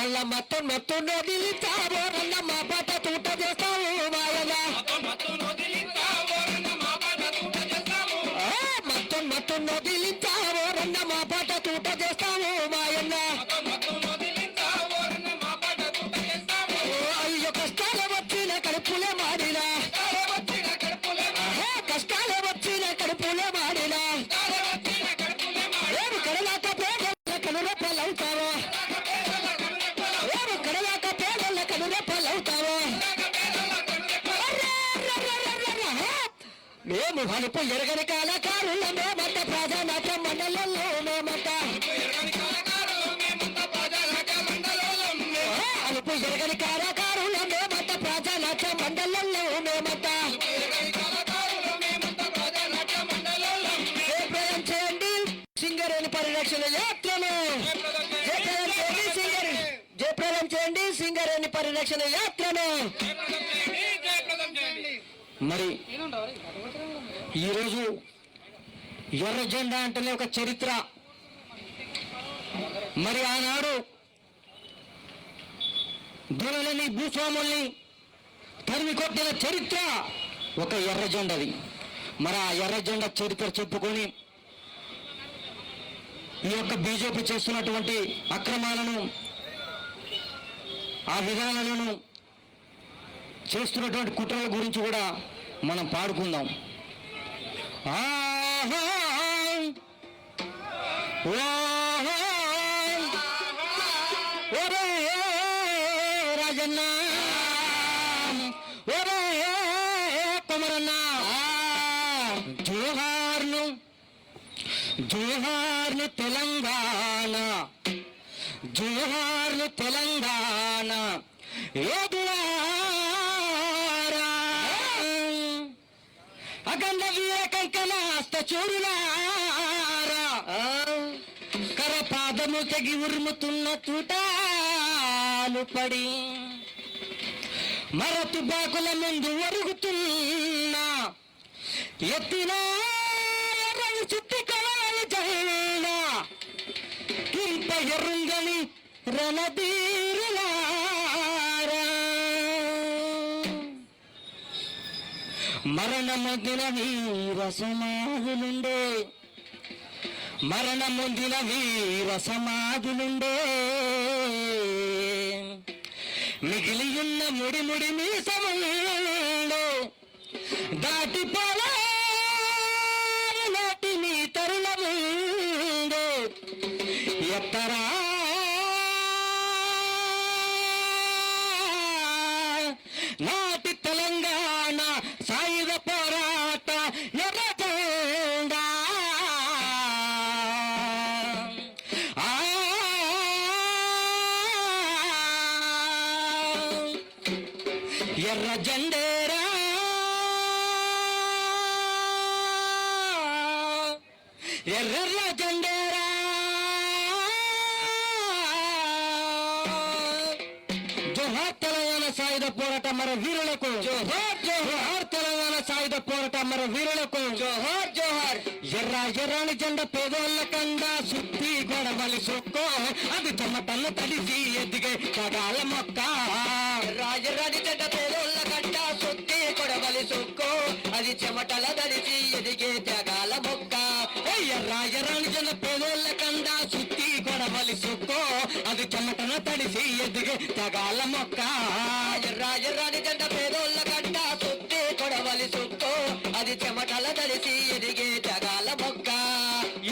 మళ్ళా మత్తు నొదిలిస్తావో రన్న మా పాట తూట చేస్తావు మాయన్న మత్తు నొదిలిస్తావో రన్న మా పాట తూట చేస్తావు మాయన్న అయ్యో కష్టాలు వచ్చిన కడుపులే మాడినా కష్టాలు వచ్చిన కడుపులే మాడినా ఏమి కడలాక పేదల కనురెప్పలవుతావో ఏమి కడలాక పేదల కనురెప్పలవుతావో మేము వలుపు ఎరగని కళాకారుల మేమంత ప్రజానాట్య మండలంలో మేమంత అలుపు ఎరగని కళాకారుల మేమంత ప్రజానాట్య మండలంలో మేమంత జయప్రదం చేయండి సింగరేణి పరిరక్షణ యాత్రను జయప్రదం చేయండి సింగరేణి పరిరక్షణ యాత్రను. మరి ఈరోజు ఎర్ర జెండా అంటేనే ఒక చరిత్ర. మరి ఆనాడు దొరలని భూస్వాముల్ని తరిమి కొట్టిన చరిత్ర ఒక ఎర్ర జెండది. మరి ఆ ఎర్ర జెండా చరిత్ర చెప్పుకొని ఈ యొక్క బీజేపీ చేస్తున్నటువంటి అక్రమాలను ఆ విధానాలను చేస్తున్నటువంటి కుట్రల గురించి కూడా మనం పాడుకుందాం. ఒరే రాజన్న ఒరే కొమరన్న జోహార్ను జోహార్ను తెలంగాణ జోహార్ను తెలంగాణ అగండ వీర కంకణాస్త చూరులారా కరపాదము తెగి ఉరుముతున్న తూటాలు పడి మరతు బాకుల ముందు ఒరుగుతున్న ఎత్తిన చుట్టి కళలు జైన ఇంప ఎరుంగని రణధీరులారా మరణమొందిన వీర సమాధులుండే మరణమొందిన వీర సమాధులుండే మిగిలియున్న ముడి ముడి మీసములో దాటిపోలా నాటి మీ తరుణముందో ఎత్తరా నాటి తెలంగాణ సాయుధ పోరాట ఎర్ర జెండా ఎర్ర జెండేరా ఎర్ర జెండేరా జోహార్ తెలంగాణ సాయుధ పోరాట మర వీరులకు జోహార్ జోహార్ తెలంగాణ సాయుధ పోరాట మర వీరులకు జోహార్ జోహార్ ఎర్ర ఎర్రని జెండ పేదోళ్ళ కండ సుత్తి గొడవలి సొక్కో అది చెమటను తడిసి ఎదిగే కగాల మొక్క ఎర్రని జెండ పేదోళ్ళ కండ సుత్తి గొడవలి సొక్కో అది చెమటల తడిసి ఎదిగే జగాల మొక్క ఎర్ర ఎర్రని జెండ పేదోళ్ళ కండ సుత్తి గొడవలి సొక్కో అది చెమటను తడిసి ఎదిగే జగాల మొక్క ఎర్ర ఎర్రని జెండ పేదోళ్ళ కండ సుత్తి గొడవలి సొక్కో అది చెమటల తడిసి ఎదిగే జగాల మొక్క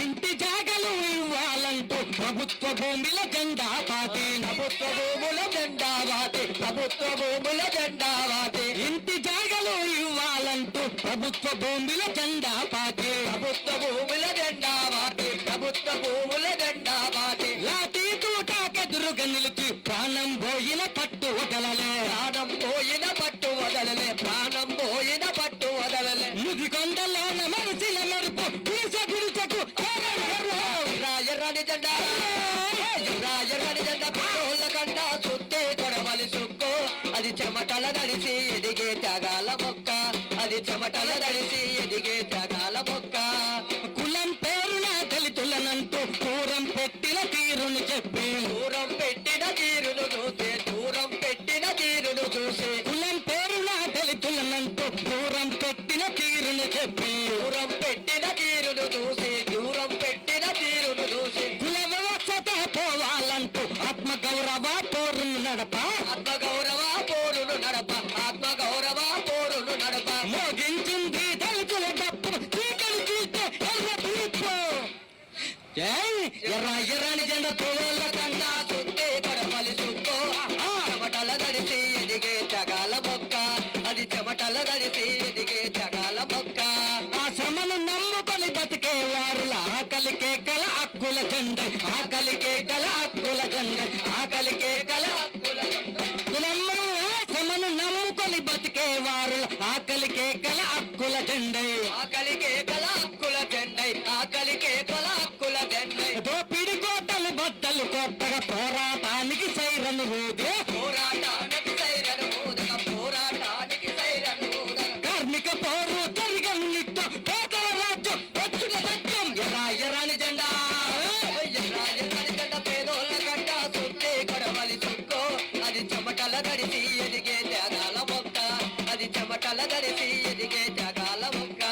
ఇంటి జాగలు ఇవ్వాలంటూ ప్రభుత్వ భూమిల జెండా పాతి ప్రభుత్వ భూముల జెండా వాతి ప్రభుత్వ భూముల జెండా వాతి ఇంటి జాగలు ఇవ్వాలంటూ ప్రభుత్వ భూమిల జెండా పాతి ప్రభుత్వ భూముల జెండా వాతి ప్రభుత్వ భూముల జెండా వాతి లాఠీ తూటాకెదురుగా నిలిచి ప్రాణం పోయిన పట్టు వదలలే ప్రాణం పోయిన పట్టు వదలలే ప్రాణం పోయిన పట్టు వదలలే ముది కొండలోన మనసిన మెరుపు గుడిసెకు ఎర్రని జెండా ఎర్రని జెండా పేదోళ్ళ కంట సుత్తే కొడవలి సుక్కో అది చెమటల నడిచి ఎదిగే త్యాగాల మొక్క అది చెమటల నడిచి ఎదిగే త్యాగాల మొక్క కులం పేరున దళితులనంటూ పూరం పెట్టిన తీరును చెప్పి పూరం పెట్టిన తీరును నడప, ఆత్మగౌరవ పోరును నడప, ఆత్మగౌరవ పోరును నడప. మోగించింది దళితుల డప్పు, చీకటి చూస్తే ఎర్ర తీర్పు. ఎర్ర ఎర్రని జెండా తోళ్ళ కన్నా సుత్తే కడపలి సుక్కో, చెమటల దడిసి ఎదిగే జగాల మొక్క, అది చెమటల దడిసి ఎదిగే జగాల మొక్క. ఆ శ్రమను నమ్ముకొని బతికే వారుల ఆకలికే కల హక్కుల జెండ, ఆకలికే కల హక్కుల జెండ, ఆకలికే కల హక్కుల జెండా. శ్రమను నమ్ముకొని బతికే వారుల ఆకలికే కల హక్కుల జెండ, ఆకలికే కల హక్కుల జెండై, ఆకలికే కల హక్కుల జెండై. దోపిడి కోటలు బద్దలు కొట్టగా పోరాటానికి సైరను ఊదే, పోరాటానికి సైరను ఊదక, పోరాటానికి సైరను ఊదక. కార్మిక పోరు జరిగను నిత్యం, పేదల రాజ్యం వచ్చిన సత్యం. ఎర్ర ఎర్రని జెండా, ఎర్రని జెండ పేదోళ్ళ గడ్డ, సుత్తే కడవలి సుక్కో, అది చెమటల దడిసి ఎదిగే జగాల మొక్క, అది చెమటల దడిసి ఎదిగే జగాల మొక్క.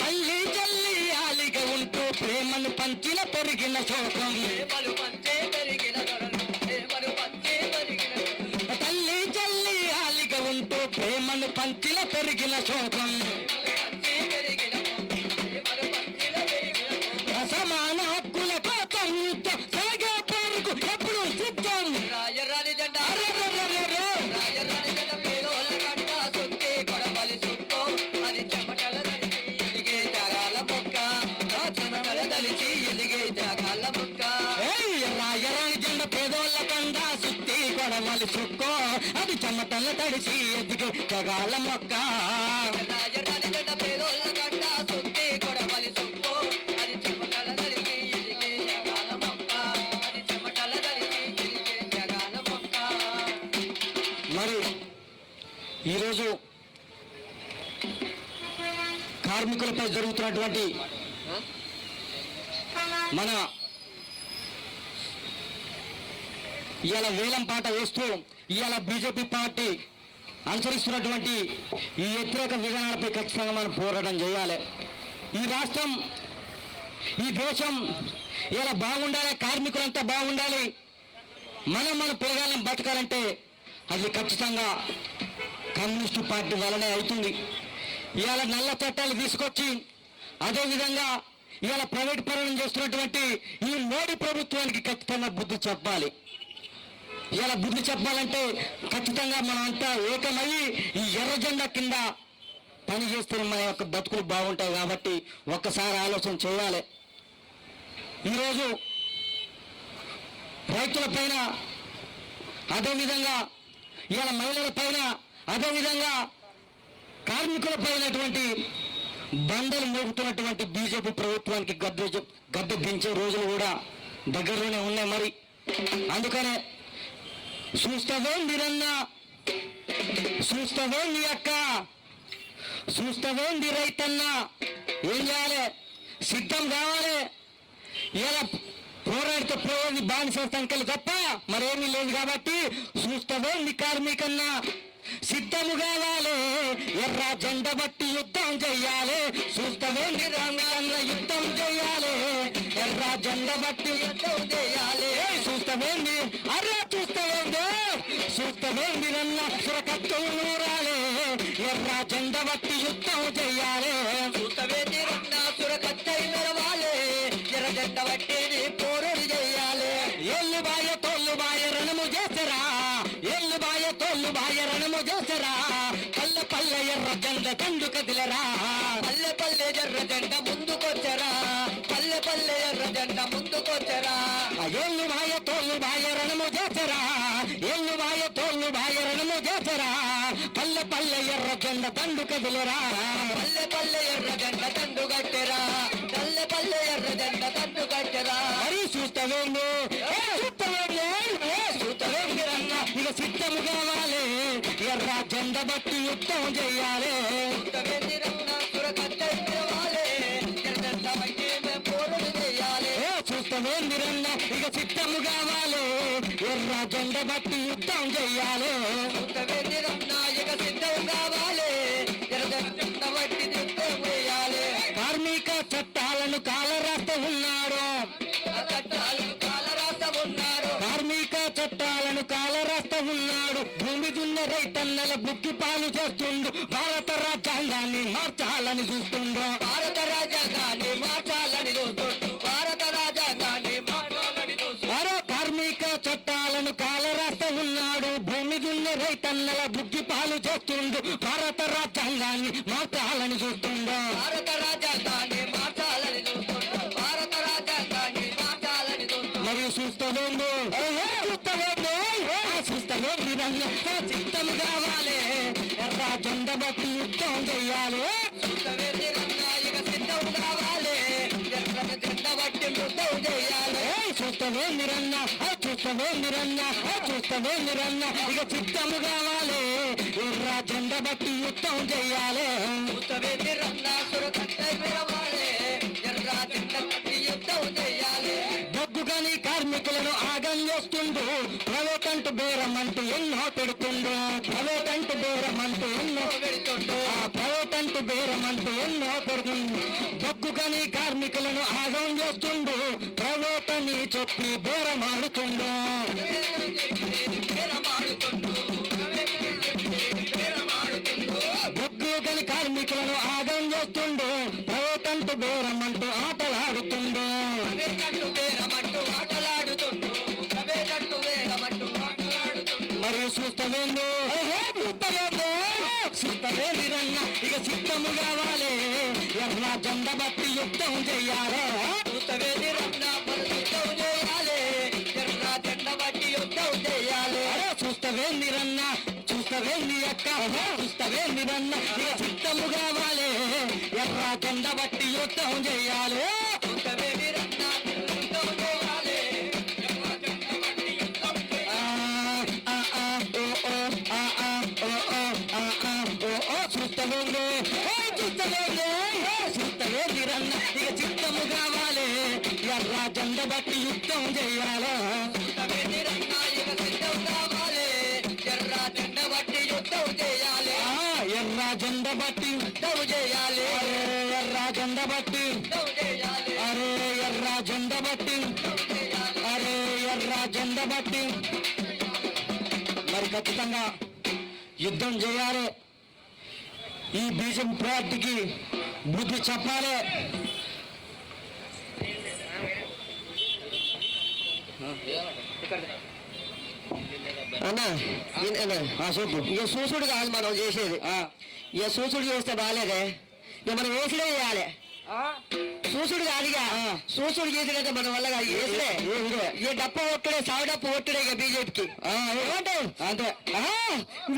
తల్లి చల్లి ఆలిగా ఉంటూ ప్రేమను పంచిన పెరిగిన శోకం, ప్రేమలు పంచే పెరిగిన దొరలు, ప్రేమలు పంచే పెరిగిన దొరలు. తల్లి చల్లి ఆలిగా ఉంటూ ప్రేమను పంచిన పెరిగిన శోకం. పంచే పెరిగిన దొరలు, ప్రేమలు పంచిన పెరిగిన దొరలు. అసమాన హక్కుల కోసం సాగే పోరుకు ఎప్పుడు సిద్ధం. ఎర్రని జెండ, అరెరెరెరెరె. ఎర్రని జెండ పేదోళ్ళ గడ్డ, సుత్తే కడవలి సుక్కో, అది చెమటల దడిసి ఎదిగే జగాల మొక్క, ఆ చెమటల దడిసి ఎదిగే జగాల మొక్క. ఎర్ర ఎర్రని జెండ పేదోళ్ళ కండ, సుత్తి కొడవలి చుక్కో, అది చెమటల తడిసి ఎదిగే జగాల మొక్క. ఎర్రని జెండ పేదోళ్ళ గడ్డ, సుత్తే కడవలి సుక్కో, అది చెమటల దడిసి ఎదిగే జగాల మొక్క, అది చెమటల దడిసి ఎదిగే జగాల మొక్క. మరి ఈరోజు కార్మికులపై జరుగుతున్నటువంటి మన ఇవాళ వేలం పాట వేస్తూ ఇవాళ బీజేపీ పార్టీ అనుసరిస్తున్నటువంటి ఈ వ్యతిరేక విధానాలపై ఖచ్చితంగా మనం పోరాటం చేయాలి. ఈ రాష్ట్రం, ఈ దేశం ఇలా బాగుండాలి, కార్మికులంతా బాగుండాలి, మన పిల్లగాళ్ళని బతకాలంటే అది ఖచ్చితంగా కమ్యూనిస్టు పార్టీ వల్లనే అవుతుంది. ఇవాళ నల్ల చట్టాలు తీసుకొచ్చి అదేవిధంగా ఇవాళ ప్రైవేట్ పరం చేస్తున్నటువంటి ఈ మోడీ ప్రభుత్వానికి ఖచ్చితంగా బుద్ధి చెప్పాలి. ఇలా బుద్ధి చెప్పాలంటే ఖచ్చితంగా మనం అంతా ఏకమయ్యి ఈ ఎర్ర జెండా కింద పని చేస్తే మన యొక్క బతుకులు బాగుంటాయి. కాబట్టి ఒక్కసారి ఆలోచన చేయాలి. ఈరోజు రైతుల పైన, అదేవిధంగా ఇవాళ మహిళల పైన, అదేవిధంగా కార్మికుల పైనటువంటి బండలు మోపుతున్నటువంటి బీజేపీ ప్రభుత్వానికి గద్దె దించే రోజులు కూడా దగ్గరలోనే ఉన్నాయి. మరి అందుకనే చూస్తావేందిరన్నా, చూస్తావేంది అక్క, చూస్తావేంది రైతన్నా, ఏం చేయాలి, సిద్ధం కావాలి. ఇలా పోరాడితే పోయేది బానిస సంఖ్యలు తప్ప మరేమీ లేదు. కాబట్టి చూస్తావేంది కార్మికన్నా, సిద్ధము కావాలి, ఎర్ర జెండ బట్టి యుద్ధం చెయ్యాలి. చూస్తావేంది రంగన్న, యుద్ధం చెయ్యాలి, ఎర్ర జెండ బట్టి యుద్ధం చెయ్యాలి. చూస్తావేంది, అరే చూస్తావేంది, చూస్తావేంది నన్న సురకత్తులు నూరాలి, ఎర్ర జెండ బట్టి యుద్ధం చెయ్యాలి. చూస్తావేంది రన్న సురకత్తై మెరవాలి, ఎర్ర జెండ బట్టి పోరులు చెయ్యాలి. ఎల్లు బాయ తోళ్ళు బాయ రణము చేసరా, ఎల్లు బాయ తోళ్ళు బాయ రణము చేసరా, పల్లె పల్లె ఎర్ర జెండ తండు కదిలరా, పల్లె పల్లె ఎర్ర జెండ ముందుకొచ్చరా, పల్లె పల్లె ఎర్ర జెండ ముందుకొచ్చరా. ఎల్లు బాయ తోళ్ళు బాయ రణము చేసరా, ఎల్లు బాయ తోళ్ళు బాయ రణము చేసరా, పల్లె పల్లె ఎర్ర జెండ తండు కదిలరా, పల్లె పల్లె ఎర్ర జెండ తండు కట్టెరా, పల్లె పల్లె ఎర్ర జెండ తండు కట్టెరా. మరి చూస్తావేండు, చూస్తావేండి రన్న, ఇక సిద్ధము కావాలి, ఎర్ర జెండ బట్టి యుద్ధం చెయ్యాలి. చూస్తావేంది రన్న సురకత్తై మెరవాలి, ఎర్ర జెండ బట్టి పోరులు చెయ్యాలి. చూస్తావేంది రన్న, ఇక సిద్ధము కావాలి, ఎర్ర జెండ బట్టి యుద్ధం చెయ్యాలి. చూస్తావేంది రన్న, ఇక సిద్ధం కావాలి, ఎర్ర జెండ బట్టి యుద్ధం చెయ్యాలి. కార్మిక చట్టాలను కాలరాస్తా ఉన్నారు, చట్టాలను కాలరాస్తా ఉన్నారు, కార్మిక చట్టాలను కాలరాస్తా చూస్తుండు భారత రాజ్యాంగాన్ని మార్చాలని చూస్తుండు భారత రాజ్యాంగాన్ని మార్చాలని చూస్తుండు భారత రాజ్యాంగాన్ని మార్చాలని చూస్తుండు మరో కార్మిక చట్టాలను కాలరాస్త ఉన్నాడు భూమి దున్నే రైతన్నల బుద్ధి పాలు చేస్తుండు భారత రాజ్యాంగాన్ని మార్చాలని చూస్తుండు భారత రాజ్యాంగాన్ని మార్చాలని చూస్తుండు భారత రాజ్యాంగాన్ని మార్చాలని చూస్తుండు మరియు చూస్తలేండు చూస్తలేండి రంగ చిత్తము కావాలి ఎర్ర జెండ బట్టి యుద్ధం చెయ్యాలి చూస్తవేంది రన్నా ఇక సిద్ధం కావాలి ఎర్ర జెండ బట్టి యుద్ధం చేయాలి చూస్తలేండి రన్న చూస్తలేండి రన్న చూస్తలేండి రన్న ఇక చిత్తము కావాలి ఎర్ర జెండ బట్టి యుద్ధం చెయ్యాలి చూస్తవేంది రన్నా సురకట్టై పిలవాలి ఎర్ర జెండ బట్టి యుద్ధం చేయాలి బొగ్గుగని కార్మికులను ఆగం చేస్తుండు ప్రైవేట్ అంటూ బేరం అంటూ ఎన్నో పెడుతుండు ప్రైవేట్ అంటూ బేరం అంటూ ఎన్నో పెడుతుండు ప్రైవేట్ అంటూ బేరం అంటూ ఎన్నో పెడుతుండు బొగ్గుగని కార్మికులను ఆగం చేస్తుండు ప్రైవేట్ అని చెప్పి బేరం ఆడుతుండు బొగ్గుగని కార్మికులను ఆగం చేస్తుండు ప్రైవేట్ అంటూ బేరం అంటూ ఆటలాడుతుండు మరియు చూస్తలేండు చూస్తలేండి రన్న ఇక సిద్ధము కావాలి ఎర్ర జెండ బట్టి యుద్ధం చెయ్యాలి చూస్తవేది రన్న యుద్ధం చేయాలి ఎర్ర జెండ బట్టి యుద్ధం చేయాలి చూస్తవేంది రన్న చూస్తవేంది అక్క చూస్తవేంది రన్న ఇక సిద్ధము కావాలి ఎర్ర జెండ బట్టి యుద్ధం చెయ్యాలి చూస్తవేది రన్న యుద్ధం చేయాలి ఎర్ర జెండ బట్టి యుద్ధం చూస్తవేంది చూస్తవేంది రన్న ఇక చిత్తము కావాలి ఎర్ర జెండ బట్టి యుద్ధం చెయ్యాలి చూస్తవేది రన్న ఇక సిద్ధం కావాలి ఎర్ర జెండ బట్టి యుద్ధం చేయాలి ఎర్ర జెండ బట్టి యుద్ధం చేయాలి ఎర్ర జెండ బట్టి యుద్ధం చేయాలి అరే ఎర్ర జెండ బట్టి అరే ఎర్ర జెండ బట్టి మరి ఖచ్చితంగా యుద్ధం చేయాలి ఈ బీజం పార్టీకి బుద్ధి చెప్పాలి అన్నా చూద్దు ఇక సూసుడు కాదు మనం చేసేది ఇక సూసుడు చేస్తే బాగాలేదే ఇక మనం వేసుడే చేయాలి సూసుడు కాదు ఇక సూసుడు చేసినట్టే మన వల్ల కాదు వేసుడే ఇక డప్ప ఒట్టుడే సాగు డప్ప ఒట్టుడే ఇక బీజేపీకి ఏమంటావు అంతే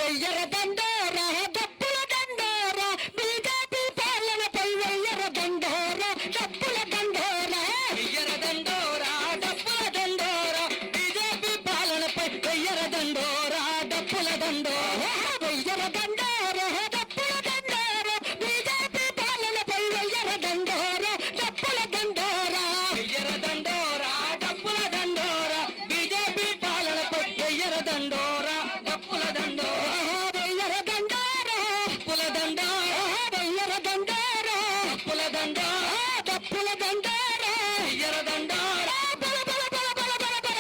వెయ్యర దండోరా డప్పుల దండోరా బీజేపీ పాలనపై వెయ్యర దండోరా డప్పుల దండోరా వెయ్యర దండోరా డప్పుల దండోరా బీజేపీ పాలనపై వెయ్యర దండోరా డప్పుల దండోరా వెయ్యర దండోరా డప్పుల దండోరా బీజేపీ పాలనపై వెయ్యర దండోరా డప్పుల దండోరా వెయ్యర దండోరా డప్పుల దండోరా బీజేపీ పాలనపై వెయ్యర దండోరా డప్పుల దండోరా వెయ్యర దండోరా డప్పుల దండోరా వెయ్యర దండోరా డప్పుల దండోరా డప్పుల దండోరా వెయ్యర దండోరా బల బల బల బల బల బల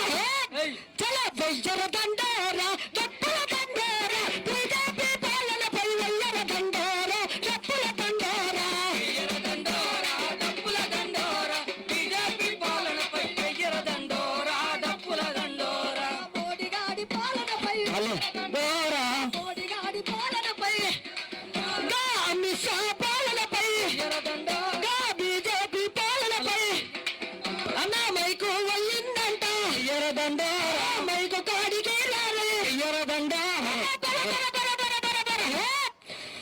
చల వెయ్యర దండోరా డప్పుల దండోరా బీజేపీ పాలనపై వెయ్యర దండోరా డప్పుల దండోరా వెయ్యర దండోరా డప్పుల దండోరా బీజేపీ పాలనపై వెయ్యర దండోరా డప్పుల దండోరా మోడీగాడి పాలనపై డోరా మోడీగాడి పాలనపై గా అమిత్ షా పాలనపై వెయ్యర దండోరా గా బీజేపీ పాలనపై అన్నా మైకు వల్లిందంట ఎర్రదండోరా మైకు కాడికి రాలే ఎర్రదండోరా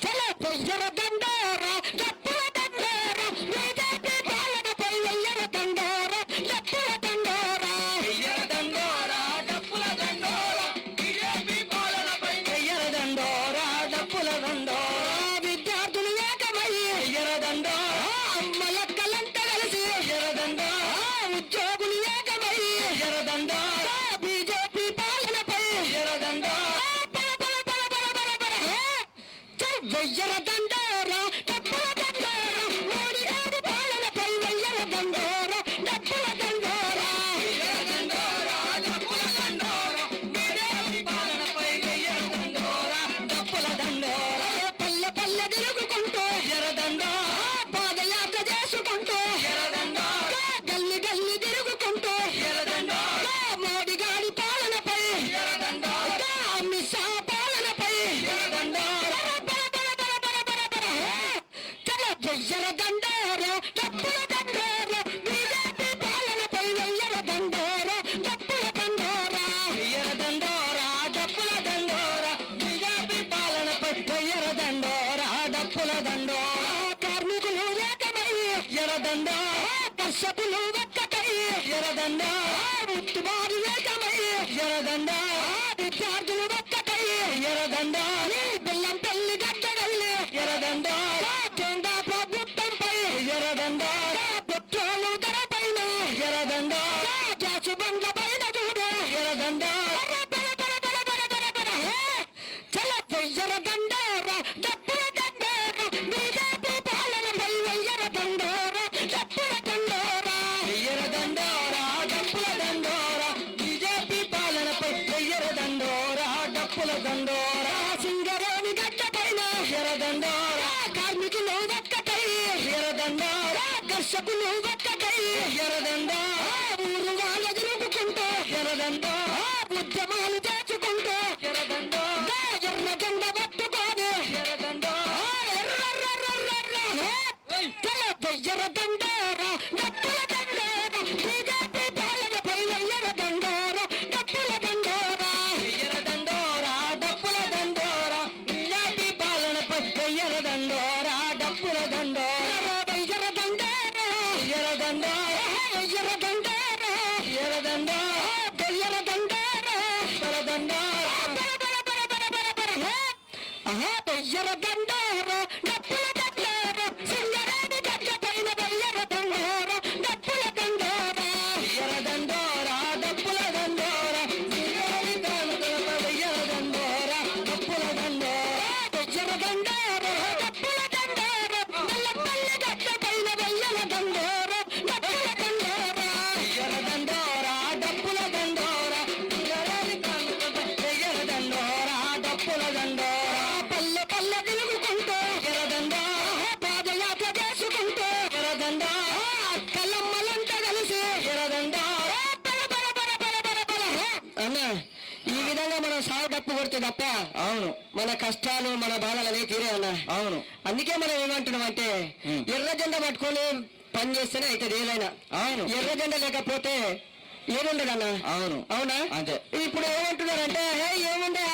చల వెయ్యర దండోరా డప్పుల దండోరా బీజేపీ పాలనపై వెయ్యర దండోరా డప్పుల దండోరా వెయ్యర దండోరా డప్పుల దండోరా బీజేపీ పాలనపై వెయ్యర దండోరా డప్పుల దండోరా విద్యార్థులు ఏకమయ్యి వెయ్యర దండోరా అమ్మలక్కలంతా కలిసి వెయ్యర దండోరా ఉద్యోగులు ఏకమయ్యి వెయ్యర దండోరా ఎర్రదండ ముట్టుబాటు వేగమై ఎర్రదండ విద్యార్థులు ఒక్కటై ఎర్రదండ బెల్లం పెళ్లి గట్టగల్లి ఎర్రదండ జెండా ప్రభుత్వంపై ఎర్రదండ పెట్రోలు ధర పైన ఎర్రదండ గ్యాసు బండ్ల పైన చూడు ఎర్రదండ చల ఎర్రదండ డప్పుల దండోర బీజేపీ పాలనపై ఎర్రదండోర డప్పుల దండోర ఎర్రదండోర డప్పుల దండోర బీజేపీ పాలనపై ఎర్రదండోర డప్పుల దండోర సింగరేణి గడ్డ పైన ఎర్రదండోర కార్మికులు ఒక్కటై ఎర్రదండోర కర్షకులు ఒక్కటై ఎర్రదండోర ఊరు వాళ్ళ తిరుగుకుంటూ ఎర్రదండోర ఉద్యమాలు చేసుకుంటూ ఎర్రదండోర ఎర్ర జెండ పట్టుకోని ఎర్రదండోర ఎర్రదండోర డప్పుల దండోర బీజేపీ పాలనపై ఎర్రదండోర డప్పుల దండోర ఎర్రదండోర డప్పుల దండోర బీజేపీ పాలనపై ఎర్రదండోర డప్పుల దండోర ఎర్రదండోర ఎర్రదండోర ఎర్రదండోర ఎర్రదండోర ఎర్రదండోర ఎర్రదండోర డప్పుల దండోర సింగరేణి గడ్డ పైన ఎర్రదండోర డప్పుల దండోర ఎర్రదండోర డప్పుల దండోర సింగరేణి గడ్డ ఎర్రదండోర డప్పుల దండోర ఎర్రదండోర డప్పుల దండోర నల్లపల్లి గడ్డ పైన ఎర్రదండోర డప్పుల దండోర ఎర్రదండోర డప్పుల దండోర సింగరేణి గడ్డ ఎర్రదండోర డప్పుల దండోర పల్లె పల్లె తిరుగుకుంటూ ఎర్రదండోర పాదయాత్ర చేసుకుంటూ ఎర్రదండోర కల్లమ్మలంతా కలిసి ఎర్రదండోర అన్న ఈ విధంగా మనం సాగు డప్పు కొడితే తప్ప అవును మన కష్టాలు మన బాధలు అనేవి తీరే అన్న అవును అందుకే మనం ఏమంటున్నాం అంటే ఎర్ర జెండా పట్టుకొని పని చేస్తేనే అవుతుంది ఏదైనా అవును ఎర్ర జెండా లేకపోతే ఏముండదన్న అవును అవునా అంతే ఇప్పుడు ఏమంటున్నారంటే ఏముండే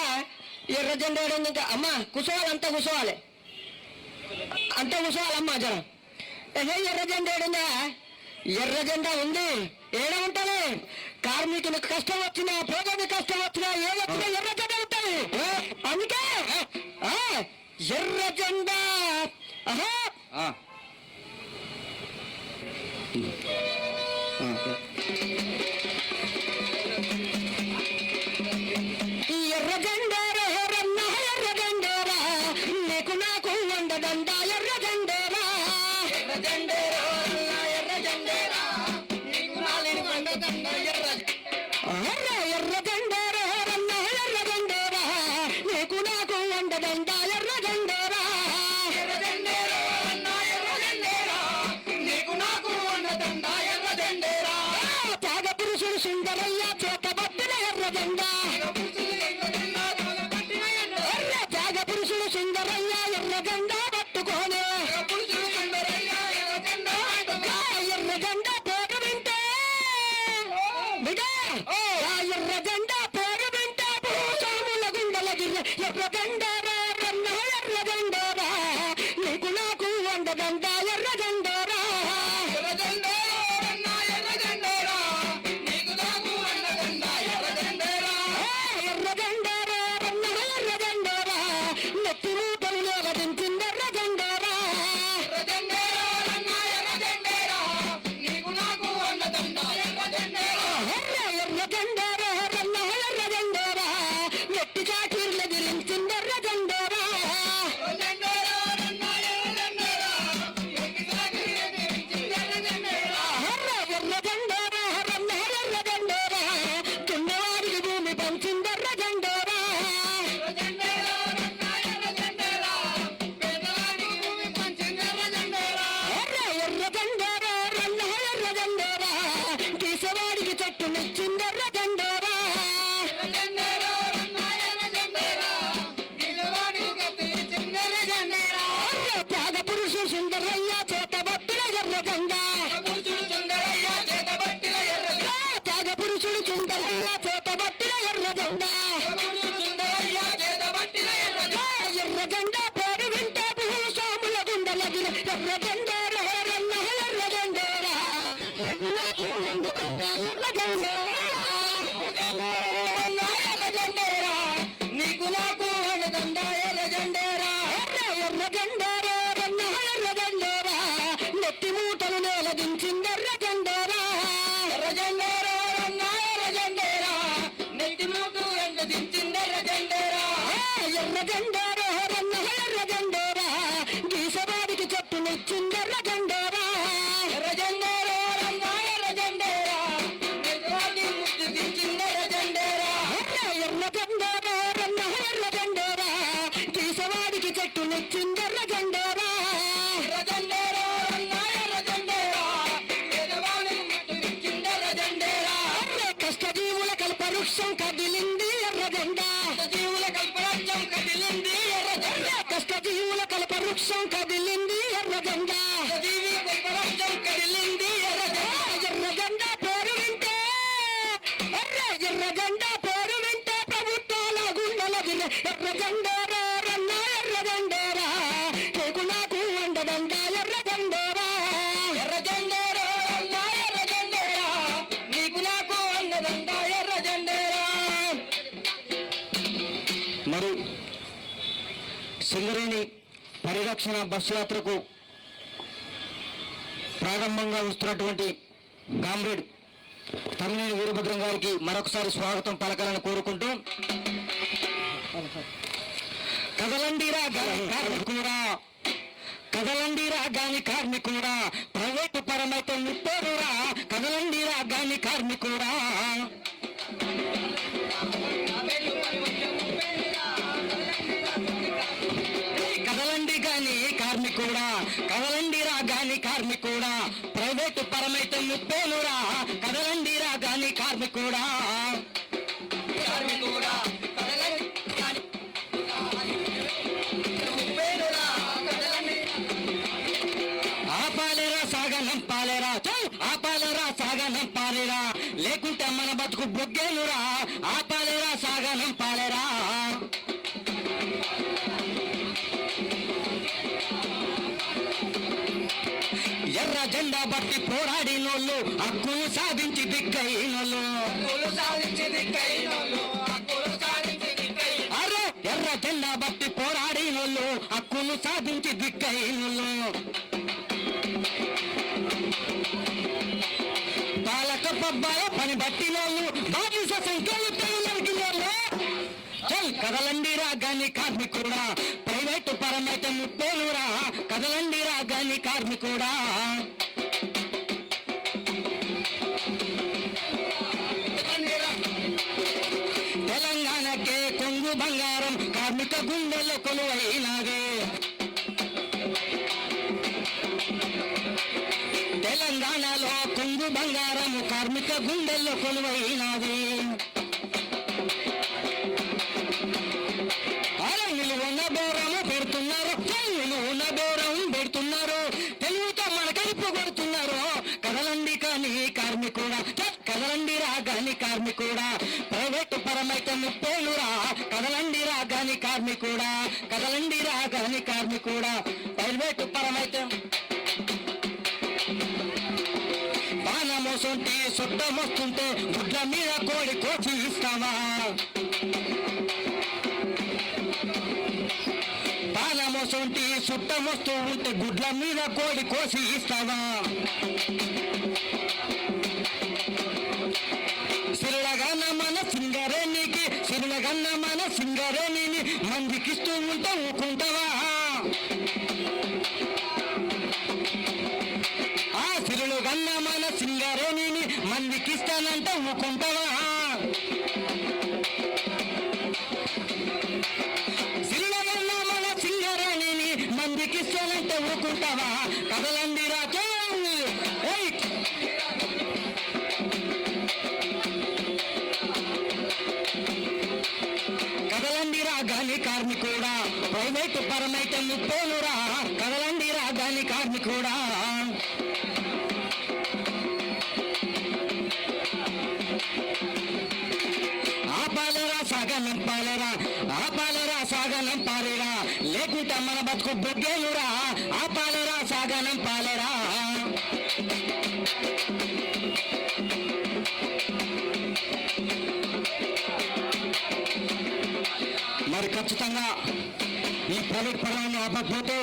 ఎర్ర జెండా ఏడుంది ఇంకా అమ్మ కుసోవాలి అంతా కుసోవాలి అంతా కుసోవాలమ్మా జర ఎర్ర జెండా ఏడుందా ఎర్ర జెండా ఉంది ఏడ ఉంటుంది కార్మికులకు కష్టం వచ్చినా పేదకి కష్టం వచ్చినా ఏ వచ్చినా ఎర్ర జెండా ఉంటుంది అందుకే ఎర్ర జెండా ఈ ఎర్ర జెండారా రన్నా ఎర్ర జెండారా నీకు నాకు వండదండా ఎర్ర జెండారా ఎర్ర జెండారా ఎర్ర జెండారా నీకు నాలిని వండదండా ఎర్ర జెండారా రన్నా ఎర్ర జెండారా నీకు నాకు వండదండా ఎర్ర జెండారా ఎర్ర జెండారా రన్నా ఎర్ర జెండారా నీకు నాకు వండదండా ఎర్ర జెండారా త్యాగ పురుషుడు సుందరయ్య చేత పట్టిన ఎర్ర జెండా త్యాగ పురుషుడు సుందరయ్య ఎర్ర జెండా పట్టుకోనే ఎర్ర జెండా పేరు వింటే ఎర్ర జెండా పేరు వింటే భూస్వాముల గుండెల గిర్రె ఎర్ర జెండారా రన్న ఎర్ర జెండారా నీకు నాకు వండదండా ఎర్ర జెండారా ఎర్ర జెండారా రన్న ఎర్ర జెండారా నీకు నాకు వండదండా ఎర్ర జెండారా ఎర్ర జెండారా రన్న ఎర్ర జెండారా నెత్తి మూటలు లేవదించింది ఎర్ర జెండారా ఎర్ర జెండారా రన్న ఎర్ర జెండారా నీకు నాకు వండదండా ఎర్ర జెండారా ఎర్ర జెండారా రన్న ఎర్ర జెండారా నెత్తి చాకీర్ల గిరించింది ఎర్ర జెండారా ఎర్ర జెండారా రన్న ఎర్ర జెండారా దున్నవారికి భూమి పంచింది ఎర్ర జెండారా ఎర్ర జెండారా రన్న ఎర్ర జెండారా తీసేవాడికి చెట్టునిచ్చింది ఎర్ర జెండారా త్యాగ పురుషు సుందరయ్య చేత పట్టిన ఎర్ర జెండా త్యాగ పురుషుడు సుందరయ్య చేత పట్టిన ఎర్ర జెండా ఎర్ర జెండా పేరు వింటే భూస్వాముల గుండెల గిరి ఎర్ర జెండా రన్న ఎర్ర జెండా ఎర్ర జెండేరా నీకు నాకు అండదండ ఎర్ర జెండేరా ఎర్ర జెండేరా ఎర్ర జెండేరా నెత్తి మూటలు నేల దించిందెర్ర జెండేరా ఎర్ర జెండేరా ఎర్ర జెండేరా నెత్తి మూటు ఎండ దించిందెర్ర జెండేరా ఎర్ర జెండేరా ఎర్ర జెండేరా గీసవాడికి చెట్టు నెచ్చిందెర్ర జెండేరా ఎర్ర జెండేరా ఎర్ర జెండేరా నెత్తి ముట్టు దించిందెర్ర జెండేరా ఎర్ర జెండేరా ఎర్ర జెండేరా గీసవాడికి చెట్టు నెచ్చిందెర్ర జెండేరా ఎర్ర జెండేరా ఎర్ర జెండేరా పేదవాడికి ముట్టు దించిందెర్ర జెండేరా కష్టజీవుల కల్పవృక్షం కదిలింది ఎర్ర జెండా కష్టజీవుల కల్పవృక్షం కదిలింది ఎర్ర జెండా కష్టజీవుల కల్పవృక్షం కదిలింది ఎర్ర జెండా కష్టజీవి కల్పవృక్షం కదిలింది ఎర్ర జెండా ఎర్ర జెండా పేరు వింటే ఎర్ర జెండా పేరు వింటే ప్రభుత్వాల గుండెలది ఎర్ర జెండేరా ఎర్ర జెండేరా నీకు నాకు అండదండ ఎర్ర జెండేరా ఎర్ర జెండేరా ఎర్ర జెండేరా నీకు నాకు అండదండ ఎర్ర జెండేరా. మరి సింగరేణి పరిరక్షణ బస్సు యాత్రకు ప్రారంభంగా వస్తున్నటువంటి కామ్రేడ్ తమ్మినేని వీరభద్రం గారికి మరొకసారి స్వాగతం పలకాలని కోరుకుంటూ కదలండిరా గాని కార్మికుడా కదలండిరా గాని కార్మికుడా ప్రైవేటు పరమైతే ముట్టేరురా కదలండిరా గాని కార్మికుడా కదలండి గాని కార్మికుడా కదలండిరా గాని కార్మికుడా ప్రైవేటు పరమైతే ముప్పేనురా కదలండిరా గాని కార్మికుడా కార్మికుడా కదలండి ముప్పేనురా కదలండి ఆపాలేరా సాగనం పాలేరా ఆపాలేరా సాగనం పాలేరా లేకుంటే మన బతుకు బొగ్గేనురా ఆపాలేరా సాగనం పాలేరా ఎర్ర జెండా బట్టి పోరాడినోళ్ళు హక్కులు సాధించి దిక్కైనోళ్ళు అరే ఎర్ర జెండా బట్టి పోరాడినోళ్ళు హక్కులు సాధించి దిక్కైనోళ్ళు పాలక పబ్బాల పని బట్టినోళ్ళు బాధిస సంఖ్యలు నరికినోళ్ళు కదలండిరా గాని కార్మికుడా ప్రైవేటు పరమైతే ముప్పేనురా కదలండిరా గాని కార్మికుడా తెలంగాణకే కొంగు బంగారం కార్మిక గుండెల్లో కొలువైనది తెలంగాణలో కొంగు బంగారం కార్మిక గుండెల్లో కొలువైనది నిలువున్న బోరము పెడుతున్నారు నిలువున్న బోరం పెడుతున్నారు తెలుగుతో మనకైపు కొడుతున్నారు కదలండి కానీ కార్మికుడా కదలండి రాగాని కార్మికుడా ప్రైవేటు పరమైతే ముప్పేనురా కదలండి రాగాని కార్మికుడా కదలండి రాగాని కార్మికుడా ప్రైవేటు పరమైతే బాణమోసంటి సుట్టమొస్తుంటే గుడ్ల మీద కోడి కోచి ఇస్తావా బాణమోసంటి సుట్టమొస్తూ ఉంటే గుడ్ల మీద కోడి కోసి ఇస్తావా సిరుడగన్న మన సింగరేణికి సిరుడగన్న మన సింగరేణిని మందికిస్తూ ఉంటే ఊకుంటావా ఆ సిరుడుగన్న మన సింగరేణిని మందికిస్తానంటే ఊకుంటావా సిరుడగన్న మన సింగరేణిని మందికిస్తానంటే ఊకుంటావా కదలండి రాజా కదలండి రాగాని కార్మికుడా ప్రైవేటు పరమైతే ముప్పేనురా కదలండి రాగాని కార్మికుడా ఆపాలరా సాగనం పాలరా ఆపాలరా సాగనం పాలేరా లేకుంటే మన బతుకు బొగ్గేనురా ఆపాలరా సాగనం పాలరా లేకపోతే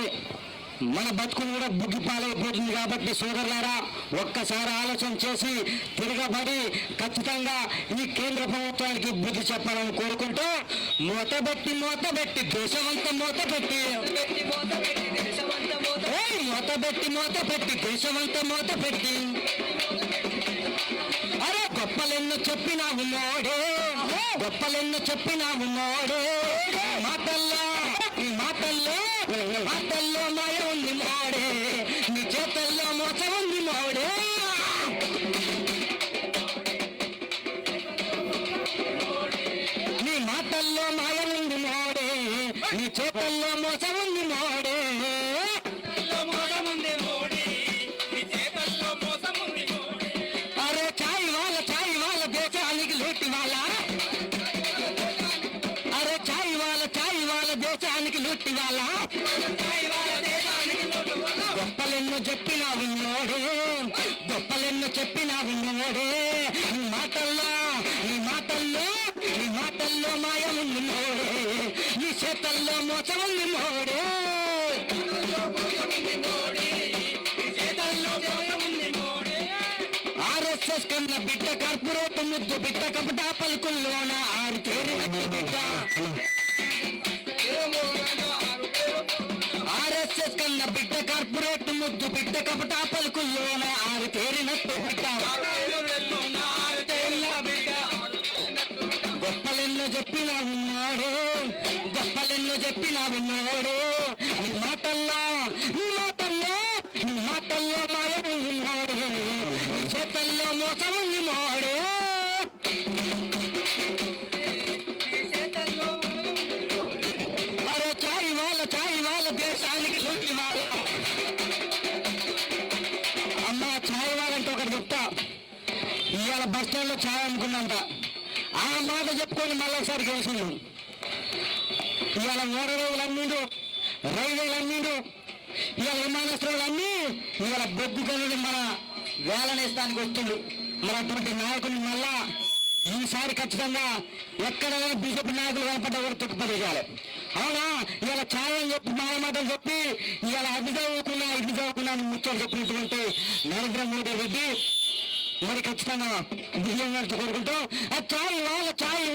మన బతుకులు కూడా బుగ్గిపాలైపోతుంది. కాబట్టి సోదరులారా, ఒక్కసారి ఆలోచన చేసి తిరగబడి ఖచ్చితంగా ఈ కేంద్ర ప్రభుత్వానికి బుద్ధి చెప్పాలని కోరుకుంటూ మూతబెట్టి దేశమంతా మూతబెట్టి మూతబెట్టి అరే గొప్పలెన్నో చెప్పినావు మోడే, గొప్పలెన్నో చెప్పినావు మోడే. మాటల్లో మాయ ఉంది మోడే, నీ చేతల్లో మోసం ఉంది మోడే. నీ మాటల్లో మాయ ఉంది మోడే, నీ చేతల్లో మోసం ఉంది మోడే. అరే చాయ్ వాళ్ళ దేశానికి లూటి వాళ్ళ, అరే చాయ్ వాళ్ళ దేశానికి లూటి వాళ్ళ. గొప్పలెన్నో చెప్పినావు మోడే, గొప్పలెన్నో చెప్పినావు మోడే. నీ మాటల్లో మాయ ఉంది మోడే, నీ చేతల్లో మోసం ఉంది మోడే. ఆర్ఎస్ఎస్ కన్న బిడ్డ కార్పొరేట్ ముద్దు బిడ్డ కపటా పలుకుల్లోన ఆరు తేరిన బిడ్డ. ఆర్ఎస్ఎస్ కన్న బిడ్డ కార్పొరేట్ ముద్దు బిడ్డ కపటా పలుకుల్లోన ఆరు తేరినట్టు బిడ్డ. గొప్పలెన్నో చెప్పినావు మోడే, గొప్పలెన్నో చెప్పినావు మోడే. నీ మాటల్లో మాయ ఉంది మోడే, నీ చేతల్లో మోసం ఉంది మోడే. అరే చాయ్ వాళ్ళ దేశానికి లూటి వాళ్ళ. అమ్మా చాయ్ వాళ్ళంటే ఒకటి చెప్తా. ఇవాళ బస్ స్టాండ్ లో చాయ్ అనుకున్నంత ఆ మాట చెప్పుకొని మళ్ళొకసారి కేసుకున్నాం. ఇవాళ ఓడరేవులు అమ్మిండు, రైల్వేలు అమ్మిండు, ఇవాళ విమానాశ్రయాలు అమ్మి ఇవాళ బొగ్గు గనులు మన వేలనేస్తానికి వస్తుంది. మన అటువంటి నాయకుని మళ్ళా ఈసారి ఖచ్చితంగా ఎక్కడైనా బీజేపీ నాయకులు కనపడ్డా కూడా తొక్కుపడేయాలి. అవునా? ఇవాళ ఛాయ్ అని చెప్పి మాయమాటలు చెప్పి ఇవాళ అది చదువుకున్నా ముచ్చలు చెప్పినటువంటి నరేంద్ర మోడీ రెడ్డి మరి ఖచ్చితంగా విజయం కోరుకుంటూ ఆ చాయ్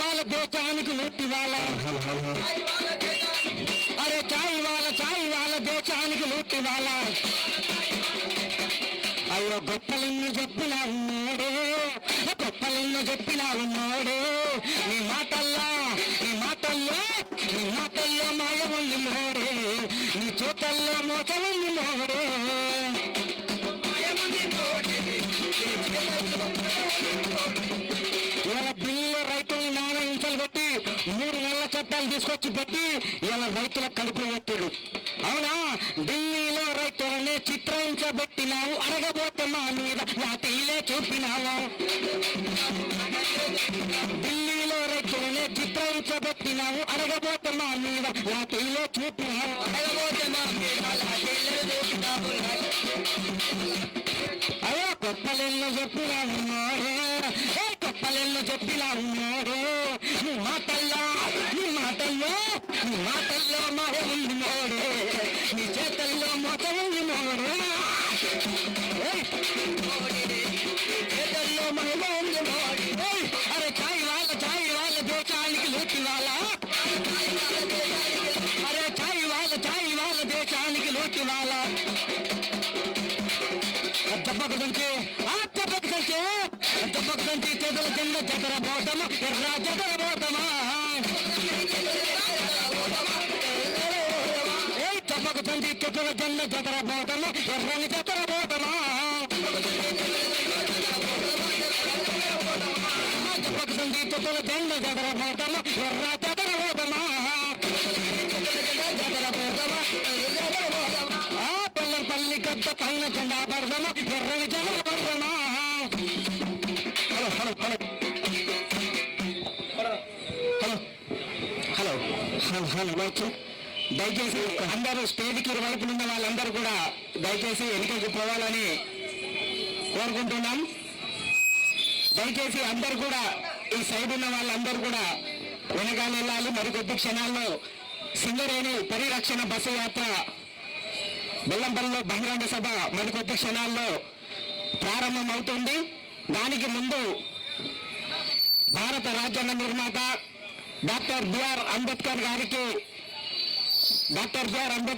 వాళ్ళ దేశానికి లూటి వాళ్ళ. అరే చాయ్ వాళ్ళ దేశానికి లూటి వాళ్ళ. అయ్యో గొప్పలెన్నో చెప్పినావు మోడే, గొప్పలెన్నో చెప్పినావు మోడే. నీ మాటల్లో మాయ ఉంది మోడే, నీ చేతల్లో మోసం ఉంది మోడే. ఇవాళ ఢిల్లీలో రైతులు నానా హింసలు పెట్టి 3 నెలల చట్టాలు తీసుకొచ్చి పెట్టి ఇవాళ రైతుల కడుపులు పెట్టాడు. అవునా? ఢిల్లీలో రైతులనే చిత్రహించబెట్టినావు, అడగబోతే మా మీద లాఠీలే చూపినావు. ఢిల్లీలో రైతులనే చిత్రహించబెట్టినావు, అడగబోతే మా మీద లాఠీలే చూపినావు. అయ్యో గొప్పలెన్నో చెప్పినావు మోడే, గొప్పలెన్నో చెప్పినావు మోడే. నీ మాటల్లో మాయ ఉంది మోడే, నీ చేతల్లో మోసం ఉంది మోడే. చేతల్లో మహిమ ఉంది మోడే. అరే చాయ్ వాళ్ళ దేశానికి లూటి వాళ్ళ. అరే చాయ్ వాళ్ళ దేశానికి లూటి వాళ్ళ. దెబ్బకు దంచి చేతుల కింద జగరబోతమా, ఎర్ర జగరబోతమా. దెబ్బకు దంచి చేతుల కింద జగరబోతమా, ఎర్రని జగరబోతమా. దెబ్బకు దంచి చేతుల కింద జగరబోతమా, ఎర్ర జగరబోతమా. పల్లి గద్ద పైన జెండా పడదమా, ఎర్రని జెండా పడదమా. హలో దయచేసి అందరూ స్టేజ్కి ఇరువైపున ఉన్న వాళ్ళందరూ కూడా దయచేసి వెనుకకి పోవాలని కోరుకుంటున్నాం. దయచేసి అందరూ కూడా ఈ సైడ్ ఉన్న వాళ్ళందరూ కూడా వెనకాల వెళ్ళాలి. మరికొద్ది క్షణాల్లో సింగరేణి పరిరక్షణ బస్సు యాత్ర బెల్లంపల్లిలో బహిరంగ సభ మరికొద్ది క్షణాల్లో ప్రారంభమవుతుంది. దానికి ముందు భారత రాజ్యాంగ నిర్మాత డాక్టర్ బిఆర్ అంబేద్కర్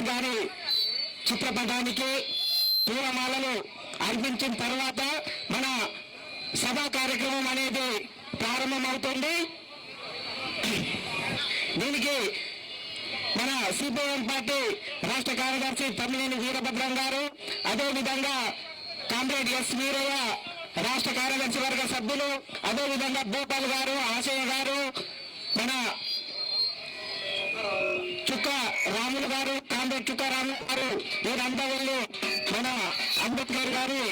గారి చిత్రపటానికి పూలమాలలు అర్పించిన తర్వాత మన సభా కార్యక్రమం అనేది ప్రారంభమవుతుంది. దీనికి మన సిపిఎం పార్టీ రాష్ట్ర కార్యదర్శి తమ్మినేని వీరభద్రం గారు, అదేవిధంగా కామ్రేడ్ ఎస్ వీరయ్య రాష్ట్ర కార్యదర్శి వర్గ సభ్యులు, అదేవిధంగా భూపాల్ గారు, ఆశయ్య గారు, మన చుక్క రాములు గారు, కామ్రేడ్ చుక్క రాములు గారు, వీరంతా వెళ్ళి మన అంబేద్కర్ గారి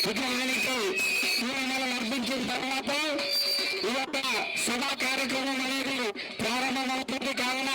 విగ్రహానికి పూలమాలలు అర్పించిన తర్వాత ఈ యొక్క సభా కార్యక్రమం అనేది ప్రారంభమవుతుంది. కావున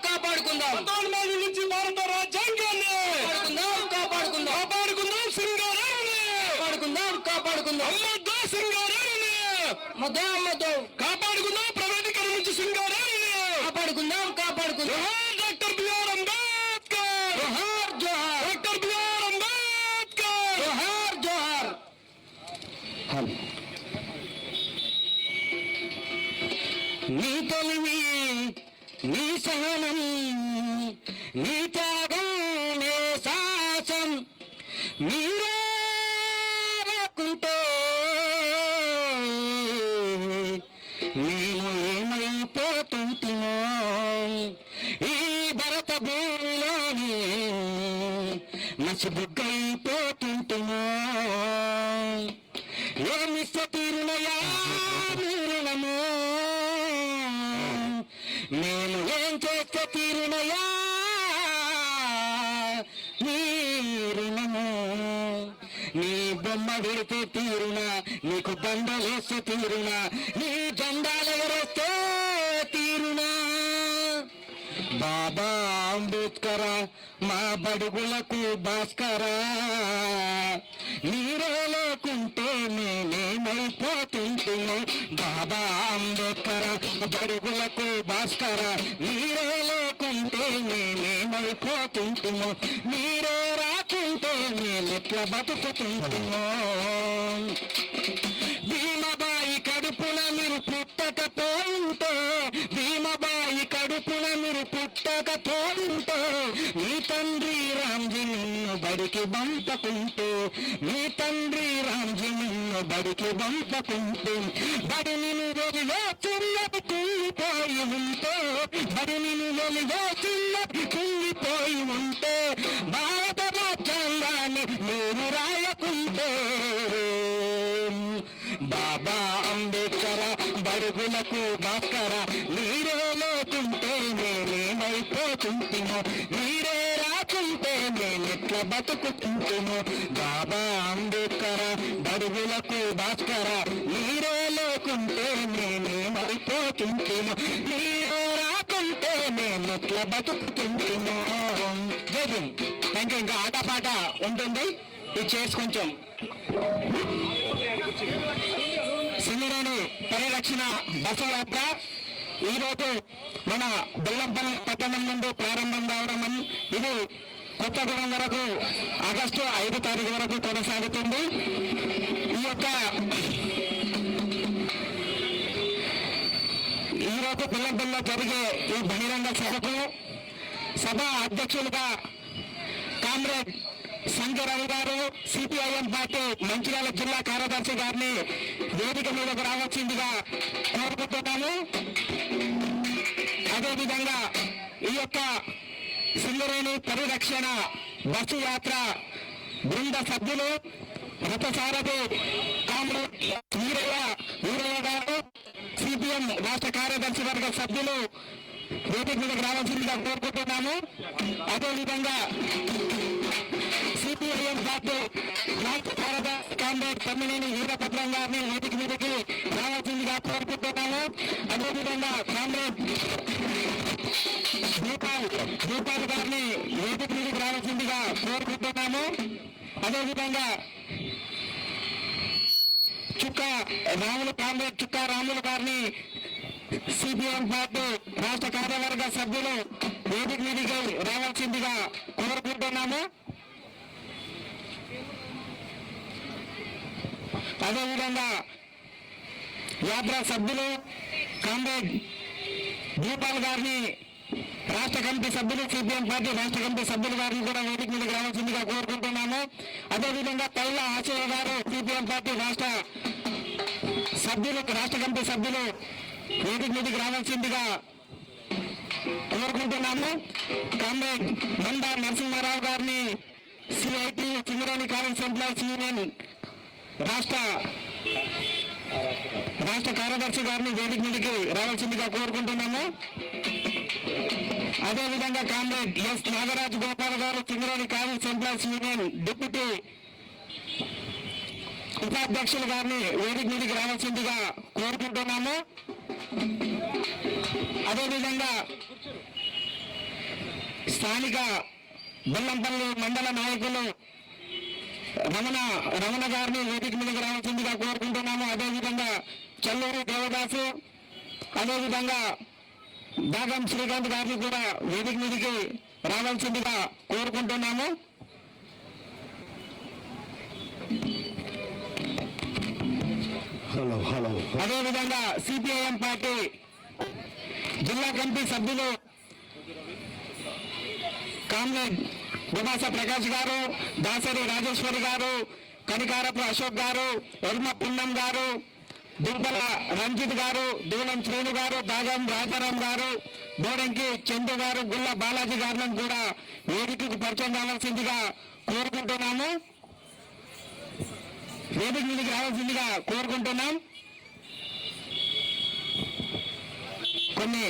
కాపాడుకుందాం నుంచి భారత రాజ్యాంగాన్ని కాపాడుకుందాం సింగారాన్ని కాపాడుకుందాం సింగారాన్ని కాపాడుకుందాం ప్రైవేటీకరణ నుంచి సింగారాన్ని కాపాడుకుందాం doctor BR Ambedkar doctor BR Ambedkar జోహార్. నీ తెలివి, నీ సహనం, నీ త్యాగం, నీ సాహసం మీరాకుంటే మేము ఏమైపోతుంటుమో ఈ భరత భూమిలోని మసిబుగ్గైపోతుంటుమో. ఏమిస్తే తీరునయా మీరునము, నేను ఏం చేస్తే తీరునయా మీరునము. నీ బొమ్మ విడితే తీరునా, నీకు దండలేస్తే తీరునా, నీ జెండాలు ఎగరేస్తే తీరునా. బాబా అంబేద్కర మా బడుగులకు భాస్కర, మీరే లేకుంటే నేనేమైపోతుంటును. బాబా అంబేద్కర బడుగులకు భాస్కర, మీరే లేకుంటే నేనేమైపోతుంటును. మీరే రాకుంటే నేనెట్లా బతుకుతుంటును. భీమబాయి కడుపున మీరు పుట్టకపోయింటే, భీమబాయి కడుపున మీరు పుట్టకపోయింటే, మీ తండ్రి రామ్జీ నిన్ను బడికి పంపకుంటూ, మీ తండ్రి రామ్జీ నిన్ను బడికి పంపకుంటూ, బడిని వెలిలో చిన్నది కుంగిపోయి ఉంటే, బడిని వెలిలో చిన్నది కుంగిపోయి ఉంటే, భారత రాజ్యాంగాన్ని మీరు రాయకుంటే. బాబా అంబేద్కర బడుగులకు భాస్కర, మీరే లేకుంటే నేనేమైపోతుంటును. మీరే రాకుంటే నేనెట్లా బతుకుతుంటును. బాబా అంబేద్కర బడుగులకు భాస్కర, మీరే లేకుంటే నేనేమైపోతుంటును. మీరే రాకుంటే నేనెట్లా బతుకుతుంటును. జయం. Thank you. ఇంకా ఆటపాట ఉంటుంది, ఇది చేసి కొంచెం సింగరేణి పరిరక్షణ బస్సు యాత్ర ఈరోజు మన బెల్లంపల్లి పట్టణం నుండి ప్రారంభం కావడం, ఇది కొత్తగూడెం వరకు ఆగస్టు 5 తారీఖు వరకు కొనసాగుతుంది. ఈరోజు బెల్లంపల్లిలో జరిగే ఈ బహిరంగ సభకు సభ అధ్యక్షులుగా కామ్రేడ్ సంజయరావు గారు, సిపిఐఎం పార్టీ మంచిర్యాల జిల్లా కార్యదర్శి గారిని వేదిక మీదకు రావాల్సిందిగా కోరుకుంటున్నాము. అదేవిధంగా ఈ యొక్క సింగరేణి పరిరక్షణ బస్సు యాత్ర బృంద సభ్యులు రథసారథి కామ్రేడ్ వీరయ్య గారు, సిపిఎం రాష్ట్ర కార్యదర్శి వర్గ సభ్యులు వేదిక మీదకు రావాల్సిందిగా కోరుకుంటున్నాము. అదేవిధంగా సిపిఐఎం పార్టీ రాష్ట్ర కార్యదర్శి కామ్రేడ్ తమ్మినేని వీరభద్రం గారిని వేదిక మీదకి రావాల్సిందిగా కోరుకుంటున్నాము. అదేవిధంగా కామ్రేడ్ భూపాల్ గారిని వేదిక మీదకి రావాల్సిందిగా కోరుకుంటున్నాము. అదేవిధంగా కామ్రేడ్ చుక్కా రాములు గారిని సిపిఎం పార్టీ రాష్ట్ర కార్యవర్గ సభ్యులు వేదిక మీదకి రావాల్సిందిగా కోరుకుంటున్నాము. అదేవిధంగా యాత్రా సభ్యులు కామ్రేడ్ భూపాల్ గారిని రాష్ట్ర కమిటీ సభ్యులు, సిపిఎం పార్టీ రాష్ట్ర కమిటీ సభ్యులు గారిని కూడా వేదిక మీదకి రావాల్సిందిగా కోరుకుంటున్నాము. అదేవిధంగా పైల ఆశయ గారు, సిపిఎం పార్టీ రాష్ట్ర కమిటీ సభ్యులు వేదిక మీదకి రావాల్సిందిగా కోరుకుంటున్నాము. కామ్రేడ్ మండా నరసింహారావు గారిని CIT Singareni college employees union రాష్ట్ర కార్యదర్శి గారిని వేదిక మీదకి రావాల్సిందిగా కోరుకుంటున్నాము. అదేవిధంగా కామ్రేడ్ ఎస్ నాగరాజ్ గోపాల్ గారు, Singareni college employees union deputy ఉపాధ్యక్షులు గారిని వేదిక మీదకి రావాల్సిందిగా కోరుకుంటున్నాము. అదేవిధంగా స్థానిక బెల్లంపల్లి మండల నాయకులు రమణ గారిని వేదిక మీదకి రావాల్సిందిగా కోరుకుంటున్నాము. అదేవిధంగా చల్లూరి దేవదాసు, అదేవిధంగా దాగం శ్రీకాంత్ గారిని కూడా వేదిక మీదకి రావాల్సిందిగా కోరుకుంటున్నాము. అదేవిధంగా సిపిఐఎం పార్టీ జిల్లా కమిటీ సభ్యులు కామ్రేడ్ గుమాస ప్రకాష్ గారు, దాసరి రాజేశ్వరి గారు, కనికారపు అశోక్ గారు, ఎర్మ పున్నం గారు, దుబ్బల రంజిత్ గారు, దూలం శ్రేణు గారు, దాగం రాజారాం గారు, బోడంకి చందు గారు, గుల్ల బాలాజీ గారిని కూడా వేదికకు పరిచయం కావాల్సిందిగా కోరుకుంటున్నాము. వేదిక మీదకి రావాల్సిందిగా కోరుకుంటున్నాం. కొన్ని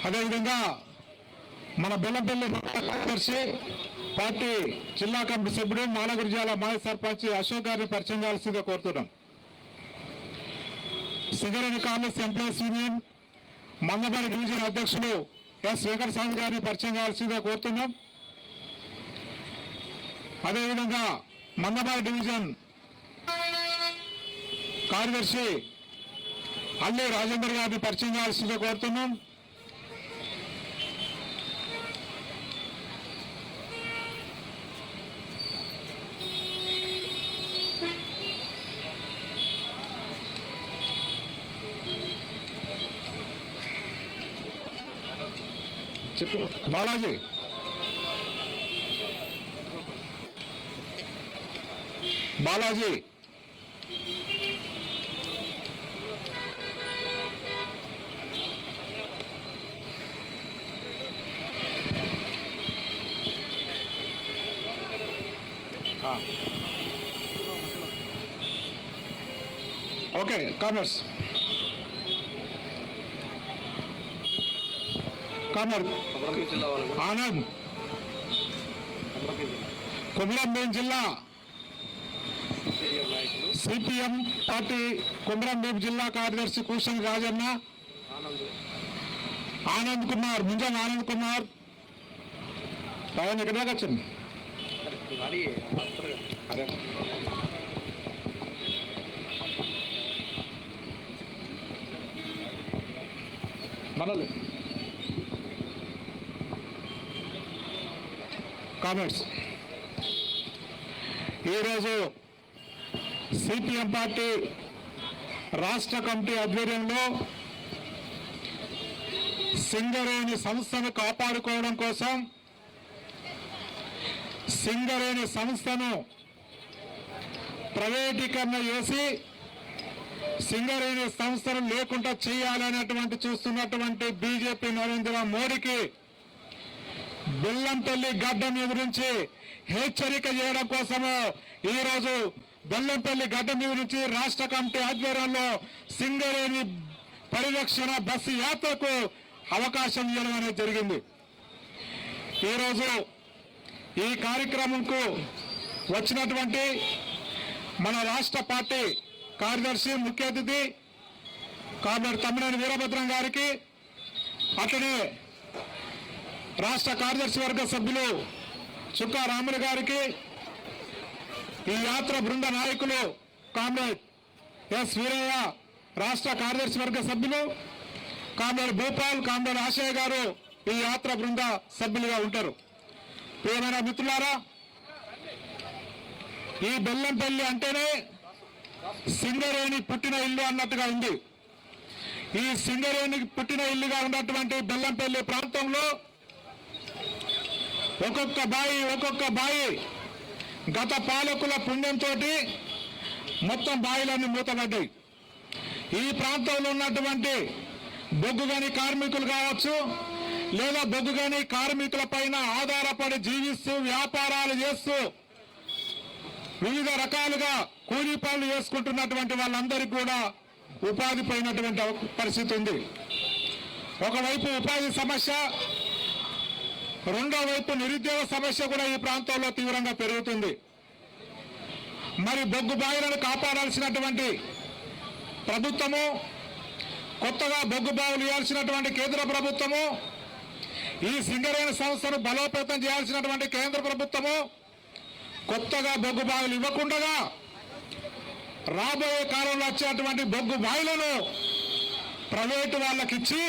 అదేవిధంగా మన బెల్లంపల్లి కార్యదర్శి పార్టీ జిల్లా కమిటీ సభ్యుడు మాలగురిజాల మాజీ సర్పంచ్ అశోక్ గారిని పరిచయం చేయాల్సిందిగా కోరుతున్నాం. Singareni college employees union Mandamarri division అధ్యక్షులు ఎస్ వెంకటస్వామి గారిని పరిచయం చేయాల్సిందిగా కోరుతున్నాం. అదేవిధంగా మందమరి డివిజన్ కార్యదర్శి అల్లి రాజేందర్ గారిని పరిచయం చేయాల్సిందిగా కోరుతున్నాం. బాలాజీ ఓకే కామర్స్ ఆనంద్ కొమరంభీం జిల్లా సిపిఎం పార్టీ కొమరంభీం జిల్లా కార్యదర్శి కూషన్ రాజన్న, ఆనంద్ కుమార్, ముంజం ఆనంద్ కుమార్. ఆయన ఎక్కడ దాకా వచ్చింది? అదే మనలే కామెంట్స్. ఈరోజు సిపిఎం పార్టీ రాష్ట్ర కమిటీ ఆధ్వర్యంలో సింగరేణి సంస్థను కాపాడుకోవడం కోసం, సింగరేణి సంస్థను ప్రైవేటీకరణ చేసి సింగరేణి సంస్థను లేకుండా చేయాలనేటువంటి చూస్తున్నటువంటి బీజేపీ నరేంద్ర మోడీకి బెల్లంపల్లి గడ్డ మీద నుంచి హెచ్చరిక చేయడం కోసము ఈరోజు బెల్లంపల్లి గడ్డ మీద నుంచి రాష్ట్ర కమిటీ ఆధ్వర్యంలో సింగరేణి పరిరక్షణ బస్సు యాత్రకు అవకాశం ఇవ్వడం అనేది జరిగింది. ఈరోజు ఈ కార్యక్రమంకు వచ్చినటువంటి మన రాష్ట్ర పార్టీ కార్యదర్శి, ముఖ్య అతిథి కామ్రేడ్ తమ్మినేని వీరభద్రం గారికి, అట్లనే రాష్ట్ర కార్యదర్శి వర్గ సభ్యులు చుక్కా రాములు గారికి, ఈ యాత్ర బృంద నాయకులు కామ్రేడ్ ఎస్ వీరయ్య, రాష్ట్ర కార్యదర్శి వర్గ సభ్యులు కామ్రేడ్ భూపాల్, కామ్రేడ్ ఆశయ్య గారు ఈ యాత్ర బృంద సభ్యులుగా ఉంటారు. ప్రియమైన మిత్రులారా, ఈ బెల్లంపల్లి అంటేనే సింగరేణి పుట్టిన ఇల్లు అన్నట్టుగా ఉంది. ఈ సింగరేణి పుట్టిన ఇల్లుగా ఉన్నటువంటి బెల్లంపల్లి ప్రాంతంలో ఒక్కొక్క బాయి గత పాలకుల పుణ్యంతో మొత్తం బాయిలన్నీ మూతపడ్డాయి. ఈ ప్రాంతంలో ఉన్నటువంటి బొగ్గుగని కార్మికులు కావచ్చు, లేదా బొగ్గుగని కార్మికుల పైన ఆధారపడి జీవిస్తూ వ్యాపారాలు చేస్తూ వివిధ రకాలుగా కూలీ పనులు చేసుకుంటున్నటువంటి వాళ్ళందరికీ కూడా ఉపాధి పోయినటువంటి పరిస్థితి ఉంది. ఒకవైపు ఉపాధి సమస్య, రెండో వైపు నిరుద్యోగ సమస్య కూడా ఈ ప్రాంతంలో తీవ్రంగా పెరుగుతుంది. మరి బొగ్గు బావులను కాపాడాల్సినటువంటి ప్రభుత్వము, కొత్తగా బొగ్గు బావులు ఇవ్వాల్సినటువంటి కేంద్ర ప్రభుత్వము, ఈ సింగరేణి సంస్థను బలోపేతం చేయాల్సినటువంటి కేంద్ర ప్రభుత్వము కొత్తగా బొగ్గు బావులు ఇవ్వకుండా రాబోయే కాలంలో వచ్చేటువంటి బొగ్గు బావులను ప్రైవేటు వాళ్ళకిచ్చి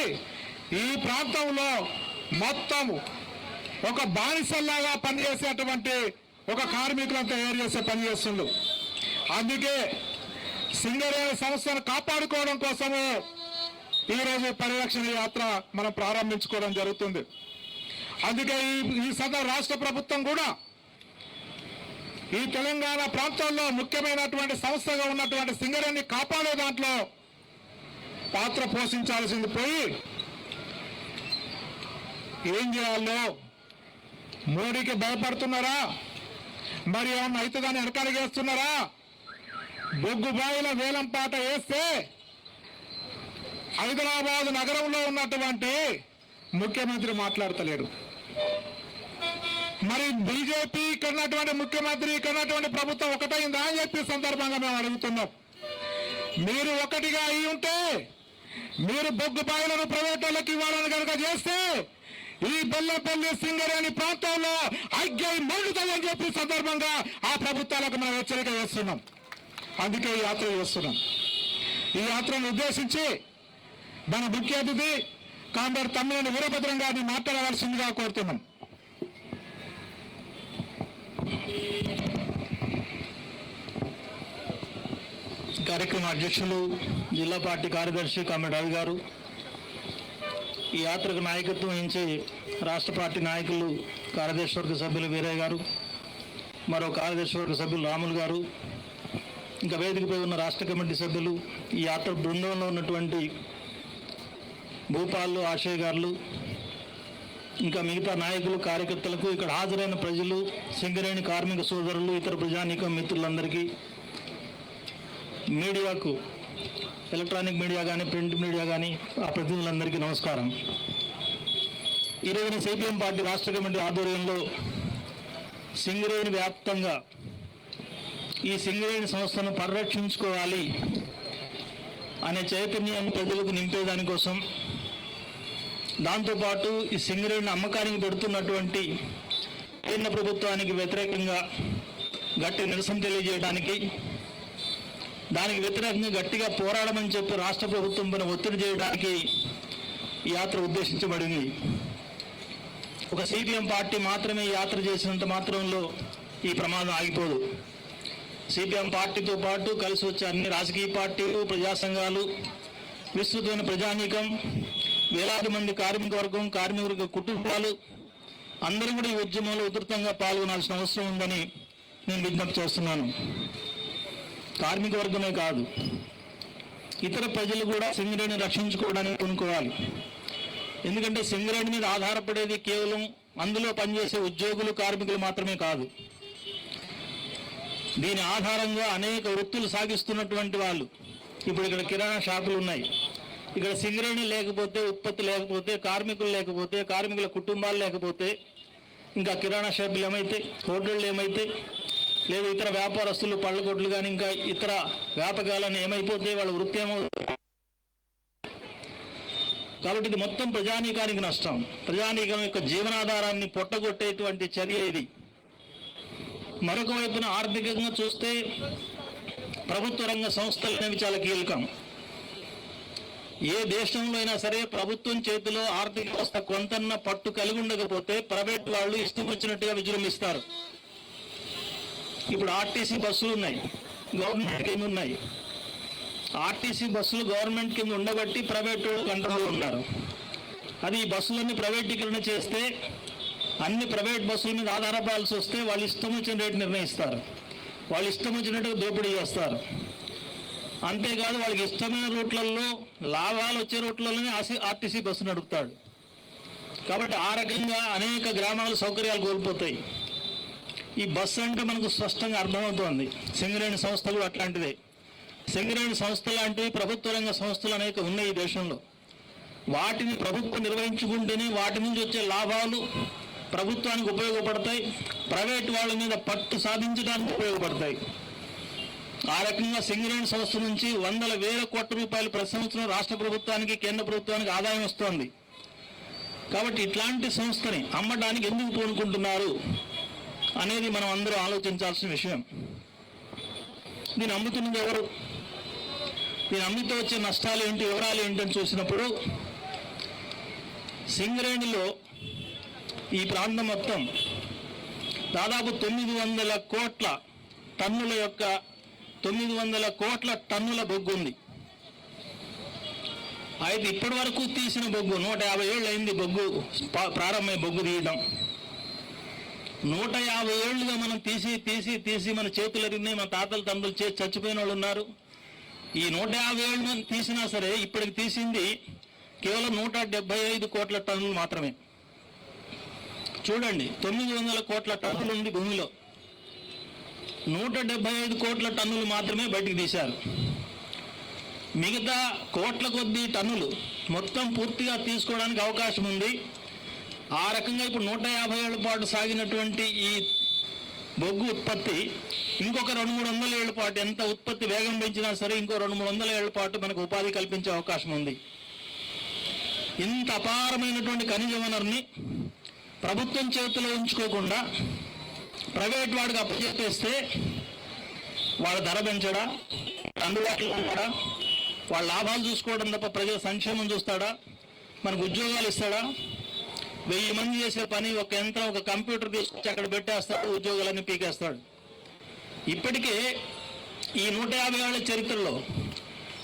ఈ ప్రాంతంలో మొత్తం ఒక బానిసల్లాగా పనిచేసేటువంటి ఒక కార్మికులను తయారు చేసే పని చేస్తుండ్రు. అందుకే సింగరేణి సంస్థను కాపాడుకోవడం కోసము ఈరోజు పరిరక్షణ యాత్ర మనం ప్రారంభించుకోవడం జరుగుతుంది. అందుకే ఈ సదరు రాష్ట్ర ప్రభుత్వం కూడా ఈ తెలంగాణ ప్రాంతాల్లో ముఖ్యమైనటువంటి సంస్థగా ఉన్నటువంటి సింగరేణిని కాపాడే దాంట్లో పాత్ర పోషించాల్సింది పోయి ఏం చేయాలో మోడీకి భయపడుతున్నారా, మరి ఏమన్నా అవుతుందని వెనకాలగేస్తున్నారా? బొగ్గు బావిల వేలం పాట వేస్తే హైదరాబాద్ నగరంలో ఉన్నటువంటి ముఖ్యమంత్రి మాట్లాడతలేడు. మరి బీజేపీ కన్నటువంటి ముఖ్యమంత్రి కన్నటువంటి ప్రభుత్వం ఒకటైందా అని చెప్పి సందర్భంగా మేము అడుగుతున్నాం. మీరు ఒకటిగా అయి ఉంటే, మీరు బొగ్గు బావులను ప్రైవేట్ ఇవ్వాలని కనుక చేస్తే ఈ బెల్లంపల్లి సింగరేణి ప్రాంతంలో అగ్గి మండుతుందని చెప్పి సందర్భంగా ఆ ప్రభుత్వాలకు మనం హెచ్చరిక చేస్తున్నాం. అందుకే ఈ యాత్ర చేస్తున్నాం. ఈ యాత్రను ఉద్దేశించి మన ముఖ్య అతిథి కామ్రేడ్ తమ్మినేని వీరభద్రం గారిని మాట్లాడవలసిందిగా కోరుతున్నాం. కార్యక్రమ అధ్యక్షులు జిల్లా పార్టీ కార్యదర్శి కామ్రేడ్ రవి గారు, ఈ యాత్రకు నాయకత్వం వహించే రాష్ట్ర పార్టీ నాయకులు కార్యదర్శివర్గ సభ్యులు వీరయ్య గారు, మరో కార్యదర్శివర్గ సభ్యులు రాములు గారు, ఇంకా వేదికపై ఉన్న రాష్ట్ర కమిటీ సభ్యులు, ఈ యాత్ర బృందంలో ఉన్నటువంటి భూపాలు, ఆశయ్ గారు, ఇంకా మిగతా నాయకులు, కార్యకర్తలకు, ఇక్కడ హాజరైన ప్రజలు, సింగరేణి కార్మిక సోదరులు, ఇతర ప్రజానీకం మిత్రులందరికీ, మీడియాకు, ఎలక్ట్రానిక్ మీడియా కానీ ప్రింట్ మీడియా కానీ ఆ ప్రతినిధులందరికీ నమస్కారం. ఈరోజున సిపిఎం పార్టీ రాష్ట్ర కమిటీ ఆధ్వర్యంలో సింగరేణి వ్యాప్తంగా ఈ సింగరేణి సంస్థను పరిరక్షించుకోవాలి అనే చైతన్యం ప్రజలకు నింపేదానికోసం, దాంతోపాటు ఈ సింగరేణి అమ్మకానికి పెడుతున్నటువంటి కేంద్ర ప్రభుత్వానికి వ్యతిరేకంగా గట్టి నిరసన తెలియజేయడానికి, దానికి వ్యతిరేకంగా గట్టిగా పోరాడమని చెప్పి రాష్ట్ర ప్రభుత్వం పైన ఒత్తిడి చేయడానికి ఈ యాత్ర ఉద్దేశించబడింది. ఒక సిపిఎం పార్టీ మాత్రమే ఈ యాత్ర చేసినంత మాత్రంలో ఈ ప్రమాదం ఆగిపోదు. సిపిఎం పార్టీతో పాటు కలిసి వచ్చే అన్ని రాజకీయ పార్టీలు, ప్రజా సంఘాలు, విస్తృతమైన ప్రజానీకం, వేలాది మంది కార్మిక వర్గం, కార్మిక కుటుంబాలు అందరూ కూడా ఈ ఉద్యమంలో ఉధృతంగా పాల్గొనాల్సిన అవసరం ఉందని నేను విజ్ఞప్తి చేస్తున్నాను. కార్మిక వర్గమే కాదు, ఇతర ప్రజలు కూడా సింగరేణిని రక్షించుకోవడానికి కొనుక్కోవాలి. ఎందుకంటే సింగరేణి మీద ఆధారపడేది కేవలం అందులో పనిచేసే ఉద్యోగులు, కార్మికులు మాత్రమే కాదు. దీని ఆధారంగా అనేక వృత్తులు సాగిస్తున్నటువంటి వాళ్ళు, ఇప్పుడు ఇక్కడ కిరాణా షాపులు ఉన్నాయి. ఇక్కడ సింగరేణి లేకపోతే, ఉత్పత్తి లేకపోతే, కార్మికులు లేకపోతే, కార్మికుల కుటుంబాలు లేకపోతే, ఇంకా కిరాణా షాపులు ఏమైతే, హోటళ్ళు ఏమైతే, లేదా ఇతర వ్యాపారస్తులు, పళ్ళ కొట్లు కానీ ఇంకా ఇతర వ్యాపకాలను ఏమైపోతే వాళ్ళ వృత్తి ఏమవుతుంది. కాబట్టి ఇది మొత్తం ప్రజానీకానికి నష్టం. ప్రజానీకం యొక్క జీవనాధారాన్ని పొట్టగొట్టేటువంటి చర్య ఇది. మరొక వైపున ఆర్థికంగా చూస్తే ప్రభుత్వ రంగ సంస్థలు అనేవి చాలా కీలకం. ఏ దేశంలో అయినా సరే ప్రభుత్వం చేతిలో ఆర్థిక వ్యవస్థ కొంతన్న పట్టు కలిగి ఉండకపోతే ప్రైవేట్ వాళ్ళు ఇష్టం వచ్చినట్టుగా విజృంభిస్తారు. ఇప్పుడు ఆర్టీసీ బస్సులు ఉన్నాయి, గవర్నమెంట్ కింద ఉన్నాయి. ఆర్టీసీ బస్సులు గవర్నమెంట్ కింద ఉండబట్టి ప్రైవేట్ కంట్రోల్లో ఉన్నారు. అది ఈ బస్సులన్నీ ప్రైవేటీకరణ చేస్తే అన్ని ప్రైవేట్ బస్సుల మీద ఆధారపడాల్సి వస్తే వాళ్ళు ఇష్టం వచ్చిన రేటు నిర్ణయిస్తారు, వాళ్ళు ఇష్టం వచ్చినట్టుగా దోపిడీ చేస్తారు. అంతేకాదు వాళ్ళకి ఇష్టమైన రూట్లలో, లాభాలు వచ్చే రూట్లలోనే ఆర్టీసీ బస్సు నడుపుతాడు. కాబట్టి ఆ రకంగా అనేక గ్రామాలు సౌకర్యాలు కోల్పోతాయి. ఈ బస్సు అంటే మనకు స్పష్టంగా అర్థమవుతోంది. సింగరేణి సంస్థ కూడా అట్లాంటిదే. సింగరేణి సంస్థ లాంటివి ప్రభుత్వ రంగ సంస్థలు అనేక ఉన్నాయి ఈ దేశంలో. వాటిని ప్రభుత్వం నిర్వహించుకుంటేనే వాటి నుంచి వచ్చే లాభాలు ప్రభుత్వానికి ఉపయోగపడతాయి, ప్రైవేట్ వాళ్ళ మీద పట్టు సాధించడానికి ఉపయోగపడతాయి. ఆ రకంగా సింగరేణి సంస్థ నుంచి వందల వేల కోట్ల రూపాయలు ప్రతి సంవత్సరం రాష్ట్ర ప్రభుత్వానికి, కేంద్ర ప్రభుత్వానికి ఆదాయం వస్తోంది. కాబట్టి ఇట్లాంటి సంస్థని అమ్మడానికి ఎందుకు పూనుకుంటున్నారు అనేది మనం అందరూ ఆలోచించాల్సిన విషయం. దీన్ని అమ్ముతున్నది ఎవరు, దీని అమ్మితే వచ్చే నష్టాలు ఏంటి, వివరాలు ఏంటి అని చూసినప్పుడు సింగరేణిలో ఈ ప్రాంతం మొత్తం దాదాపు 900 కోట్ల టన్నుల యొక్క 900 కోట్ల టన్నుల బొగ్గు ఉంది. అయితే ఇప్పటి వరకు తీసిన బొగ్గు 150 ఏళ్ళు అయింది. బొగ్గు ప్రారంభమై బొగ్గు తీయడం 150 ఏళ్ళుగా మనం తీసి తీసి తీసి మన చేతులు ఎరిగినాయి. మన తాతల తండ్రులు చేసి చచ్చిపోయిన వాళ్ళు ఉన్నారు. ఈ 150 ఏళ్ళు మనం తీసినా సరే ఇప్పటికి తీసింది కేవలం 175 కోట్ల టన్నులు మాత్రమే. చూడండి, 900 కోట్ల టన్నులు ఉంది భూమిలో, 175 కోట్ల టన్నులు మాత్రమే బయటికి తీశారు. మిగతా కోట్ల కొద్దీ టన్నులు మొత్తం పూర్తిగా తీసుకోవడానికి అవకాశం ఉంది. ఆ రకంగా ఇప్పుడు 150 ఏళ్ల పాటు సాగినటువంటి ఈ బొగ్గు ఉత్పత్తి ఇంకొక 200-300 ఏళ్ల పాటు, ఎంత ఉత్పత్తి వేగం పెంచినా సరే ఇంకో 200-300 ఏళ్ల పాటు మనకు ఉపాధి కల్పించే అవకాశం ఉంది. ఇంత అపారమైనటువంటి ఖనిజ వనరుని ప్రభుత్వం చేతిలో ఉంచుకోకుండా ప్రైవేట్ వాడికి అప్పచెప్పేస్తే వాళ్ళ ధర పెంచడా, అందుబాటులో ఉంటాడా, వాళ్ళ లాభాలు చూసుకోవడం తప్ప ప్రజల సంక్షేమం చూస్తాడా, మనకు ఉద్యోగాలు ఇస్తాడా? 1000 మంది చేసే పని ఒక యంత్రం, ఒక కంప్యూటర్ తీసుకొచ్చి అక్కడ పెట్టేస్తాడు, ఉద్యోగాలన్నీ పీకేస్తాడు. ఇప్పటికే ఈ 150 ఏళ్ల చరిత్రలో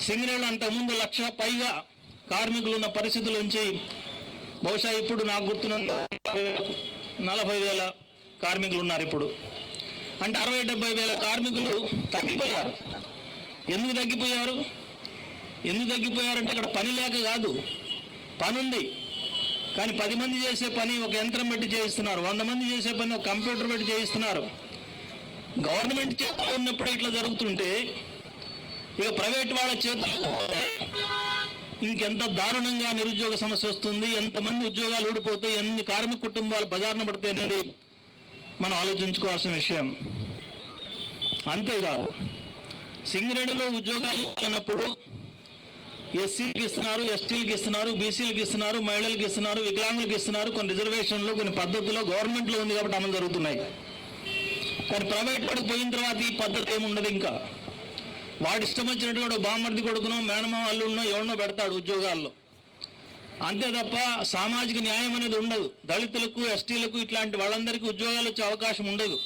సింగరేణి అంతకుముందు 1,00,000 పైగా కార్మికులు ఉన్న పరిస్థితుల నుంచి బహుశా ఇప్పుడు నాకు గుర్తున్న 40,000 కార్మికులు ఉన్నారు. ఇప్పుడు అంటే 60,000-70,000 కార్మికులు తగ్గిపోయారు. ఎందుకు తగ్గిపోయారు? ఎందుకు తగ్గిపోయారంటే అక్కడ పని లేక కాదు, పని ఉంది కానీ 10 మంది చేసే పని ఒక యంత్రం పెట్టి చేయిస్తున్నారు, 100 మంది చేసే పని ఒక కంప్యూటర్ పెట్టి చేయిస్తున్నారు. గవర్నమెంట్ చేతిలో ఉన్నప్పుడు ఇట్లా జరుగుతుంటే ఇక ప్రైవేట్ వాళ్ళ చేతిలో ఇంకెంత దారుణంగా నిరుద్యోగ సమస్య వస్తుంది, ఎంతమంది ఉద్యోగాలు ఊడిపోతాయి, ఎన్ని కార్మిక కుటుంబాలు బజారున పడతాయి అనేది మనం ఆలోచించుకోవాల్సిన విషయం. అంతేకాదు సింగరేణిలో ఉద్యోగాలు అన్నప్పుడు ఎస్సీకి ఇస్తున్నారు, ఎస్టీలకు ఇస్తున్నారు, బీసీలకు ఇస్తున్నారు, మహిళలకు ఇస్తున్నారు, వికలాంగులకు ఇస్తున్నారు. కొన్ని రిజర్వేషన్లు కొన్ని పద్ధతుల్లో గవర్నమెంట్లో ఉంది కాబట్టి అమలు జరుగుతున్నాయి. కానీ ప్రైవేట్ వాడికి పోయిన తర్వాత ఈ పద్ధతి ఏముండదు. ఇంకా వాడి ఇష్టం వచ్చినట్టు బామ్మర్ది కొడుకునో మేనమా అల్లున్నో ఎవరినో పెడతాడు ఉద్యోగాల్లో. అంతే తప్ప సామాజిక న్యాయం అనేది ఉండదు. దళితులకు, ఎస్టీలకు ఇట్లాంటి వాళ్ళందరికీ ఉద్యోగాలు వచ్చే అవకాశం ఉండదు.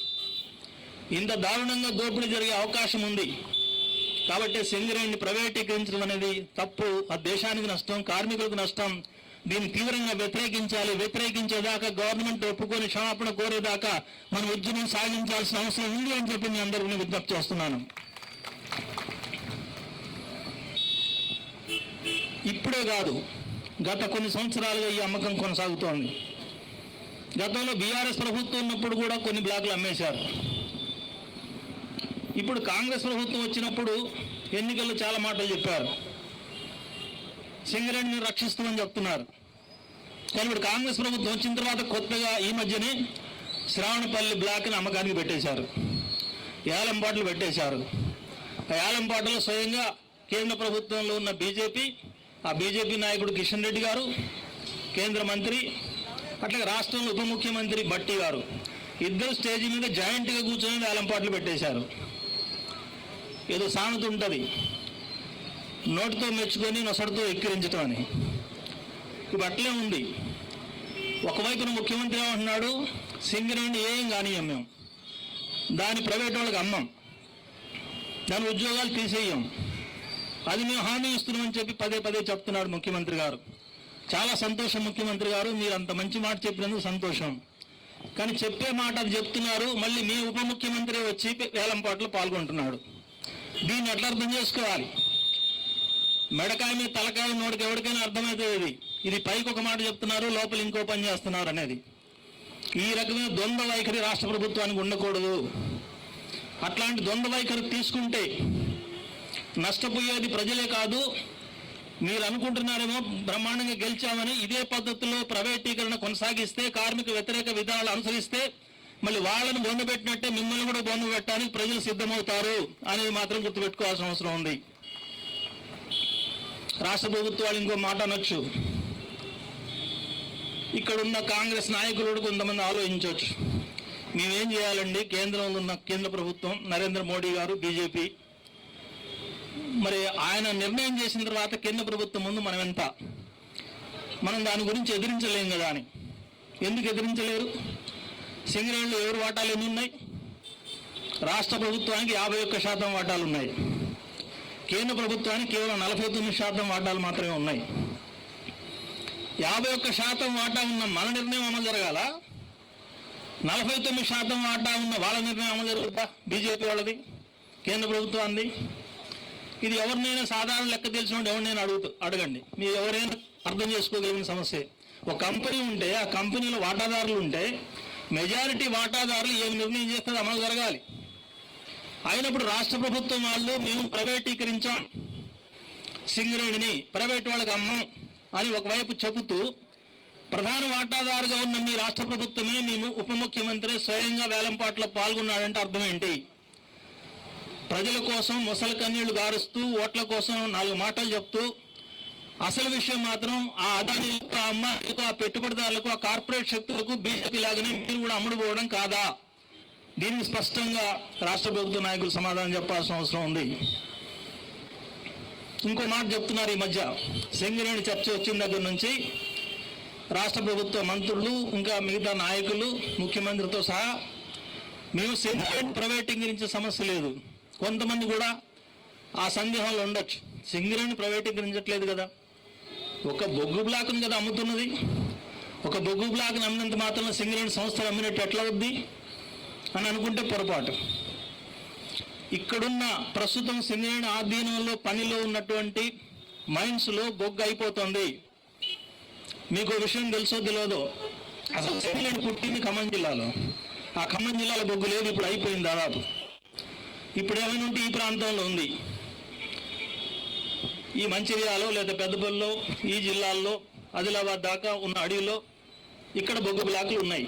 ఇంత దారుణంగా దోపిడీ జరిగే అవకాశం ఉంది. కాబట్టి సింగరేణిని ప్రైవేటీకరించడం అనేది తప్పు. ఆ దేశానికి నష్టం, కార్మికులకు నష్టం. దీన్ని తీవ్రంగా వ్యతిరేకించాలి. వ్యతిరేకించేదాకా గవర్నమెంట్ ఒప్పుకొని క్షమాపణ కోరేదాకా మనం ఉద్యమం సాగించాల్సిన అవసరం ఉంది అని చెప్పి మీ అందరికీ విజ్ఞప్తి చేస్తున్నాను. ఇప్పుడే కాదు, గత కొన్ని సంవత్సరాలుగా ఈ అమ్మకం కొనసాగుతోంది. గతంలో బీఆర్ఎస్ ప్రభుత్వం ఉన్నప్పుడు కూడా కొన్ని బ్లాకులు అమ్మేశారు. ఇప్పుడు కాంగ్రెస్ ప్రభుత్వం వచ్చినప్పుడు ఎన్నికల్లో చాలా మాటలు చెప్పారు. సింగరేణిని రక్షిస్తామని చెప్తున్నారు. కానీ ఇప్పుడు కాంగ్రెస్ ప్రభుత్వం వచ్చిన తర్వాత కొత్తగా ఈ మధ్యనే శ్రావణపల్లి బ్లాక్ని అమ్మకానికి పెట్టేశారు. ఏలంపాటలు పెట్టేశారు. ఆ ఏలంపాటలో స్వయంగా కేంద్ర ప్రభుత్వంలో ఉన్న బీజేపీ, ఆ బీజేపీ నాయకుడు కిషన్ రెడ్డి గారు, కేంద్ర మంత్రి, అట్లాగే రాష్ట్రంలో ఉప ముఖ్యమంత్రి భట్టి గారు ఇద్దరు స్టేజీ మీద జాయింట్గా కూర్చొని వేలంపాట్లు పెట్టేశారు. ఏదో సామెత ఉంటుంది, నోటితో మెచ్చుకొని నొసడితో ఎక్కిరించడం అని. ఇప్పుడు అట్లే ఉంది. ఒకవైపున ముఖ్యమంత్రి ఏమంటున్నాడు, సింగరేణి ఏం కానియం మేము, దాని ప్రైవేట్ వాళ్ళకి అమ్మం, దాని ఉద్యోగాలు తీసేయం, అది మేము హామీ ఇస్తున్నామని చెప్పి పదే పదే చెప్తున్నాడు ముఖ్యమంత్రి గారు. చాలా సంతోషం ముఖ్యమంత్రి గారు, మీరు అంత మంచి మాట చెప్పినందుకు సంతోషం. కానీ చెప్పే మాట అది చెప్తున్నారు, మళ్ళీ మీ ఉప ముఖ్యమంత్రి వచ్చి వేలంపాట్లో పాల్గొంటున్నాడు. దీన్ని ఎట్లా అర్థం చేసుకోవాలి? మెడకాయ మీద తలకాయ నోటికి ఎవరికైనా అర్థమవుతుంది. ఇది పైకి ఒక మాట చెప్తున్నారు, లోపల ఇంకో పని చేస్తున్నారు అనేది. ఈ రకమైన ద్వంద్వ వైఖరి రాష్ట్ర ప్రభుత్వానికి ఉండకూడదు. అట్లాంటి ద్వంద్వ వైఖరి తీసుకుంటే నష్టపోయేది ప్రజలే కాదు, మీరు అనుకుంటున్నారేమో బ్రహ్మాండంగా గెలిచామని. ఇదే పద్ధతిలో ప్రైవేటీకరణ కొనసాగిస్తే, కార్మిక వ్యతిరేక విధానాలు అనుసరిస్తే మళ్ళీ వాళ్ళని బొందబెట్టినట్టే మిమ్మల్ని కూడా బొందబెట్టడానికి ప్రజలు సిద్ధమవుతారు అనేది మాత్రం గుర్తుపెట్టుకోవాల్సిన అవసరం ఉంది. రాష్ట్ర ప్రభుత్వాలు ఇంకో మాట అనొచ్చు, ఇక్కడున్న కాంగ్రెస్ నాయకులు కొంతమంది ఆలోచించవచ్చు, మేమేం చేయాలండి, కేంద్రంలో ఉన్న కేంద్ర ప్రభుత్వం నరేంద్ర మోడీ గారు బీజేపీ, మరి ఆయన నిర్ణయం చేసిన తర్వాత కేంద్ర ప్రభుత్వం ముందు మనం ఎంత, మనం దాని గురించి ఎదిరించలేం కదా అని. ఎందుకు ఎదిరించలేరు? సింగరేణిలో ఎవరు వాటాలు ఎన్ని ఉన్నాయి? రాష్ట్ర ప్రభుత్వానికి 51% వాటాలు ఉన్నాయి. కేంద్ర ప్రభుత్వానికి కేవలం 49% వాటాలు మాత్రమే ఉన్నాయి. 51% వాటా ఉన్న మన నిర్ణయం అమలు జరగాల, 49% వాటా ఉన్న వాళ్ళ నిర్ణయం అమలు జరుగుతా? బీజేపీ వాళ్ళది, కేంద్ర ప్రభుత్వాన్ని. ఇది ఎవరినైనా సాధారణ లెక్క తెలిసిన ఎవరినైనా అడగండి, మీరు ఎవరైనా అర్థం చేసుకోగలిగిన సమస్య. ఒక కంపెనీ ఉంటే ఆ కంపెనీలో వాటాదారులు ఉంటే మెజారిటీ వాటాదారులు ఏమి నిర్ణయం చేస్తే అమలు జరగాలి. అయినప్పుడు రాష్ట్ర ప్రభుత్వం వాళ్ళు మేము ప్రైవేటీకరించాం, సింగరేణిని ప్రైవేట్ వాళ్ళకి అమ్మం అని ఒకవైపు చెబుతూ, ప్రధాన వాటాదారుగా ఉన్న మీ రాష్ట్ర ప్రభుత్వమే మేము ఉప ముఖ్యమంత్రి స్వయంగా వేలంపాట్లో పాల్గొన్నాడంటే అర్థం ఏంటి? ప్రజల కోసం ముసలి కన్నీళ్లు గారుస్తూ, ఓట్ల కోసం 4 మాటలు చెప్తూ, అసలు విషయం మాత్రం ఆ అదానీలకు, ఆ అమ్మాయిలకు, ఆ పెట్టుబడిదారులకు, ఆ కార్పొరేట్ శక్తులకు బీజేపీ లాగానే మీరు కూడా అమ్ముడుపోవడం కాదా? దీనికి స్పష్టంగా రాష్ట్ర ప్రభుత్వ నాయకులు సమాధానం చెప్పాల్సిన అవసరం ఉంది. ఇంకో మాట చెప్తున్నారు, ఈ మధ్య సింగరేణి చర్చ వచ్చిన దగ్గర నుంచి రాష్ట్ర ప్రభుత్వ మంత్రులు ఇంకా మిగతా నాయకులు ముఖ్యమంత్రితో సహా మేము సింగరేణి ప్రైవేటీకరించే సమస్య లేదు. కొంతమంది కూడా ఆ సందేహంలో ఉండొచ్చు, సింగరేణి ప్రైవేటీకరించట్లేదు కదా, ఒక బొగ్గు బ్లాక్ను కదా అమ్ముతున్నది, ఒక బొగ్గు బ్లాక్ని అమ్మినంత మాత్రం సింగరేణి సంస్థలు అమ్మినట్టు ఎట్లా అవుద్ది అని అనుకుంటే పొరపాటు. ఇక్కడున్న ప్రస్తుతం సింగరేణి ఆధీనంలో పనిలో ఉన్నటువంటి మైన్స్లో బొగ్గు అయిపోతుంది. మీకు విషయం తెలుసో తెలియదో, అసలు సింగరేణి పుట్టింది ఖమ్మం జిల్లాలో, ఆ ఖమ్మం జిల్లాలో బొగ్గు లేదు, ఇప్పుడు అయిపోయింది దాదాపు. ఇప్పుడు ఏమైనా ఉంటే ఈ ప్రాంతంలో ఉంది, ఈ మంచిర్యాలలో లేదా పెద్దపల్లిలో, ఈ జిల్లాల్లో, ఆదిలాబాద్ దాకా ఉన్న అడవిలో ఇక్కడ బొగ్గు బ్లాకులు ఉన్నాయి.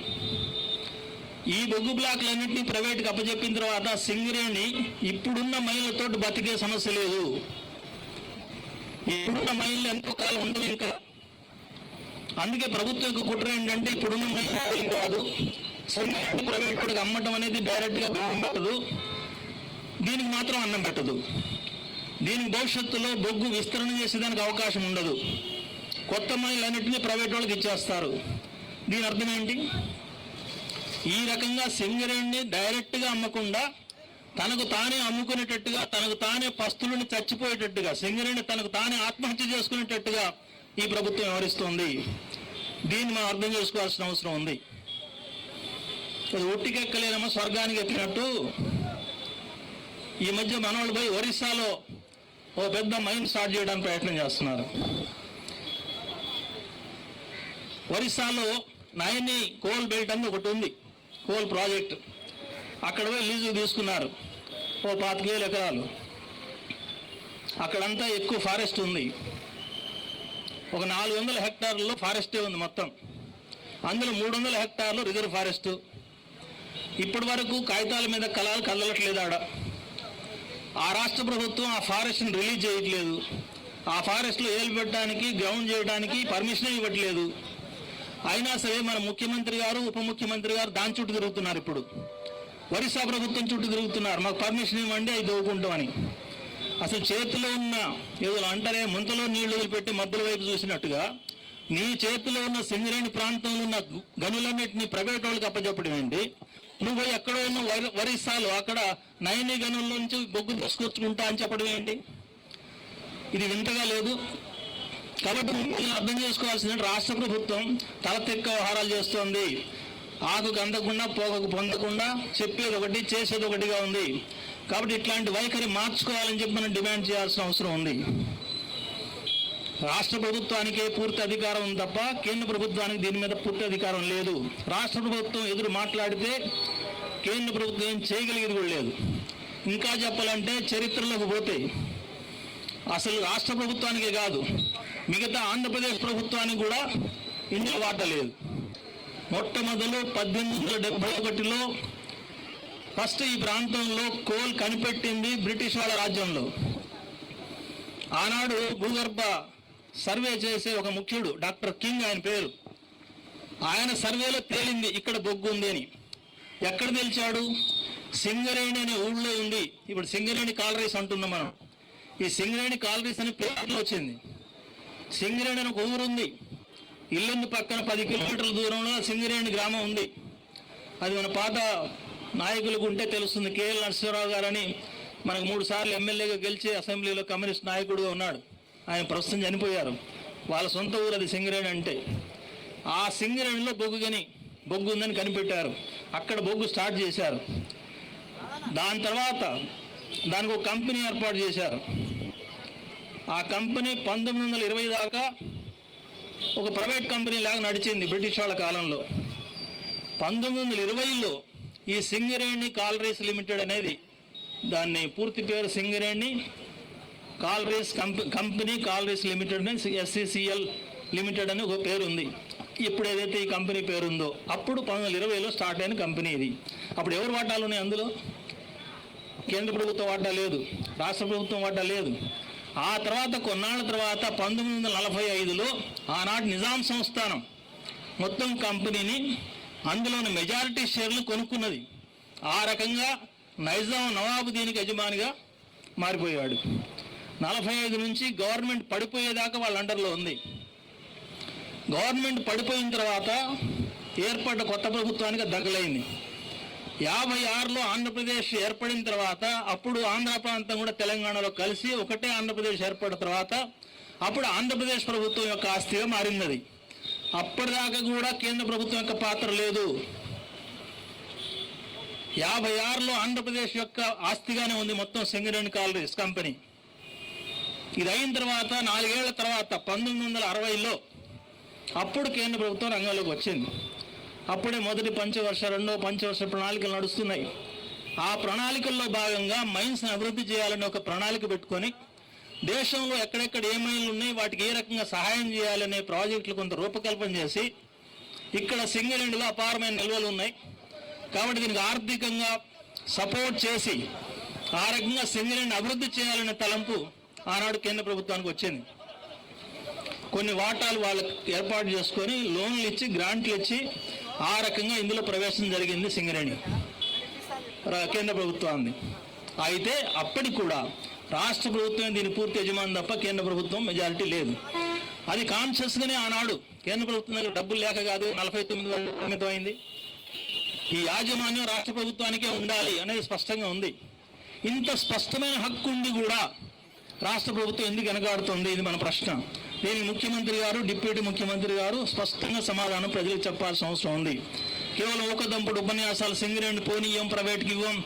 ఈ బొగ్గు బ్లాక్లన్నింటినీ ప్రైవేట్కి అప్పచెప్పిన తర్వాత సింగరేణి ఇప్పుడున్న మైళ్ళతో బతికే సమస్య లేదు. ఇప్పుడున్న మైళ్ళు ఎంతో కాలం ఉండవు ఇంకా. అందుకే ప్రభుత్వం యొక్క కుట్ర ఏంటంటే ఇప్పుడున్న మైళ్ళు కాదు, ప్రైవేట్ కూడా అమ్మటం అనేది డైరెక్ట్గా అన్నం పెట్టదు, దీనికి మాత్రం అన్నం పెట్టదు. దీనికి భవిష్యత్తులో బొగ్గు విస్తరణ చేసేదానికి అవకాశం ఉండదు. కొత్త మైళ్ళన్నింటినీ ప్రైవేట్ వాళ్ళకి ఇచ్చేస్తారు. దీని అర్థం ఏంటి? ఈ రకంగా సింగరేణిని డైరెక్ట్గా అమ్మకుండా తనకు తానే అమ్ముకునేటట్టుగా, తనకు తానే పస్తులని చచ్చిపోయేటట్టుగా, సింగరేణి తనకు తానే ఆత్మహత్య చేసుకునేటట్టుగా ఈ ప్రభుత్వం వ్యవహరిస్తోంది. దీన్ని మనం అర్థం చేసుకోవాల్సిన అవసరం ఉంది. అది ఒట్టికెక్కలేనమ్మా స్వర్గానికి ఎక్కినట్టు ఈ మధ్య మనవాళ్ళు పోయి ఒరిస్సాలో ఓ పెద్ద మైన్ స్టార్ట్ చేయడానికి ప్రయత్నం చేస్తున్నారు. ఒరిస్సాలో నైని కోల్ బెల్ట్ అని ఒకటి ఉంది, కోల్ ప్రాజెక్ట్. అక్కడ పోయి లీజుకు తీసుకున్నారు ఓ 25,000 ఎకరాలు. అక్కడంతా ఎక్కువ ఫారెస్ట్ ఉంది. ఒక 400 హెక్టార్లలో ఫారెస్టే ఉంది మొత్తం. అందులో 300 హెక్టార్లు రిజర్వ్ ఫారెస్ట్. ఇప్పటి వరకు కాగితాల మీద కళలు కదలట్లేదు ఆడ. ఆ రాష్ట్ర ప్రభుత్వం ఆ ఫారెస్ట్ని రిలీజ్ చేయట్లేదు. ఆ ఫారెస్ట్లో ఏలు పెట్టడానికి, గ్రౌండ్ చేయడానికి పర్మిషన్ ఇవ్వట్లేదు. అయినా సరే మన ముఖ్యమంత్రి గారు, ఉప ముఖ్యమంత్రి గారు దాని చుట్టూ తిరుగుతున్నారు. ఇప్పుడు ఒరిస్సా ప్రభుత్వం చుట్టూ తిరుగుతున్నారు, మాకు పర్మిషన్ ఇవ్వండి అవి దోవుకుంటామని. అసలు చేతిలో ఉన్న ఏదో అంటారే ముంతలో నీళ్లు వదిలిపెట్టి మధ్యల వైపు చూసినట్టుగా నీ చేతిలో ఉన్న సింగరేణి ప్రాంతంలో ఉన్న గనులన్నింటినీ ప్రైవేట్ వాళ్ళకి అప్పచెప్పడం ఏంటి? నువ్వు ఎక్కడో ఉన్న ఒరిస్సాలో అక్కడ నైని గనుల్లోంచి బొగ్గు తీసుకొచ్చుకుంటా అని చెప్పడం ఏంటి? ఇది వింతగా లేదు. కాబట్టి అర్థం చేసుకోవాల్సింది రాష్ట్ర ప్రభుత్వం తల తెక్క వ్యవహారాలు చేస్తోంది. ఆకుకు అందకుండా పోకకు పొందకుండా చెప్పేది ఒకటి చేసేది ఒకటిగా ఉంది. కాబట్టి ఇట్లాంటి వైఖరి మార్చుకోవాలని చెప్పి మనం డిమాండ్ చేయాల్సిన అవసరం ఉంది. రాష్ట్ర ప్రభుత్వానికే పూర్తి అధికారం ఉంది తప్ప కేంద్ర ప్రభుత్వానికి దీని మీద పూర్తి అధికారం లేదు. రాష్ట్ర ప్రభుత్వం ఎదురు మాట్లాడితే కేంద్ర ప్రభుత్వం ఏం చేయగలిగేది కూడా లేదు. ఇంకా చెప్పాలంటే చరిత్రలోకి పోతే అసలు రాష్ట్ర ప్రభుత్వానికే కాదు, మిగతా ఆంధ్రప్రదేశ్ ప్రభుత్వానికి కూడా ఇందులో వాటా లేదు. మొట్టమొదలు 1871లో ఫస్ట్ ఈ ప్రాంతంలో కోల్ కనిపెట్టింది బ్రిటిష్ వాళ్ళ రాజ్యంలో. ఆనాడు భూగర్భ సర్వే చేసే ఒక ముఖ్యుడు డాక్టర్ కింగ్ ఆయన పేరు. ఆయన సర్వేలో తేలింది ఇక్కడ బొగ్గు ఉంది అని. ఎక్కడ తెలిచాడు? సింగరేణి అనే ఊళ్ళో ఉంది. ఇప్పుడు సింగరేణి కాలరీస్ అంటున్నాం మనం. ఈ సింగరేణి కాలరీస్ అనే పేరులో వచ్చింది. సింగరేణి అని ఒక ఊరుంది. ఇల్లందు పక్కన 10 కిలోమీటర్ల దూరంలో సింగరేణి గ్రామం ఉంది. అది మన పాత నాయకులకు ఉంటే తెలుస్తుంది. కేఎల్ నరసింహారావు గారని మనకు 3 సార్లు ఎమ్మెల్యేగా గెలిచి అసెంబ్లీలో కమ్యూనిస్ట్ నాయకుడుగా ఉన్నాడు. ఆయన ప్రస్తుతం చనిపోయారు. వాళ్ళ సొంత ఊరు అది సింగరేణి అంటే. ఆ సింగరేణిలో బొగ్గు ఉందని కనిపెట్టారు. అక్కడ బొగ్గు స్టార్ట్ చేశారు. దాని తర్వాత దానికి ఒక కంపెనీ ఏర్పాటు చేశారు. ఆ కంపెనీ 1920 దాకా ఒక ప్రైవేట్ కంపెనీ లాగా నడిచింది బ్రిటిష్ వాళ్ళ కాలంలో. 1920లో ఈ సింగరేణి కాలరీస్ లిమిటెడ్ అనేది, దాన్ని పూర్తి పేరు Singareni collieries company collieries limited అని SCCL లిమిటెడ్ అని ఒక పేరు ఉంది. ఇప్పుడు ఏదైతే ఈ కంపెనీ పేరు ఉందో అప్పుడు 1920లో స్టార్ట్ అయిన కంపెనీ ఇది. అప్పుడు ఎవరు వాటాలు ఉన్నాయి అందులో? కేంద్ర ప్రభుత్వం వాటా లేదు, రాష్ట్ర ప్రభుత్వం వాటా లేదు. ఆ తర్వాత కొన్నాళ్ళ తర్వాత 1945లో ఆనాటి నిజాం సంస్థానం మొత్తం కంపెనీని, అందులోని మెజారిటీ షేర్లు కొనుక్కున్నది. ఆ రకంగా నవాబు దీనికి యజమానిగా మారిపోయాడు. 45 నుంచి గవర్నమెంట్ పడిపోయేదాకా వాళ్ళ అండర్లో ఉంది. గవర్నమెంట్ పడిపోయిన తర్వాత ఏర్పడ్డ కొత్త ప్రభుత్వానికి దగ్గలైంది. 56లో ఆంధ్రప్రదేశ్ ఏర్పడిన తర్వాత అప్పుడు ఆంధ్ర ప్రాంతం కూడా తెలంగాణలో కలిసి ఒకటే ఆంధ్రప్రదేశ్ ఏర్పడిన తర్వాత అప్పుడు ఆంధ్రప్రదేశ్ ప్రభుత్వం యొక్క ఆస్తిగా మారింది. అప్పటిదాకా కూడా కేంద్ర ప్రభుత్వం యొక్క పాత్ర లేదు. 56లో ఆంధ్రప్రదేశ్ యొక్క ఆస్తిగానే ఉంది మొత్తం సింగరేణి కాలరీస్ కంపెనీ. ఇది అయిన తర్వాత 4 ఏళ్ల తర్వాత 1960లో అప్పుడు కేంద్ర ప్రభుత్వం రంగంలోకి వచ్చింది. అప్పుడే మొదటి పంచవర్ష, రెండో పంచవర్ష ప్రణాళికలు నడుస్తున్నాయి. ఆ ప్రణాళికల్లో భాగంగా మైన్స్ని అభివృద్ధి చేయాలని ఒక ప్రణాళిక పెట్టుకొని దేశంలో ఎక్కడెక్కడ ఏ మైన్లు ఉన్నాయి, వాటికి ఏ రకంగా సహాయం చేయాలనే ప్రాజెక్టులు కొంత రూపకల్పన చేసి, ఇక్కడ సింగరేణిలో అపారమైన నిల్వలు ఉన్నాయి కాబట్టి దీనికి ఆర్థికంగా సపోర్ట్ చేసి ఆ రకంగా సింగరేణిని అభివృద్ధి చేయాలనే తలంపు ఆనాడు కేంద్ర ప్రభుత్వానికి వచ్చింది. కొన్ని వాటాలు వాళ్ళకి ఏర్పాటు చేసుకొని లోన్లు ఇచ్చి గ్రాంట్లు ఇచ్చి ఆ రకంగా ఇందులో ప్రవేశం జరిగింది సింగరేణి కేంద్ర ప్రభుత్వాన్ని. అయితే అప్పటికి కూడా రాష్ట్ర ప్రభుత్వం దీని పూర్తి యజమాని తప్ప కేంద్ర ప్రభుత్వం మెజారిటీ లేదు. అది కాన్షియస్గానే ఆనాడు కేంద్ర ప్రభుత్వం దగ్గర డబ్బులు లేక కాదు 49 పరిమితం అయింది. ఈ యాజమాన్యం రాష్ట్ర ప్రభుత్వానికే ఉండాలి అనేది స్పష్టంగా ఉంది. ఇంత స్పష్టమైన హక్కు ఉండి కూడా రాష్ట్ర ప్రభుత్వం ఎందుకు వెనకాడుతుంది? ఇది మన ప్రశ్న. దీనికి ముఖ్యమంత్రి గారు, డిప్యూటీ ముఖ్యమంత్రి గారు స్పష్టంగా సమాధానం ప్రజలకు చెప్పాల్సిన అవసరం ఉంది. కేవలం ఒక దంపుడు ఉపన్యాసాలు సింగరేణి పోనీయం, ప్రైవేట్కి ఇవ్వం,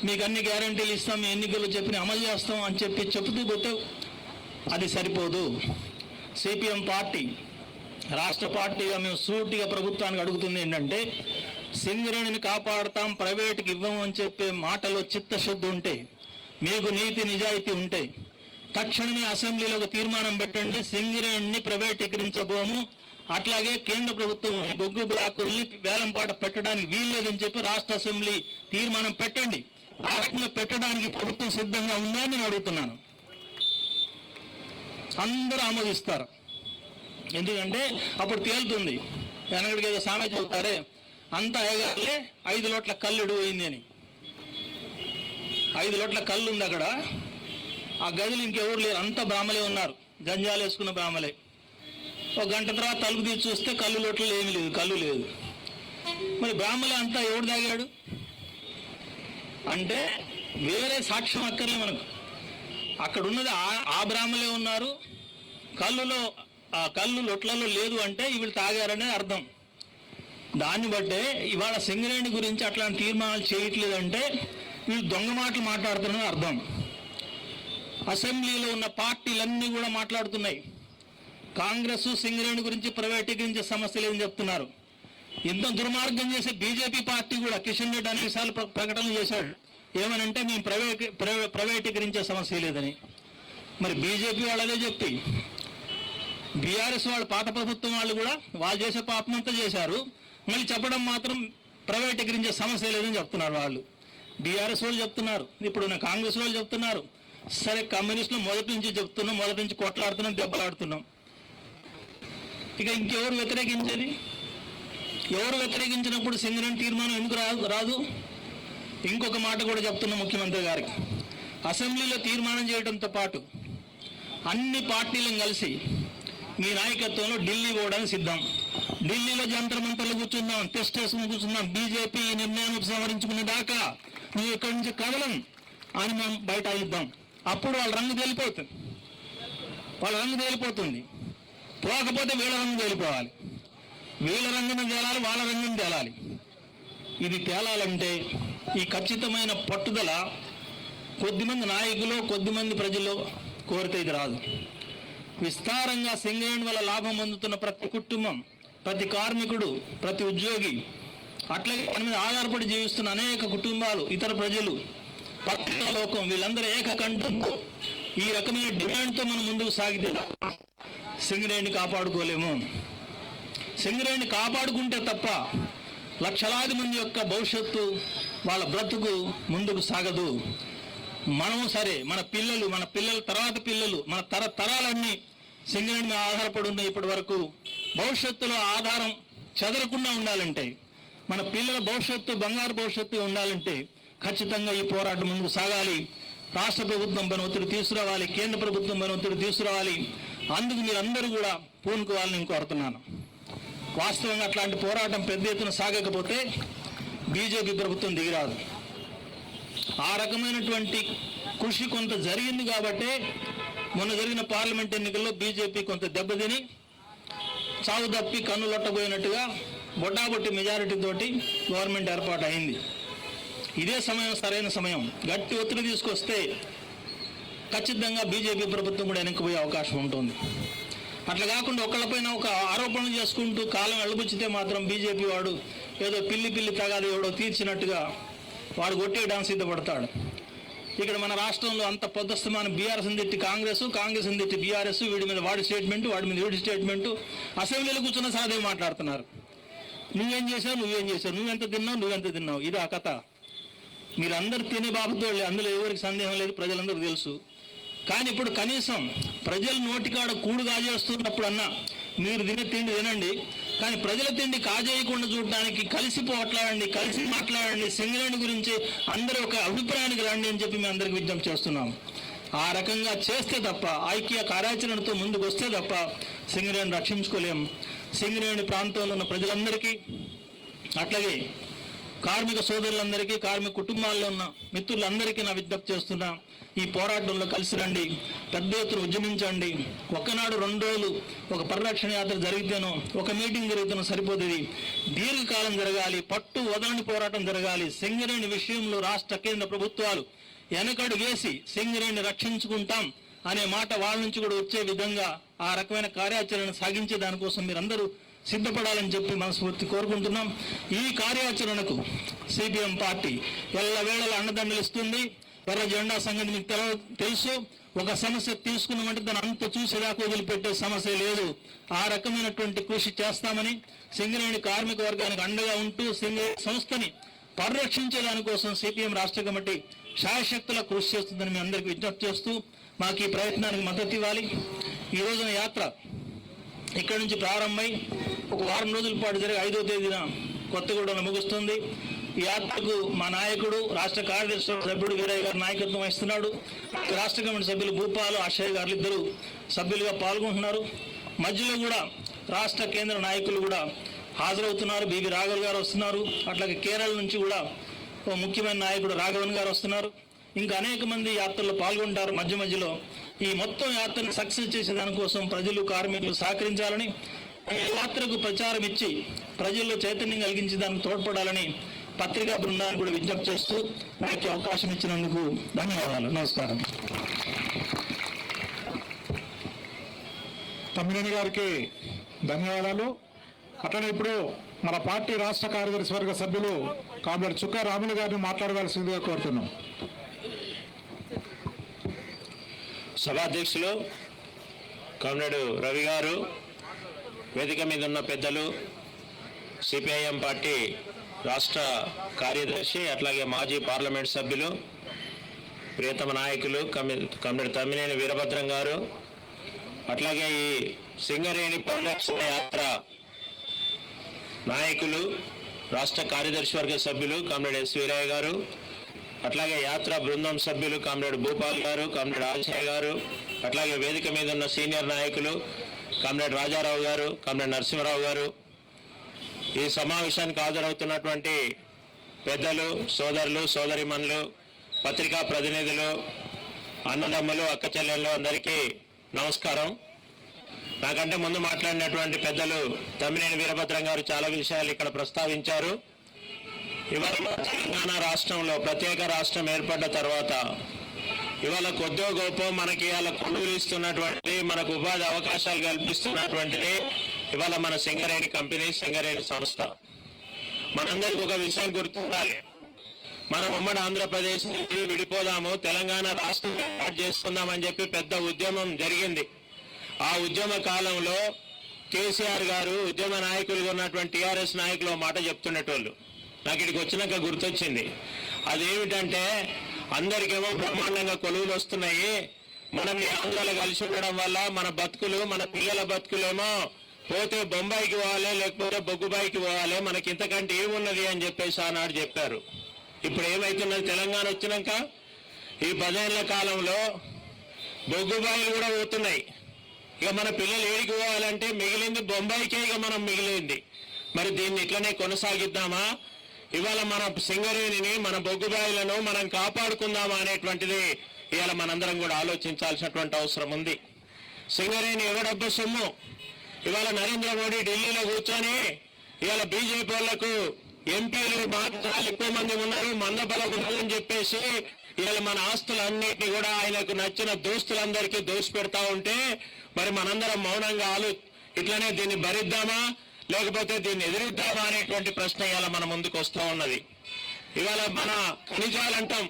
మీకు అన్ని గ్యారంటీలు ఇస్తాం, మీ ఎన్నికలు చెప్పిన అమలు చేస్తాం అని చెప్తూ పోతే అది సరిపోదు. సిపిఎం పార్టీ రాష్ట్ర పార్టీగా మేము సూటిగా ప్రభుత్వానికి అడుగుతుంది ఏంటంటే, సింగరేణిని కాపాడుతాం, ప్రైవేట్కి ఇవ్వము అని చెప్పే మాటలో చిత్తశుద్ధి ఉంటే, మీకు నీతి నిజాయితీ ఉంటే తక్షణమే అసెంబ్లీలో ఒక తీర్మానం పెట్టండి, సింగరేణిని ప్రైవేటీకరించబోము, అట్లాగే కేంద్ర ప్రభుత్వం బొగ్గు బ్లాకుల్ని వేలంపాట పెట్టడానికి వీల్లేదని చెప్పి రాష్ట్ర అసెంబ్లీ తీర్మానం పెట్టండి. ఆ రకంగా పెట్టడానికి ప్రభుత్వం సిద్ధంగా ఉందని నేను అడుగుతున్నాను. అందరూ ఆమోదిస్తారు. ఎందుకంటే అప్పుడు తేలుతుంది. వెనకడికి ఏదో సామెత చెబుతారే, అంతా ఎగాలే 5 లోట్ల కల్లుడు పోయింది అని. 5 లోట్ల కళ్ళు ఉంది అక్కడ. ఆ గదిలో ఇంకెవరు లేరు, అంతా బ్రాహ్మలే ఉన్నారు, గంజాలు వేసుకున్న బ్రాహ్మలే. ఒక గంట తర్వాత తలుపు తీసి చూస్తే కళ్ళు లోట్లు ఏమీ లేదు, కళ్ళు లేదు. మరి బ్రాహ్మలే అంతా ఎవడు తాగాడు అంటే వేరే సాక్ష్యం అక్కర్లే మనకు. అక్కడ ఉన్నది ఆ బ్రాహ్మలే ఉన్నారు, ఆ కళ్ళు లొట్లలో లేదు అంటే వీళ్ళు తాగారనే అర్థం. దాన్ని బట్టే ఇవాళ సింగరేణి గురించి అట్లాంటి తీర్మానాలు చేయట్లేదంటే వీళ్ళు దొంగ మాటలు మాట్లాడుతున్నారని అర్థం. అసెంబ్లీలో ఉన్న పార్టీలన్నీ కూడా మాట్లాడుతున్నాయి. కాంగ్రెస్ సింగరేణి గురించి ప్రైవేటీకరించే సమస్య లేదని చెప్తున్నారు. ఇంత దుర్మార్గం చేసే బీజేపీ పార్టీ కూడా కిషన్ రెడ్డి అనేకసార్లు ప్రకటనలు చేశాడు. ఏమనంటే మేము ప్రైవేటీకరించే సమస్య లేదని. మరి బీజేపీ వాళ్ళు అదే చెప్పి, బీఆర్ఎస్ వాళ్ళు పాత ప్రభుత్వం వాళ్ళు కూడా వాళ్ళు చేసే పాపమంతా చేశారు, మళ్ళీ చెప్పడం మాత్రం ప్రైవేటీకరించే సమస్య లేదని చెప్తున్నారు. వాళ్ళు బీఆర్ఎస్ వాళ్ళు చెప్తున్నారు, ఇప్పుడు కాంగ్రెస్ వాళ్ళు చెప్తున్నారు. సరే, కమ్యూనిస్టులు మొదటి నుంచి చెప్తున్నాం, మొదటి నుంచి కొట్లాడుతున్నాం, దెబ్బలాడుతున్నాం. ఇక ఇంకెవరు వ్యతిరేకించేది? ఎవరు వ్యతిరేకించినప్పుడు సింగరేణి తీర్మానం ఎందుకు రాదు? ఇంకొక మాట కూడా చెప్తున్నా ముఖ్యమంత్రి గారికి. అసెంబ్లీలో తీర్మానం చేయడంతో పాటు అన్ని పార్టీలను కలిసి మీ నాయకత్వంలో ఢిల్లీ పోవడానికి సిద్ధం. ఢిల్లీలో జంతర్ మంతర్లు కూర్చుందాం, టెస్ట్ వేసుకుని కూర్చుందాం. బీజేపీ ఈ నిర్ణయాన్ని ఉపసంహరించుకునే దాకా నువ్వు ఇక్కడి నుంచి కదలం అని మేము బయట ఇద్దాం. అప్పుడు వాళ్ళ రంగు తేలిపోతుంది. పోకపోతే వీళ్ళ రంగు తేలిపోవాలి. వీళ్ళ రంగును తేలాలి, వాళ్ళ రంగును తేలాలి. ఇది తేలాలంటే ఈ ఖచ్చితమైన పట్టుదల కొద్దిమంది నాయకులు, కొద్దిమంది ప్రజలు కోరితే ఇది రాదు. విస్తారంగా సింగరేణి వల్ల లాభం పొందుతున్న ప్రతి కుటుంబం, ప్రతి కార్మికుడు, ప్రతి ఉద్యోగి, అట్లాగే దాని మీద ఆధారపడి జీవిస్తున్న అనేక కుటుంబాలు, ఇతర ప్రజలు, పట్టణ లోకం, వీళ్ళందరూ ఏకకంఠంతో ఈ రకమైన డిమాండ్తో మనం ముందుకు సాగితే సింగరేణిని కాపాడుకోలేము. సింగరేణిని కాపాడుకుంటే తప్ప లక్షలాది మంది యొక్క భవిష్యత్తు, వాళ్ళ బ్రతుకు ముందుకు సాగదు. మనము సరే, మన పిల్లల తర్వాత పిల్లలు, మన తరాలన్నీ సింగరేణి మీద ఆధారపడి ఉన్నాయి. ఇప్పటి వరకు భవిష్యత్తులో ఆధారం చెదరకుండా ఉండాలంటే, మన పిల్లల భవిష్యత్తు బంగారు భవిష్యత్తు ఉండాలంటే ఖచ్చితంగా ఈ పోరాటం ముందుకు సాగాలి. రాష్ట్ర ప్రభుత్వం పైన ఒత్తిడి తీసుకురావాలి, కేంద్ర ప్రభుత్వం పైన ఒత్తిడి తీసుకురావాలి. అందుకు మీరందరూ కూడా పూనుకోవాలని నేను కోరుతున్నాను. వాస్తవంగా అట్లాంటి పోరాటం పెద్ద ఎత్తున సాగకపోతే బీజేపీ ప్రభుత్వం దిగిరాదు. ఆ రకమైనటువంటి కృషి కొంత జరిగింది కాబట్టే మొన్న జరిగిన పార్లమెంట్ ఎన్నికల్లో బీజేపీ కొంత దెబ్బతిని చావు తప్పి కన్నులొట్టబోయినట్టుగా బొడ్డాబొట్టి మెజారిటీ తోటి గవర్నమెంట్ ఏర్పాటు అయింది. ఇదే సమయం, సరైన సమయం. గట్టి ఒత్తిడి తీసుకొస్తే ఖచ్చితంగా బీజేపీ ప్రభుత్వం కూడా వెనక్కిపోయే అవకాశం ఉంటుంది. అట్లా కాకుండా ఒకళ్ళపైన ఒక ఆరోపణలు చేసుకుంటూ కాలం వెళ్ళబుచ్చితే మాత్రం బీజేపీ వాడు ఏదో పిల్లి తగాదు ఎవడో తీర్చినట్టుగా వాడు కొట్టేయడానికి సిద్ధపడతాడు. ఇక్కడ మన రాష్ట్రంలో అంత పొద్దస్తమానం బీఆర్ఎస్ తిట్టి కాంగ్రెస్ తిట్టి బీఆర్ఎస్, వీడి మీద వాడి స్టేట్మెంటు, వాడి మీద వీడి స్టేట్మెంటు, అసెంబ్లీలో కూర్చున్న సాదే మాట్లాడుతున్నారు. నువ్వేం చేసావు నువ్వెంత తిన్నావు ఇది ఆ కథ. మీరందరూ తినే బాబతోళ్ళే, అందులో ఎవరికి సందేహం లేదు, ప్రజలందరూ తెలుసు. కానీ ఇప్పుడు కనీసం ప్రజలు నోటికాడ కూడు కాజేస్తున్నప్పుడన్నా మీరు తినే తిండి తినండి, కానీ ప్రజల తిండి కాజేయకుండా చూడడానికి కలిసి పోట్లాడండి, కలిసి మాట్లాడండి, సింగరేణి గురించి అందరూ ఒక అభిప్రాయానికి రండి అని చెప్పి మేము అందరికి విజ్ఞప్తి చేస్తున్నాం. ఆ రకంగా చేస్తే తప్ప, ఐక్య కార్యాచరణతో ముందుకు వస్తే తప్ప సింగరేణి రక్షించుకోలేం. సింగరేణి ప్రాంతంలో ఉన్న ప్రజలందరికీ, అట్లాగే కార్మిక సోదరులందరికీ, కార్మిక కుటుంబాల్లో ఉన్న మిత్రులందరికీ నా విజ్ఞప్తి చేస్తున్నా, ఈ పోరాటంలో కలిసి రండి, పెద్ద ఎత్తున ఉద్యమించండి. ఒక్కనాడు 2 రోజులు ఒక పరిరక్షణ యాత్ర జరిగితేనో, ఒక మీటింగ్ జరిగితేనో సరిపోతుంది. దీర్ఘకాలం జరగాలి, పట్టు వదలని పోరాటం జరగాలి. సింగరేణి విషయంలో రాష్ట్ర కేంద్ర ప్రభుత్వాలు వెనకడు వేసి సింగరేణి రక్షించుకుంటాం అనే మాట వాళ్ళ నుంచి కూడా వచ్చే విధంగా ఆ రకమైన కార్యాచరణ సాగించే దానికోసం మీరందరూ సిద్ధపడాలని చెప్పి మనస్ఫూర్తి కోరుకుంటున్నాం. ఈ కార్యాచరణకు సిపిఎం పార్టీ ఎల్లవేళలా అండదండలు ఇస్తుంది. ఎర్ర జెండా సంగతి మీకు తెలుసు. ఒక సమస్య తీసుకున్నామంటే దాన్ని అంత చూసేదాకా వదిలిపెట్టే సమస్య లేదు. ఆ రకమైనటువంటి కృషి చేస్తామని, సింగరేణి కార్మిక వర్గానికి అండగా ఉంటూ సింగరేణి సంస్థని పరిరక్షించే దానికోసం సిపిఎం రాష్ట్ర కమిటీ శాయశక్తుల కృషి చేస్తుందని మీ అందరికీ విజ్ఞప్తి చేస్తూ మాకు ఈ ప్రయత్నానికి మద్దతు ఇవ్వాలి. ఈ రోజున యాత్ర ఇక్కడి నుంచి ప్రారంభమై ఒక వారం రోజుల పాటు జరిగి 5వ తేదీన కొత్తగూడెంలో ముగుస్తుంది. ఈ యాత్రకు మా నాయకుడు, రాష్ట్ర కార్యదర్శి సభ్యుడు వీరయ్య గారు నాయకత్వం వహిస్తున్నాడు. రాష్ట్ర కమిటీ సభ్యులు భూపాలు, అక్షయ్ గారు ఇద్దరు సభ్యులుగా పాల్గొంటున్నారు. మధ్యలో కూడా రాష్ట్ర కేంద్ర నాయకులు కూడా హాజరవుతున్నారు. బివి రాఘవ్ గారు వస్తున్నారు. అట్లాగే కేరళ నుంచి కూడా ఓ ముఖ్యమైన నాయకుడు రాఘవన్ గారు వస్తున్నారు. ఇంకా అనేక మంది యాత్రలో పాల్గొంటారు. మధ్యలో ఈ మొత్తం యాత్రను సక్సెస్ చేసే దానికోసం ప్రజలు, కార్మికులు సహకరించాలని, యాత్రకు ప్రచారం ఇచ్చి ప్రజల్లో చైతన్యం కలిగించి దానికి తోడ్పడాలని పత్రికా బృందాన్ని కూడా విజ్ఞప్తి చేస్తూ నాకు అవకాశం ఇచ్చినందుకు ధన్యవాదాలు. నమస్కారం. తమ్మినేని గారికి ధన్యవాదాలు. అట్లనే ఇప్పుడు మన పార్టీ రాష్ట్ర కార్యదర్శి వర్గ సభ్యులు కామ్రేడ్ చుక్కా రాములు గారిని మాట్లాడవలసిందిగా కోరుతున్నాం. సభాధ్యక్షులు కామ్రేడ్ రవి గారు, వేదిక మీద ఉన్న పెద్దలు, సిపిఐఎం పార్టీ రాష్ట్ర కార్యదర్శి, అట్లాగే మాజీ పార్లమెంట్ సభ్యులు, ప్రియతమ నాయకులు కామ్రేడ్ తమ్మినేని వీరభద్రం గారు, అట్లాగే ఈ సింగరేణి పరిరక్షణ యాత్ర నాయకులు, రాష్ట్ర కార్యదర్శి వర్గ సభ్యులు కామ్రేడ్ ఎస్ వీరయ్య గారు, అట్లాగే యాత్ర బృందం సభ్యులు కామ్రేడ్ భూపాల్ గారు, కామ్రేడ్ ఆశయ్య గారు, అట్లాగే వేదిక మీద ఉన్న సీనియర్ నాయకులు కామ్రేడ్ రాజారావు గారు, కామ్రేడ్ నరసింహరావు గారు, ఈ సమావేశానికి హాజరవుతున్నటువంటి పెద్దలు, సోదరులు, సోదరిమణులు, పత్రికా ప్రతినిధులు, అన్నదమ్ములు, అక్క చెల్లెళ్ళు అందరికీ నమస్కారం. నాకంటే ముందు మాట్లాడినటువంటి పెద్దలు తమ్మినేని వీరభద్రం గారు చాలా విషయాలు ఇక్కడ ప్రస్తావించారు. ఇవాళ తెలంగాణ రాష్ట్రంలో ప్రత్యేక రాష్ట్రం ఏర్పడ్డ తర్వాత ఇవాళ కొద్దో గొప్ప మనకి ఇవాళ కొనుగోలు ఇస్తున్నటువంటి, మనకు ఉపాధి అవకాశాలు కల్పిస్తున్నటువంటిది ఇవాళ మన సింగరేణి కంపెనీ, సింగరేణి సంస్థ. మనందరికీ ఒక విషయం గుర్తుండాలి, మనం ఉమ్మడి ఆంధ్రప్రదేశ్ నుంచి విడిపోదాము, తెలంగాణ రాష్ట్రం ఏర్పాటు చేసుకుందామని చెప్పి పెద్ద ఉద్యమం జరిగింది. ఆ ఉద్యమ కాలంలో కేసీఆర్ గారు ఉద్యమ నాయకులుగా ఉన్నటువంటి టీఆర్ఎస్ నాయకులు మాట చెప్తున్నటోళ్ళు నాకు ఇక్కడికి వచ్చినాక గుర్తొచ్చింది. అదేమిటంటే, అందరికేమో బ్రహ్మాండంగా కొలువులు వస్తున్నాయి, మనం ఈ ఆంధ్రాలో కలిసి ఉండడం వల్ల మన బతుకులు, మన పిల్లల బతుకులేమో పోతే బొంబాయికి పోవాలి, లేకపోతే బొగ్గుబాయికి పోవాలి, మనకి ఇంతకంటే ఏమున్నది అని చెప్పేసి ఆనాడు చెప్పారు. ఇప్పుడు ఏమైతున్నది, తెలంగాణ వచ్చినాక ఈ 10 ఏళ్ల కాలంలో బొగ్గుబాయిలు కూడా పోతున్నాయి. ఇక మన పిల్లలు ఏడికి పోవాలంటే మిగిలింది బొంబాయికే ఇక మనం మిగిలింది. మరి దీన్ని ఇట్లనే కొనసాగిద్దామా, ఇవాళ మన సింగరేణిని, మన బొగ్గుబాయిలను మనం కాపాడుకుందామా అనేటువంటిది ఇవాళ మనందరం కూడా ఆలోచించాల్సినటువంటి అవసరం ఉంది. సింగరేణి ఎవడబ్బ సొమ్ము. ఇవాళ నరేంద్ర మోడీ ఢిల్లీలో కూర్చొని ఇవాళ బీజేపీ వాళ్లకు ఎంపీలు చాలా ఎక్కువ మంది ఉన్నారు, మందబలకు అని చెప్పేసి ఇవాళ మన ఆస్తులన్నిటినీ కూడా ఆయనకు నచ్చిన దోస్తులందరికీ దోసి పెడతా ఉంటే, మరి మనందరం మౌనంగా ఇట్లనే దీన్ని భరిద్దామా, లేకపోతే దీన్ని ఎదిరిద్దామా అనేటువంటి ప్రశ్న ఇవాళ మన ముందుకు వస్తూ ఉన్నది. ఇవాళ మన ఖనిజాలు అంటాం,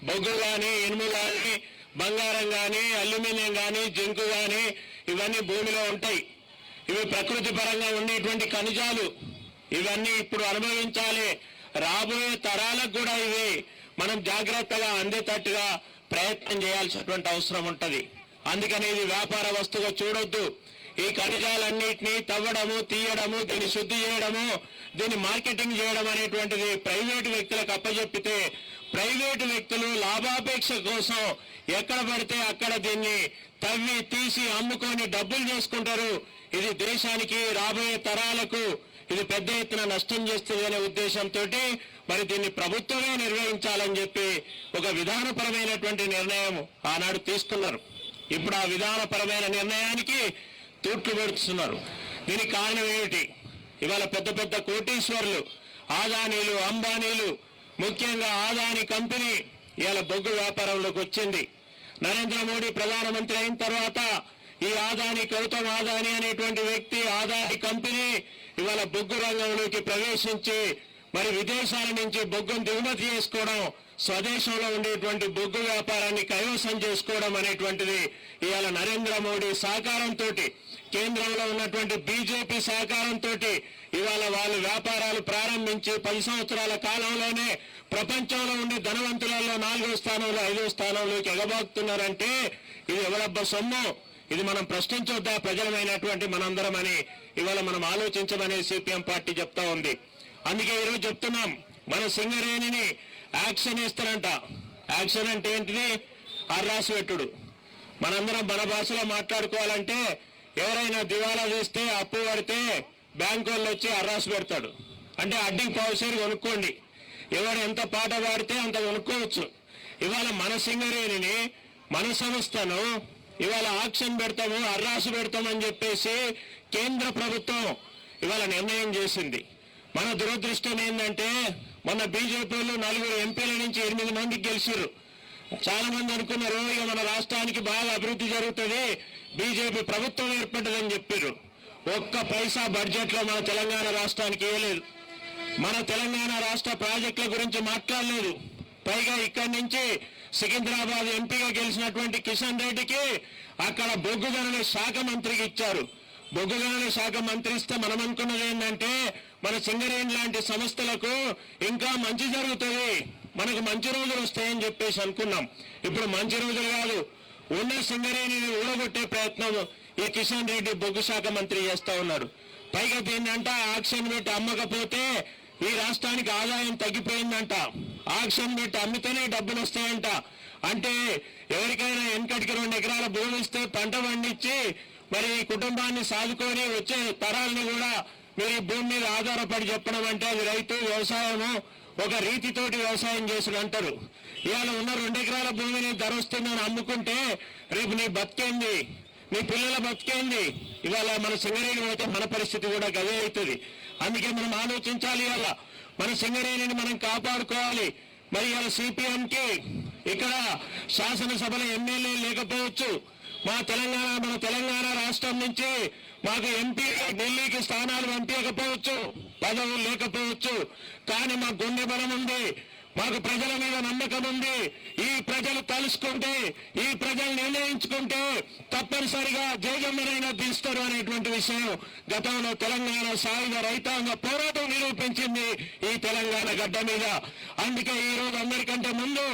బొగ్గు కానీ, ఇనుము కానీ, బంగారం కానీ, అల్యూమినియం కానీ, జింకు కానీ, ఇవన్నీ భూమిలో ఉంటాయి. ఇవి ప్రకృతి పరంగా ఉండేటువంటి ఖనిజాలు. ఇవన్నీ ఇప్పుడు అనుభవించాలి. రాబోయే తరాలకు కూడా ఇవి మనం జాగ్రత్తగా అందేటట్టుగా ప్రయత్నం చేయాల్సినటువంటి అవసరం ఉంటది. అందుకని ఇది వ్యాపార వస్తువుగా చూడొద్దు. ఈ ఖనిజాలన్నింటినీ తవ్వడము, తీయడము, దీన్ని శుద్ధి చేయడము, దీన్ని మార్కెటింగ్ చేయడం అనేటువంటిది ప్రైవేటు వ్యక్తులకు అప్పచెప్పితే ప్రైవేటు వ్యక్తులు లాభాపేక్ష కోసం ఎక్కడ పడితే అక్కడ దీన్ని తవ్వి తీసి అమ్ముకొని డబ్బులు చేసుకుంటారు. ఇది దేశానికి రాబోయే తరాలకు ఇది పెద్ద ఎత్తున నష్టం చేస్తుంది అనే ఉద్దేశంతో మరి దీన్ని ప్రభుత్వమే నిర్వహించాలని చెప్పి ఒక విధానపరమైనటువంటి నిర్ణయం ఆనాడు తీసుకున్నారు. ఇప్పుడు ఆ విధానపరమైన నిర్ణయానికి తూట్లు పెడుతున్నారు. దీనికి కారణం ఏమిటి? ఇవాళ పెద్ద పెద్ద కోటీశ్వరులు, ఆదానీలు, అంబానీలు, ముఖ్యంగా ఆదాని కంపెనీ ఇవాళ బొగ్గు వ్యాపారంలోకి వచ్చింది. నరేంద్ర మోడీ ప్రధానమంత్రి అయిన తర్వాత ఈ ఆదాని, గౌతమ్ ఆదాని అనేటువంటి వ్యక్తి, ఆదాని కంపెనీ ఇవాళ బొగ్గు రంగంలోకి ప్రవేశించి మరి విదేశాల నుంచి బొగ్గును దిగుమతి చేసుకోవడం, స్వదేశంలో ఉండేటువంటి బొగ్గు వ్యాపారాన్ని కైవసం చేసుకోవడం అనేటువంటిది ఇవాళ నరేంద్ర మోడీ సహకారంతో, కేంద్రంలో ఉన్నటువంటి బీజేపీ సహకారంతో ఇవాళ వాళ్ళు వ్యాపారాలు ప్రారంభించి 10 సంవత్సరాల కాలంలోనే ప్రపంచంలో ఉండే ధనవంతులలో 4వ స్థానంలో 5వ స్థానంలోకి ఎగబాకుతున్నారంటే ఇది ఎవరబ్బ సొమ్ము? ఇది మనం ప్రశ్నించొద్దా ప్రజలమైనటువంటి మనందరం అని ఇవాళ మనం ఆలోచించమని సిపిఎం పార్టీ చెప్తా ఉంది. అందుకే ఈరోజు చెప్తున్నాం, మన సింగరేణిని యాక్షన్ ఇస్తారంట. యాక్షన్ అంటే ఏంటిది? అర్రాసు పెట్టుడు. మనందరం మన భాషలో మాట్లాడుకోవాలంటే ఎవరైనా దివాలా చేస్తే, అప్పు పడితే బ్యాంకు వాళ్ళు వచ్చి అర్రాసు పెడతాడు. అంటే అడ్డీ పావుసేరు కొనుక్కోండి, ఎవరు ఎంత పాట పాడితే అంత కొనుక్కోవచ్చు. ఇవాళ మన సింగరేణిని, మన సంస్థను ఇవాళ ఆక్షన్ పెడతాము, అర్రాసు పెడతామని చెప్పేసి కేంద్ర ప్రభుత్వం ఇవాళ నిర్ణయం చేసింది. మన దురదృష్టం ఏంటంటే మొన్న బీజేపీలు 4 ఎంపీల నుంచి 8 మందికి గెలిచిర్రు. చాలా మంది అనుకున్నారు ఇక మన రాష్ట్రానికి బాగా అభివృద్ధి జరుగుతుంది, బీజేపీ ప్రభుత్వం ఏర్పడ్డదని చెప్పారు. ఒక్క పైసా బడ్జెట్ లో మన తెలంగాణ రాష్ట్రానికి ఇవ్వలేదు. మన తెలంగాణ రాష్ట్ర ప్రాజెక్టుల గురించి మాట్లాడలేదు. పైగా ఇక్కడి నుంచి సికింద్రాబాద్ ఎంపీగా గెలిచినటువంటి కిషన్ రెడ్డికి అక్కడ బొగ్గు గనుల శాఖ మంత్రికి ఇచ్చారు. బొగ్గు గనుల శాఖ మంత్రి ఇస్తే మనం అనుకున్నది ఏంటంటే మన సింగరేణి లాంటి సంస్థలకు ఇంకా మంచి జరుగుతుంది, మనకు మంచి రోజులు వస్తాయని చెప్పేసి అనుకున్నాం. ఇప్పుడు మంచి రోజులు కాదు, ఉన్న సింగరేణిని ఊడగొట్టే ప్రయత్నం ఈ కిషన్ రెడ్డి బొగ్గు శాఖ మంత్రి చేస్తా ఉన్నాడు. పైగా దీన్నంట ఆక్షన్ పెట్టి అమ్మకపోతే ఈ రాష్ట్రానికి ఆదాయం తగ్గిపోయిందంట. ఆక్షన్ పెట్టి అమ్మితేనే డబ్బులు వస్తాయంట. అంటే ఎవరికైనా వెనకటికి 2 ఎకరాల భూమి ఇస్తే పంట పండించి మరి కుటుంబాన్ని సాదుకొని వచ్చే తరాలను కూడా మీరు ఈ భూమి మీద ఆధారపడి చెప్పడం అంటే అది రైతు వ్యవసాయము ఒక రీతితోటి వ్యవసాయం చేసుడు అంటారు. ఇవాళ ఉన్న 2 ఎకరాల భూమిని ధర వస్తుందని అమ్ముకుంటే రేపు నీ బతికేంది, నీ పిల్లల బతికేంది? ఇవాళ మన సింగరేణి పోతే మన పరిస్థితి కూడా గదే అవుతుంది. అందుకే మనం ఆలోచించాలి, ఇవాళ మన సింగరేణిని మనం కాపాడుకోవాలి. మరి ఇవాళ సిపిఎంకి ఇక్కడ శాసనసభలో ఎమ్మెల్యే లేకపోవచ్చు, మన తెలంగాణ రాష్ట్రం నుంచి మాకు ఎంపీ ఢిల్లీకి స్థానాలు పంపించకపోవచ్చు, పదవులు లేకపోవచ్చు, కానీ మాకు గుండె బలం ఉంది, మాకు ప్రజల మీద నమ్మకం ఉంది. ఈ ప్రజలు తలుసుకుంటే, ఈ ప్రజలు నిర్ణయించుకుంటే తప్పనిసరిగా జయజమ్మనైనా తీస్తారు అనేటువంటి విషయం గతంలో తెలంగాణ సాయుధ రైతాంగ పోరాటం నిరూపించింది ఈ తెలంగాణ గడ్డ మీద. అందుకే ఈ రోజు అందరికంటే ముందు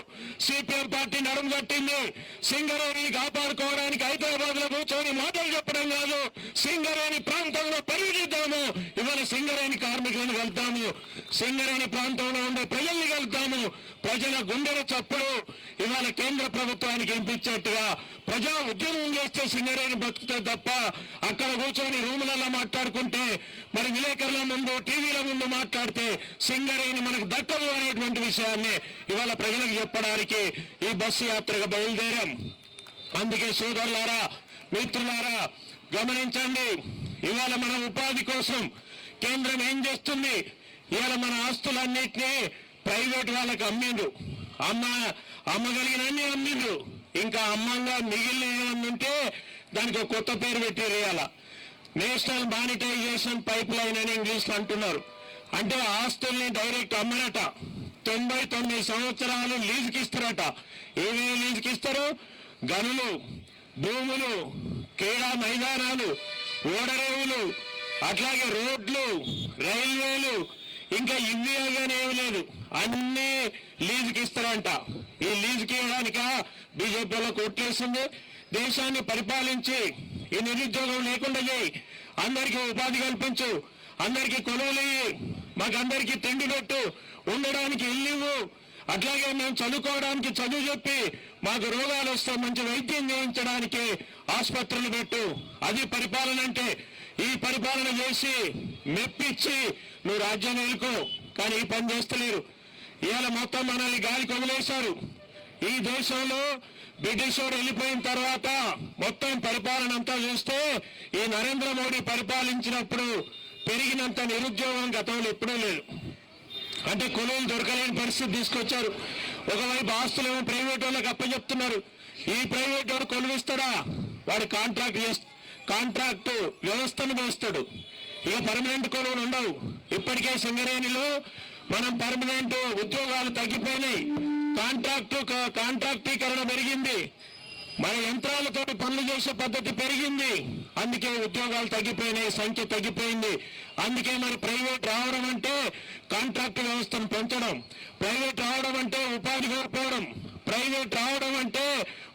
సిపిఎం పార్టీ నడుము కట్టింది. సింగరేణిని కాపాడుకోవడానికి హైదరాబాద్ లో కూర్చొని మాటలు చెప్పడం కాదు, సింగరేణి ప్రాంతంలో పర్యటిద్దాము. ఇవాళ సింగరేణి కార్మికులను కలుద్దాము, సింగరేణి ప్రాంతంలో ఉండే ప్రజల్ని కలుద్దాము. ప్రజల గుండెల చప్పుడు ఇవాళ కేంద్ర ప్రభుత్వానికి వినిపించేట్టుగా ప్రజా ఉద్యమం చేస్తే సింగరేణి బతుకుతే తప్ప అక్కడ కూర్చొని రూములలో మాట్లాడుకుంటే, మరి విలేకరుల ముందు టీవీల ముందు మాట్లాడితే సింగరేణి మనకు దక్కదు అనేటువంటి విషయాన్ని ఇవాళ ప్రజలకు చెప్పడానికి ఈ బస్సు యాత్రగా బయలుదేరాం. అందుకే సోదరులారా, మిత్రులారా గమనించండి, ఇవాళ మన ఉపాధి కోసం కేంద్రం ఏం చేస్తుంది? ఇవాళ మన ఆస్తులన్నింటినీ ప్రైవేట్ వాళ్ళకి అమ్మిండ్రు, అమ్మగలిగినన్ని అమ్మిండ్రు. ఇంకా అమ్మంగా మిగిలిన ఏమన్నా ఉంటే దానికి ఒక కొత్త పేరు పెట్టేయాల, నేషనల్ మానిటైజేషన్ పైప్ లైన్ అని ఇంగ్లీష్లో అంటున్నారు. అంటే ఆస్తుల్ని డైరెక్ట్ అమ్మనట, 99 సంవత్సరాలు లీజుకి ఇస్తారట. ఏమేమి లీజుకి ఇస్తారు? గనులు, భూములు, క్రీడా మైదానాలు, ఓడరేవులు, అట్లాగే రోడ్లు, రైల్వేలు, ఇంకా ఇవి కానీ ఏమి లేదు, అన్ని లీజుకి ఇస్తారంట. ఈ లీజుకి ఇవ్వడానిక బీజేపీలో కొట్టేసింది. దేశాన్ని పరిపాలించి ఈ నిరుద్యోగం లేకుండా చేయి, అందరికీ ఉపాధి కల్పించు, అందరికీ కొలువులు ఇయ్యి, మాకందరికీ తిండి పెట్టు, ఉండడానికి ఇల్లు, అట్లాగే మేము చదువుకోవడానికి చదువు చెప్పి మాకు రోగాలు వస్తే మంచి వైద్యం చేయించడానికి ఆసుపత్రులు పెట్టు. అది పరిపాలన అంటే. ఈ పరిపాలన చేసి మెప్పించి నువ్వు రాజ్యాన్ని వెళ్ళుకో, కానీ ఈ పని చేస్తలేరు. ఇవాళ మొత్తం మనల్ని గాలికి వదిలేశారు. ఈ దేశంలో బ్రిటిష్ వాడు వెళ్ళిపోయిన తర్వాత మొత్తం పరిపాలన అంతా చూస్తే ఈ నరేంద్ర మోడీ పరిపాలించినప్పుడు పెరిగినంత నిరుద్యోగం గతంలో ఎప్పుడూ లేదు. అంటే కొలువులు దొరకలేని పరిస్థితి తీసుకొచ్చారు. ఒకవైపు ఆస్తులేమో ప్రైవేట్ వాళ్ళకి అప్పచెప్తున్నారు. ఈ ప్రైవేట్ వాడు కొలువిస్తాడా? వాడు కాంట్రాక్ట్ వ్యవస్థను వేస్తాడు. ఇక పర్మనెంట్ కొలువులు ఉండవు. ఇప్పటికే సింగరేణిలో మనం పర్మనెంట్ ఉద్యోగాలు తగ్గిపోయినాయి, కాంట్రాక్టీకరణ పెరిగింది, మన యంత్రాలతో పనులు చేసే పద్ధతి పెరిగింది. అందుకే ఉద్యోగాలు తగ్గిపోయినాయి, సంఖ్య తగ్గిపోయింది. అందుకే మరి ప్రైవేట్ రావడం అంటే కాంట్రాక్ట్ వ్యవస్థను పెంచడం, ప్రైవేట్ రావడం అంటే ఉపాధి కోల్పోవడం, ప్రైవేట్ రావడం అంటే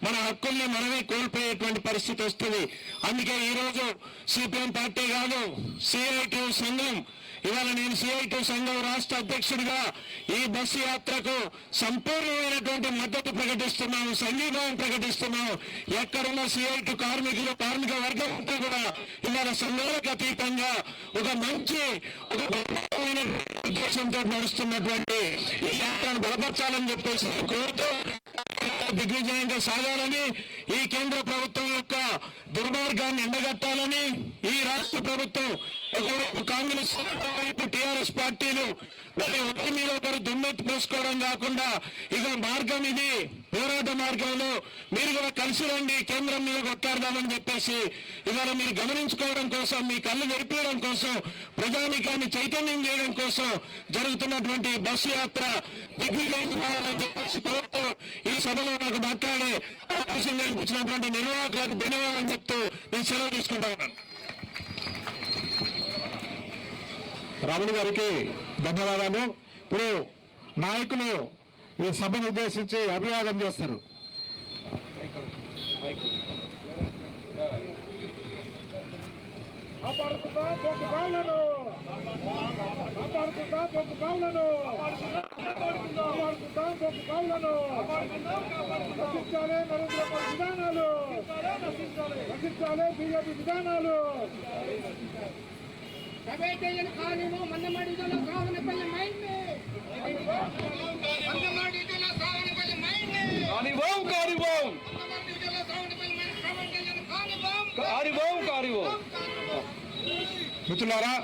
మన హక్కుల్ని మనమే కోల్పోయేటువంటి పరిస్థితి వస్తుంది. అందుకే ఈరోజు సిపిఎం పార్టీ కాదు, సిఐటి సంఘం, ఇవాళ నేను సిఐటి సంఘం రాష్ట్ర అధ్యక్షుడిగా ఈ బస్సు యాత్రకు సంపూర్ణమైనటువంటి మద్దతు ప్రకటిస్తున్నాము, సంఘీభావం ప్రకటిస్తున్నాము. ఎక్కడున్న సిఐటి కార్మిక వర్గం అంతా కూడా ఇవాళ సంఘాలకు అతీతంగా ఒక మంచి ఉద్దేశంతో నడుస్తున్నటువంటి ఈ యాత్రను బలపరచాలని చెప్పేసి కోరుతూ దిగ్విజయంగా సాగాలని, ఈ కేంద్ర ప్రభుత్వం యొక్క దుర్మార్గాన్ని ఎండగట్టాలని, ఈ రాష్ట్ర ప్రభుత్వం ఒకవైపు కాంగ్రెస్, ఒకవైపు టీఆర్ఎస్ పార్టీలు ఒకరి మీద ఒకరు దుమ్మెత్తి పోసుకోవడం కాకుండా ఇక మార్గం ఇది, పోరాట మార్గంలో మీరు కూడా కలిసి రండి, కేంద్రం మీద కొట్లాడదామని చెప్పేసి ఇవాళ మీరు గమనించుకోవడం కోసం, మీ కళ్ళు తెరిపించడం కోసం, ప్రజానీకాన్ని చైతన్యం చేయడం కోసం జరుగుతున్నటువంటి బస్సు యాత్ర దిగ్విజయం కావాలని చెప్పేసి కోరుతూ ఈ సభలో నాకు మాట్లాడే అవకాశం కల్పించినటువంటి నిర్వాహకులకు ధన్యవాదాలు చెప్తూ నేను సెలవు తీసుకుంటా ఉన్నాను. రమణ గారికి ధన్యవాదాలు. ఇప్పుడు నాయకులు ఈ సభను ఉద్దేశించి అభివాదం చేస్తారు. బీజేపీ విధానాలు ప్రైవేటైజేషన్ కానిమో మన్నమాడిదల సావనపల్లి మైండ్ మన్నమాడిదల సావనపల్లి మైండ్ కానివ్వం కానివ్వం మన్నమాడిదల సావనపల్లి మైండ్ ప్రైవేటైజేషన్ కానివ్వం కానివ్వం కానివ్వం. మిత్రులారా,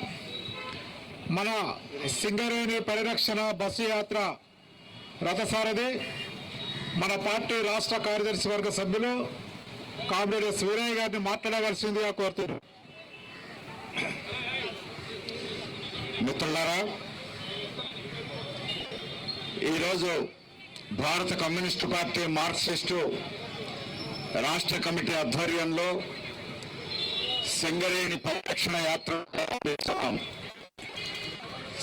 మన సింగరేణి పరిరక్షణ బస్సు యాత్ర రథసారథి మన పార్టీ రాష్ట్ర కార్యదర్శి వర్గ సభ్యులు కామ్రేడ్ ఎస్ వీరయ్య గారిని మాట్లాడవలసిందిగా కోరుతున్నారు. మిత్రులారా, ఈరోజు భారత కమ్యూనిస్టు పార్టీ మార్క్సిస్టు రాష్ట్ర కమిటీ ఆధ్వర్యంలో సింగరేణి పరిరక్షణ యాత్ర ప్రారంభిస్తాం.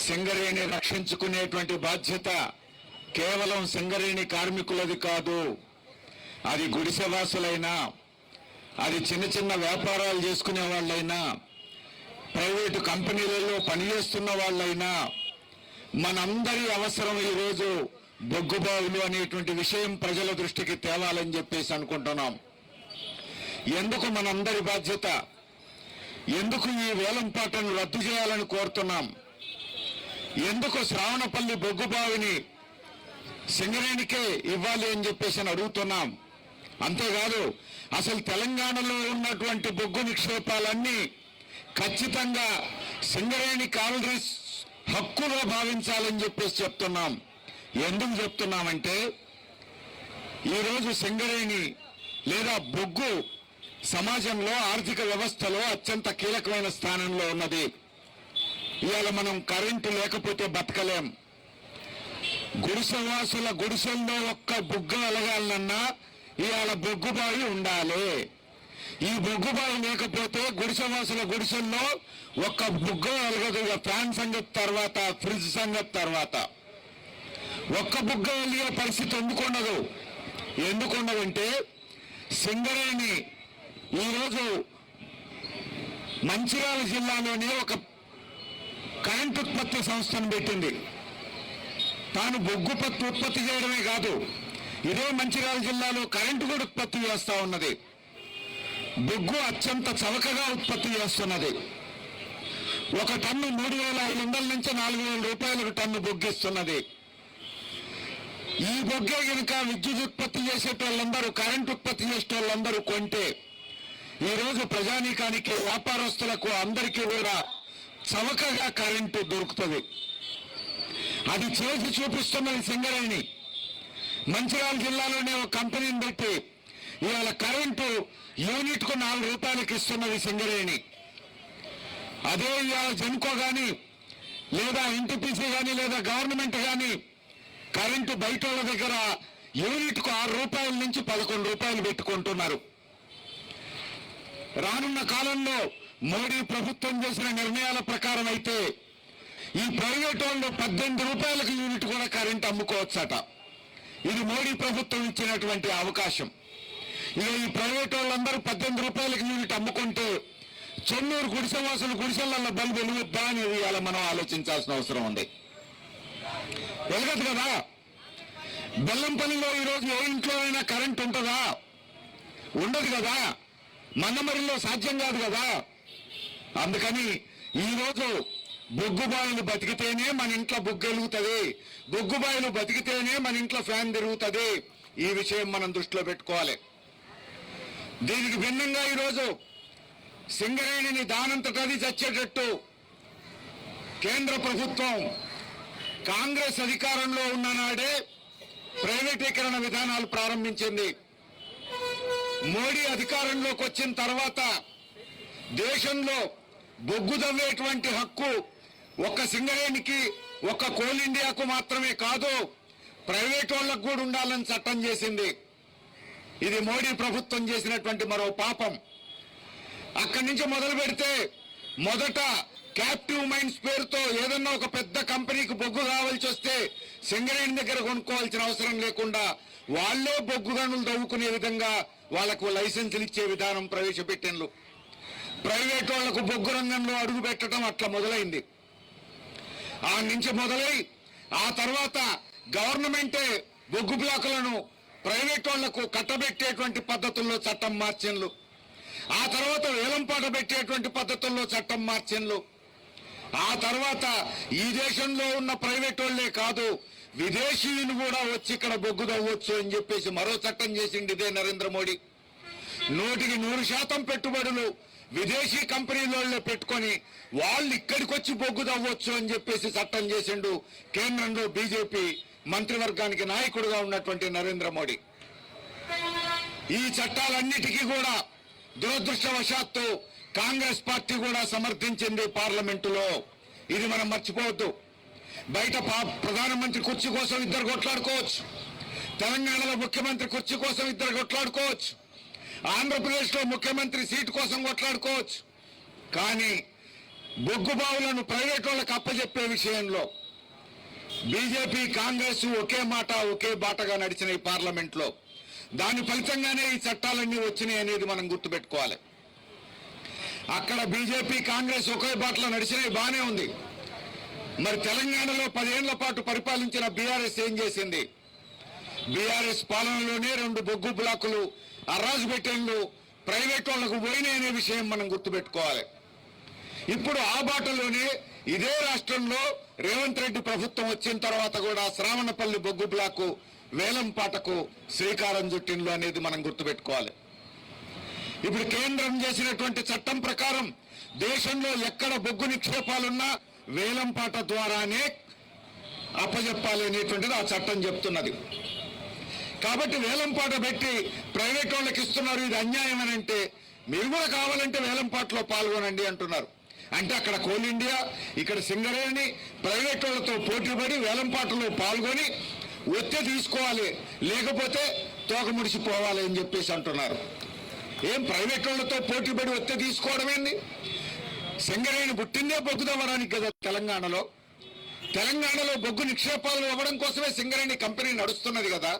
సింగరేణి రక్షించుకునేటువంటి బాధ్యత కేవలం సింగరేణి కార్మికులది కాదు. అది గుడిసెవాసులైనా, అది చిన్న చిన్న వ్యాపారాలు చేసుకునే వాళ్ళైనా, ప్రైవేటు కంపెనీలలో పనిచేస్తున్న వాళ్ళైనా, మనందరి అవసరం ఈరోజు బొగ్గుబావులు అనేటువంటి విషయం ప్రజల దృష్టికి తేవాలని చెప్పేసి అనుకుంటున్నాం. ఎందుకు మనందరి బాధ్యత? ఎందుకు ఈ వేలంపాటను రద్దు చేయాలని కోరుతున్నాం? ఎందుకు శ్రావణపల్లి బొగ్గుబావిని సింగరేణికే ఇవ్వాలి అని చెప్పేసి అడుగుతున్నాం. అంతేకాదు, అసలు తెలంగాణలో ఉన్నటువంటి బొగ్గు నిక్షేపాలన్నీ ఖచ్చితంగా సింగరేణి కాలరీస్ హక్కుగా భావించాలని చెప్పేసి చెప్తున్నాం. ఎందుకు చెప్తున్నామంటే, ఈరోజు సింగరేణి లేదా బొగ్గు సమాజంలో ఆర్థిక వ్యవస్థలో అత్యంత కీలకమైన స్థానంలో ఉన్నది. ఇవాళ మనం కరెంటు లేకపోతే బతకలేం. గుడిసెవాసుల గుడిసెల్లో ఒక్క బొగ్గు వెలగాలన్నా ఇవాళ బొగ్గుబావి ఉండాలి. ఈ బొగ్గుబాయి లేకపోతే గుడిసెవాసుల గుడిసెల్లో ఒక్క బుగ్గ వెలగదు. ఫ్యాన్ సంగతి తర్వాత, ఫ్రిడ్జ్ సంగతి తర్వాత ఒక్క బుగ్గ వెలిగే పరిస్థితి ఎందుకున్నదంటే సింగరేణి ఈరోజు మంచిర్యాల జిల్లాలోనే ఒక కరెంట్ ఉత్పత్తి సంస్థను పెట్టింది. తాను బొగ్గు ఉత్పత్తి చేయడమే కాదు, ఇదే మంచిర్యాల జిల్లాలో కరెంటు కూడా ఉత్పత్తి చేస్తా ఉన్నది. బొగ్గు అత్యంత చవకగా ఉత్పత్తి చేస్తున్నది. ఒక టన్ను 3,500 నుంచి 4,000 రూపాయలకు టన్ను బొగ్గిస్తున్నది. ఈ బొగ్గే కనుక విద్యుత్ ఉత్పత్తి చేసేటోళ్ళందరూ, కరెంటు ఉత్పత్తి చేసేటోళ్ళందరూ కొంటే ఈరోజు ప్రజానీకానికి, వ్యాపారస్తులకు అందరికీ కూడా చవకగా కరెంటు దొరుకుతుంది. అది చేసి చూపిస్తున్నది సింగరేణి. మంచిర్యాల జిల్లాలోనే ఒక కంపెనీని పెట్టి ఇవాళ కరెంటు యూనిట్కు 4 రూపాయలకు ఇస్తున్నది సింగరేణి. అదే ఇవాళ జెన్కో కానీ, లేదా ఎన్టీపీసీ కానీ, లేదా గవర్నమెంట్ కానీ కరెంటు బయట వాళ్ళ దగ్గర యూనిట్కు 6 రూపాయల నుంచి 11 రూపాయలు పెట్టుకుంటున్నారు. రానున్న కాలంలో మోడీ ప్రభుత్వం చేసిన నిర్ణయాల ప్రకారం అయితే ఈ ప్రైవేట్ వాళ్ళు 18 రూపాయలకు యూనిట్ కూడా కరెంట్ అమ్ముకోవచ్చట. ఇది మోడీ ప్రభుత్వం ఇచ్చినటువంటి అవకాశం. ఇక ఈ ప్రైవేట్ వాళ్ళందరూ 18 రూపాయలకు యూనిట్ అమ్ముకుంటే చెన్నూరు గుడిసెవాసులు గుడిసెలలో బల్బు వెలుగుద్దా అనేది ఇలా మనం ఆలోచించాల్సిన అవసరం ఉంది. వెలగదు కదా. బెల్లంపల్లిలో ఈరోజు ఏ ఇంట్లో అయినా కరెంట్ ఉంటుందా? ఉండదు కదా. మందమరిలో సాధ్యం కాదు కదా. అందుకని ఈరోజు బొగ్గుబాయిలు బతికితేనే మన ఇంట్లో బొగ్గు వెలుగుతుంది, బొగ్గుబాయిలు బతికితేనే మన ఇంట్లో ఫ్యాన్ తిరుగుతుంది. ఈ విషయం మనం దృష్టిలో పెట్టుకోవాలి. దీనికి భిన్నంగా ఈరోజు సింగరేణిని దానంతటది చచ్చేటట్టు కేంద్ర ప్రభుత్వం కాంగ్రెస్ అధికారంలో ఉన్న నాడే ప్రైవేటీకరణ విధానాలు ప్రారంభించింది. మోడీ అధికారంలోకి వచ్చిన తర్వాత దేశంలో బొగ్గు తవ్వేటువంటి హక్కు ఒక్క సింగరేణికి, ఒక్క కోల్ ఇండియాకు మాత్రమే కాదు, ప్రైవేట్ వాళ్ళకు కూడా ఉండాలని చట్టం చేసింది. ఇది మోడీ ప్రభుత్వం చేసినటువంటి మరో పాపం. అక్కడి నుంచి మొదలు పెడితే మొదట క్యాప్టివ్ మైన్స్ పేరుతో ఏదన్నా ఒక పెద్ద కంపెనీకి బొగ్గు కావాల్సి వస్తే సింగరేణి దగ్గర కొనుక్కోవాల్సిన అవసరం లేకుండా వాళ్లే బొగ్గు గనులు తవ్వుకునే విధంగా వాళ్లకు లైసెన్సులు ఇచ్చే విధానం ప్రవేశపెట్టిండ్రు. ప్రైవేట్ వాళ్లకు బొగ్గు రంగంలో అడుగు పెట్టడం అట్లా మొదలైంది. ఆ నుంచి మొదలై ఆ తర్వాత గవర్నమెంటే బొగ్గు బ్లాకులను ప్రైవేట్ వాళ్లకు కట్టబెట్టేటువంటి పద్ధతుల్లో చట్టం మార్చిండ్రు. ఆ తర్వాత వేలంపాట పెట్టేటువంటి పద్ధతుల్లో చట్టం మార్చిండ్రు. ఆ తర్వాత ఈ దేశంలో ఉన్న ప్రైవేట్ వాళ్లే కాదు, విదేశీయులు కూడా వచ్చి ఇక్కడ బొగ్గు తవ్వచ్చు అని చెప్పేసి మరో చట్టం చేసింది ఇదే నరేంద్ర మోడీ. 100% పెట్టుబడులు విదేశీ కంపెనీలలో పెట్టుకొని వాళ్ళు ఇక్కడికి వచ్చి బొగ్గు తవ్వచ్చు అని చెప్పేసి చట్టం చేసిండు కేంద్రంలో బీజేపీ మంత్రివర్గానికి నాయకుడుగా ఉన్నటువంటి నరేంద్ర మోడీ. ఈ చట్టాలన్నిటికీ కూడా దురదృష్టవశాత్తు కాంగ్రెస్ పార్టీ కూడా సమర్థించింది పార్లమెంటులో. ఇది మనం మర్చిపోవద్దు. బయట ప్రధానమంత్రి కుర్చీ కోసం ఇద్దరు కొట్లాడుకోవచ్చు, తెలంగాణలో ముఖ్యమంత్రి కుర్చీ కోసం ఇద్దరు కొట్లాడుకోవచ్చు, ఆంధ్రప్రదేశ్లో ముఖ్యమంత్రి సీటు కోసం కొట్లాడుకోవచ్చు. కానీ బొగ్గు బావులను ప్రైవేట్ వాళ్ళకి అప్పచెప్పే విషయంలో బీజేపీ కాంగ్రెస్ ఒకే మాట ఒకే బాటగా నడిచిన ఈ పార్లమెంట్ లో దాని ఫలితంగానే ఈ చట్టాలన్నీ వచ్చినాయి అనేది మనం గుర్తుపెట్టుకోవాలి. అక్కడ బీజేపీ కాంగ్రెస్ ఒకే బాటలో నడిచినవి బానే ఉంది. మరి తెలంగాణలో 10 ఏళ్ల పాటు పరిపాలించిన బీఆర్ఎస్ ఏం చేసింది? బీఆర్ఎస్ పాలనలోనే 2 బొగ్గు బ్లాకులు అర్రాజు పెట్టేళ్ళు ప్రైవేట్ వాళ్లకు పోయినాయి అనే విషయం మనం గుర్తుపెట్టుకోవాలి. ఇప్పుడు ఆ బాటలోనే ఇదే రాష్ట్రంలో రేవంత్ రెడ్డి ప్రభుత్వం వచ్చిన తర్వాత కూడా శ్రావణపల్లి బొగ్గు బ్లాకు వేలంపాటకు శ్రీకారం చుట్టిండ్లు అనేది మనం గుర్తుపెట్టుకోవాలి. ఇప్పుడు కేంద్రం చేసినటువంటి చట్టం ప్రకారం దేశంలో ఎక్కడ బొగ్గు నిక్షేపాలున్నా వేలంపాట ద్వారానే అప్పజెప్పాలి అనేటువంటిది ఆ చట్టం చెప్తున్నది. కాబట్టి వేలంపాట పెట్టి ప్రైవేట్ వాళ్ళకి ఇస్తున్నారు, ఇది అన్యాయం అని అంటే మీరు కూడా కావాలంటే వేలంపాటలో పాల్గొనండి అంటున్నారు. అంటే అక్కడ కోల్ ఇండియా, ఇక్కడ సింగరేణి ప్రైవేట్ వాళ్ళతో పోటీపడి వేలంపాటలో పాల్గొని వచ్చే తీసుకోవాలి, లేకపోతే తోక ముడిసిపోవాలి అని చెప్పేసి అంటున్నారు. ఏం ప్రైవేట్ వాళ్ళతో పోటీపడి ఒత్తి తీసుకోవడమేంది? సింగరేణి పుట్టిందే బొగ్గు తవ్వడానికి కదా తెలంగాణలో. తెలంగాణలో బొగ్గు నిక్షేపాలు ఇవ్వడం కోసమే సింగరేణి కంపెనీ నడుస్తున్నది కదా.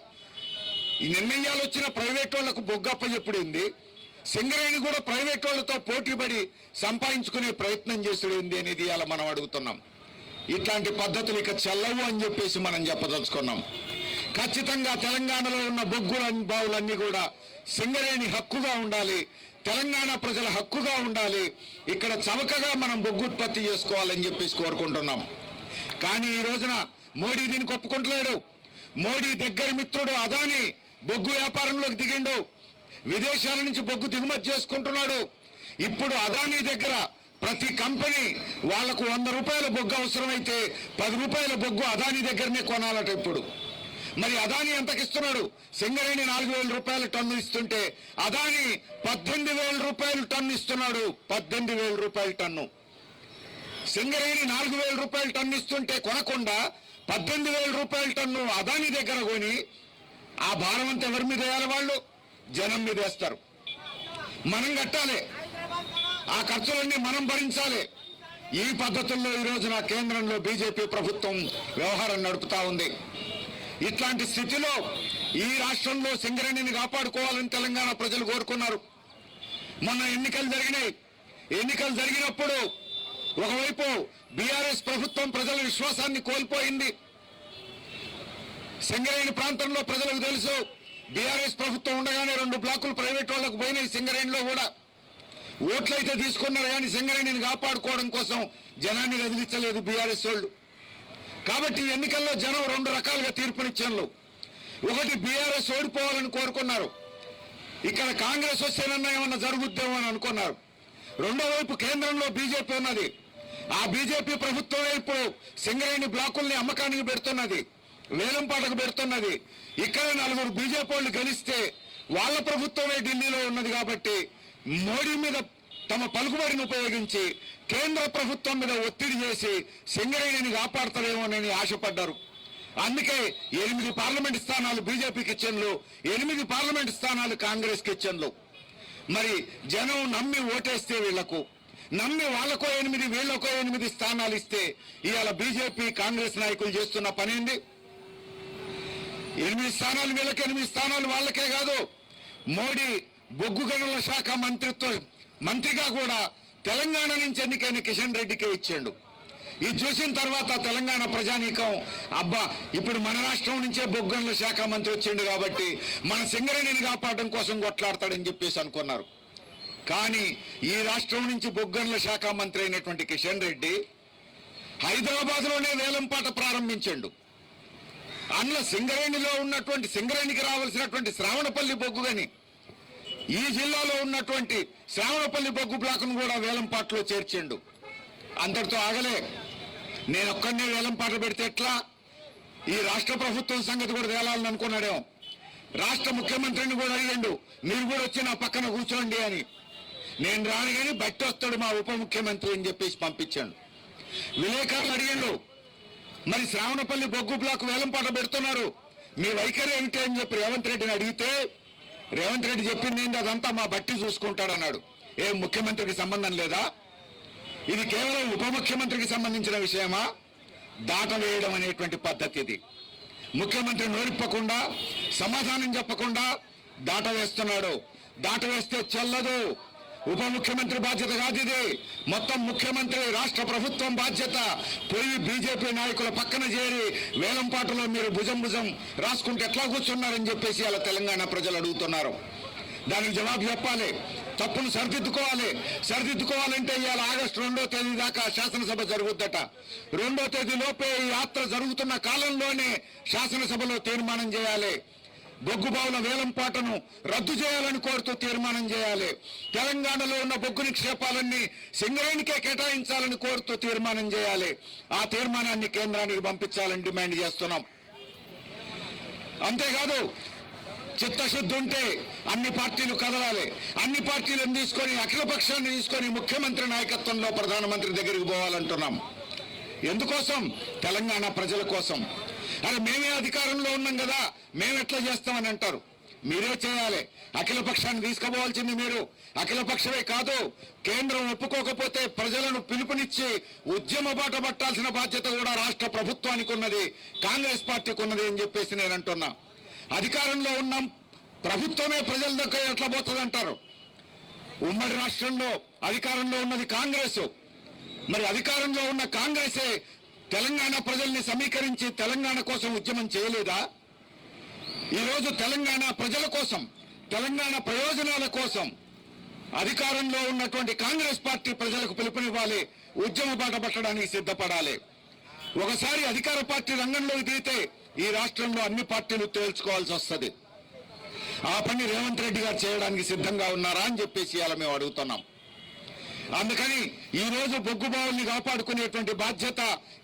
ఈ నిర్ణయాలు వచ్చిన ప్రైవేట్ వాళ్లకు బొగ్గు అప్పచెప్పుడింది. సింగరేణి కూడా ప్రైవేట్ వాళ్ళతో పోటీపడి సంపాదించుకునే ప్రయత్నం చేసుడేంది అనేది అలా మనం అడుగుతున్నాం. ఇట్లాంటి పద్ధతులు ఇక చెల్లవు అని చెప్పేసి మనం చెప్పదలుచుకున్నాం. ఖచ్చితంగా తెలంగాణలో ఉన్న బొగ్గు బావులన్నీ కూడా సింగరేణి హక్కుగా ఉండాలి, తెలంగాణ ప్రజల హక్కుగా ఉండాలి. ఇక్కడ చవకగా మనం బొగ్గు ఉత్పత్తి చేసుకోవాలని చెప్పేసి కోరుకుంటున్నాం. కానీ ఈ రోజున మోడీ దీనికి ఒప్పుకుంటలేడు. మోడీ దగ్గర మిత్రుడు అదానీ బొగ్గు వ్యాపారంలోకి దిగిండు, విదేశాల నుంచి బొగ్గు దిగుమతి చేసుకుంటున్నాడు. ఇప్పుడు అదానీ దగ్గర ప్రతి కంపెనీ వాళ్లకు 100 రూపాయల బొగ్గు అవసరమైతే 10 రూపాయల బొగ్గు అదానీ దగ్గరనే కొనాలట. ఇప్పుడు మరి అదానీ ఎంతకిస్తున్నాడు? సింగరేణి 4,000 రూపాయల టన్ను ఇస్తుంటే అదానీ 18,000 రూపాయలు టన్ను ఇస్తున్నాడు. 18,000 రూపాయల టన్ను. సింగరేణి 4,000 రూపాయల టన్ను ఇస్తుంటే కొనకుండా 18,000 రూపాయల టన్ను అదానీ దగ్గర కొని ఆ భారం అంతా ఎవరి మీద వేయాలి? వాళ్ళు జనం మీద వేస్తారు. మనం కట్టాలి, ఆ ఖర్చులన్నీ మనం భరించాలి. ఈ పద్ధతుల్లో ఈ రోజున కేంద్రంలో బీజేపీ ప్రభుత్వం వ్యవహారం నడుపుతా ఉంది. ఇట్లాంటి స్థితిలో ఈ రాష్ట్రంలో సింగరేణిని కాపాడుకోవాలని తెలంగాణ ప్రజలు కోరుకున్నారు. మొన్న ఎన్నికలు జరిగినాయి. ఎన్నికలు జరిగినప్పుడు ఒకవైపు బీఆర్ఎస్ ప్రభుత్వం ప్రజల విశ్వాసాన్ని కోల్పోయింది. సింగరేణి ప్రాంతంలో ప్రజలకు తెలుసు, బీఆర్ఎస్ ప్రభుత్వం ఉండగానే 2 బ్లాకులు ప్రైవేట్ వాళ్లకు పోయినాయి. సింగరేణిలో కూడా ఓట్లయితే తీసుకున్నారు, కానీ సింగరేణిని కాపాడుకోవడం కోసం జనాన్ని వదిలించలేదు బీఆర్ఎస్ వాళ్ళు. కాబట్టి ఎన్నికల్లో జనం 2 రకాలుగా తీర్పునిచ్చారు. ఒకటి బీఆర్ఎస్ ఓడిపోవాలని కోరుకున్నారు, ఇక్కడ కాంగ్రెస్ వస్తేనన్నా ఏమన్నా జరుగుద్దేమో అని అనుకున్నారు. రెండో వైపు కేంద్రంలో బీజేపీ ఉన్నది. ఆ బీజేపీ ప్రభుత్వం ఇప్పుడు సింగరేణి బ్లాకుల్ని అమ్మకానికి పెడుతున్నది, వేలంపాటకు పెడుతున్నది. ఇక్కడ 4 బీజేపీ వాళ్ళు గెలిస్తే వాళ్ళ ప్రభుత్వమే ఢిల్లీలో ఉన్నది. కాబట్టి మోడీ మీద తమ పలుకుబడిని ఉపయోగించి కేంద్ర ప్రభుత్వం మీద ఒత్తిడి చేసి సింగరేణిని కాపాడతారేమోనని ఆశపడ్డారు. అందుకే 8 పార్లమెంట్ స్థానాలు బీజేపీకి ఇచ్చారు, 8 పార్లమెంట్ స్థానాలు కాంగ్రెస్కి ఇచ్చారు. మరి జనం నమ్మి ఓటేస్తే వీళ్లకు, నమ్మి వాళ్ళకో 8 వీళ్ళకో 8 స్థానాలు ఇస్తే ఇవాళ బీజేపీ కాంగ్రెస్ నాయకులు చేస్తున్న పని ఏంది? 8 స్థానాలు వీళ్ళకి, 8 స్థానాలు వాళ్ళకే కాదు, మోడీ బొగ్గు గనుల శాఖ మంత్రిగా కూడా తెలంగాణ నుంచి ఎన్నికైన కిషన్ రెడ్డికే ఇచ్చాడు. ఇది చూసిన తర్వాత తెలంగాణ ప్రజానీకం అబ్బా ఇప్పుడు మన రాష్ట్రం నుంచే బొగ్గు గనుల శాఖ మంత్రి వచ్చిండు కాబట్టి మన సింగరేణిని కాపాడడం కోసం కొట్లాడతాడని చెప్పేసి అనుకున్నారు. కానీ ఈ రాష్ట్రం నుంచి బొగ్గు గనుల శాఖ మంత్రి అయినటువంటి కిషన్ రెడ్డి హైదరాబాద్లోనే వేలంపాట ప్రారంభించాడు. అందులో సింగరేణిలో ఉన్నటువంటి, సింగరేణికి రావాల్సినటువంటి శ్రావణపల్లి బొగ్గు గని, ఈ జిల్లాలో ఉన్నటువంటి శ్రావణపల్లి బొగ్గు బ్లాక్ను కూడా వేలంపాటలో చేర్చిండు. అంతటితో ఆగలే, నేను ఒక్కడనే వేలంపాట పెడితే ఎట్లా, ఈ రాష్ట్ర ప్రభుత్వం సంగతి కూడా తేలాలని అనుకున్నాడేమో. రాష్ట్ర ముఖ్యమంత్రిని కూడా అడిగాడు, మీరు కూడా వచ్చి నా పక్కన కూర్చోండి అని. నేను రాను కానీ బట్టి వస్తాడు మా ఉప ముఖ్యమంత్రి అని చెప్పేసి పంపించాడు. విలేకరులు అడిగాడు, మరి శ్రావణపల్లి బొగ్గు బ్లాక్ వేలంపాట పెడుతున్నారు, మీ వైఖరి ఏమిటి అని చెప్పి రేవంత్ రెడ్డిని అడిగితే రేవంత్ రెడ్డి చెప్పింది ఏంటి, అదంతా మా బట్టి చూసుకుంటాడన్నాడు. ఏం ముఖ్యమంత్రికి సంబంధం లేదా? ఇది కేవలం ఉప ముఖ్యమంత్రికి సంబంధించిన విషయమా? దాట వేయడం అనేటువంటి పద్ధతి ఇది. ముఖ్యమంత్రి నోరిప్పకుండా, సమాధానం చెప్పకుండా దాట వేస్తున్నాడు. దాట వేస్తే చెల్లదు. ఉప ముఖ్యమంత్రి బాధ్యత కాదు ఇది, మొత్తం ముఖ్యమంత్రి రాష్ట్ర ప్రభుత్వం బాధ్యత. పోయి బీజేపీ నాయకుల పక్కన చేరి వేలంపాటలో మీరు భుజం రాసుకుంటే ఎట్లా కూర్చున్నారని చెప్పేసి అలా తెలంగాణ ప్రజలు అడుగుతున్నారు. దానికి జవాబు చెప్పాలి, తప్పును సరిదిద్దుకోవాలంటే ఇవాళ ఆగస్టు 2వ తేదీ దాకా శాసనసభ జరుగుద్దట. 2వ తేదీ లోపే ఈ యాత్ర జరుగుతున్న కాలంలోనే శాసనసభలో తీర్మానం చేయాలి. బొగ్గు బావుల వేలంపాటను రద్దు చేయాలని కోరుతూ తీర్మానం చేయాలి. తెలంగాణలో ఉన్న బొగ్గు నిక్షేపాలన్నీ సింగరేణికే కేటాయించాలని కోరుతూ తీర్మానం చేయాలి. ఆ తీర్మానాన్ని కేంద్రానికి పంపించాలని డిమాండ్ చేస్తున్నాం. అంతేకాదు, చిత్తశుద్ధి ఉంటే అన్ని పార్టీలు కదలాలి. అన్ని పార్టీలను తీసుకొని, అఖిలపక్షాన్ని తీసుకొని ముఖ్యమంత్రి నాయకత్వంలో ప్రధానమంత్రి దగ్గరికి పోవాలంటున్నాం. ఎందుకోసం? తెలంగాణ ప్రజల కోసం. అరే మేమే అధికారంలో ఉన్నాం కదా, మేమెట్లా చేస్తామని అంటారు. మీరే చేయాలి. అఖిల పక్షాన్ని తీసుకుపోవాల్సింది మీరు. అఖిల పక్షమే కాదు, కేంద్రం ఒప్పుకోకపోతే ప్రజలను పిలుపునిచ్చి ఉద్యమ బాట పట్టాల్సిన బాధ్యత కూడా రాష్ట్ర ప్రభుత్వానికి ఉన్నది, కాంగ్రెస్ పార్టీకి ఉన్నది అని చెప్పేసి నేను అంటున్నా. అధికారంలో ఉన్నాం, ప్రభుత్వమే ప్రజల దగ్గర ఎట్లా పోతుంది అంటారు. ఉమ్మడి రాష్ట్రంలో అధికారంలో ఉన్నది కాంగ్రెస్. మరి అధికారంలో ఉన్న కాంగ్రెసే తెలంగాణ ప్రజల్ని సమీకరించి తెలంగాణ కోసం ఉద్యమం చేయలేదా? ఈరోజు తెలంగాణ ప్రజల కోసం, తెలంగాణ ప్రయోజనాల కోసం అధికారంలో ఉన్నటువంటి కాంగ్రెస్ పార్టీ ప్రజలకు పిలుపునివ్వాలి, ఉద్యమ బాట పట్టడానికి సిద్ధపడాలి. ఒకసారి అధికార పార్టీ రంగంలోకి దిగితే ఈ రాష్ట్రంలో అన్ని పార్టీలు తేల్చుకోవాల్సి వస్తుంది. ఆ పని రేవంత్ రెడ్డి గారు చేయడానికి సిద్ధంగా ఉన్నారా అని చెప్పేసి ఇలా మేము అడుగుతున్నాం. అందుకని ఈ రోజు బొగ్గుబావుల్ని కాపాడుకునేటువంటి బాధ్యత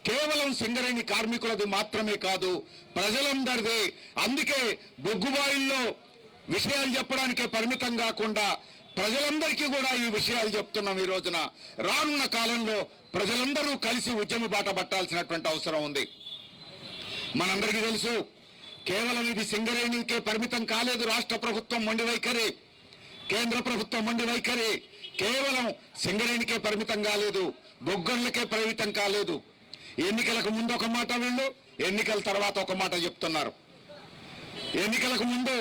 కేవలం సింగరేణి కార్మికులది మాత్రమే కాదు, ప్రజలందరిదే. అందుకే బొగ్గుబావుల్లో విషయాలు చెప్పడానికే పరిమితం కాకుండా ప్రజలందరికీ కూడా ఈ విషయాలు చెప్తున్నాం. ఈ రోజున రానున్న కాలంలో ప్రజలందరూ కలిసి ఉద్యమ బాట పట్టాల్సినటువంటి అవసరం ఉంది. మనందరికీ తెలుసు, కేవలం ఇది సింగరేణికే పరిమితం కాలేదు. రాష్ట్ర ప్రభుత్వం మొండి వైఖరి, కేంద్ర ప్రభుత్వం మొండి వైఖరి కేవలం సింగరేణికే పరిమితం కాలేదు, బొగ్గర్లకే పరిమితం కాలేదు. ఎన్నికలకు ముందు ఒక మాట వీళ్ళు, ఎన్నికల తర్వాత ఒక మాట చెప్తున్నారు. ఎన్నికలకు ముందు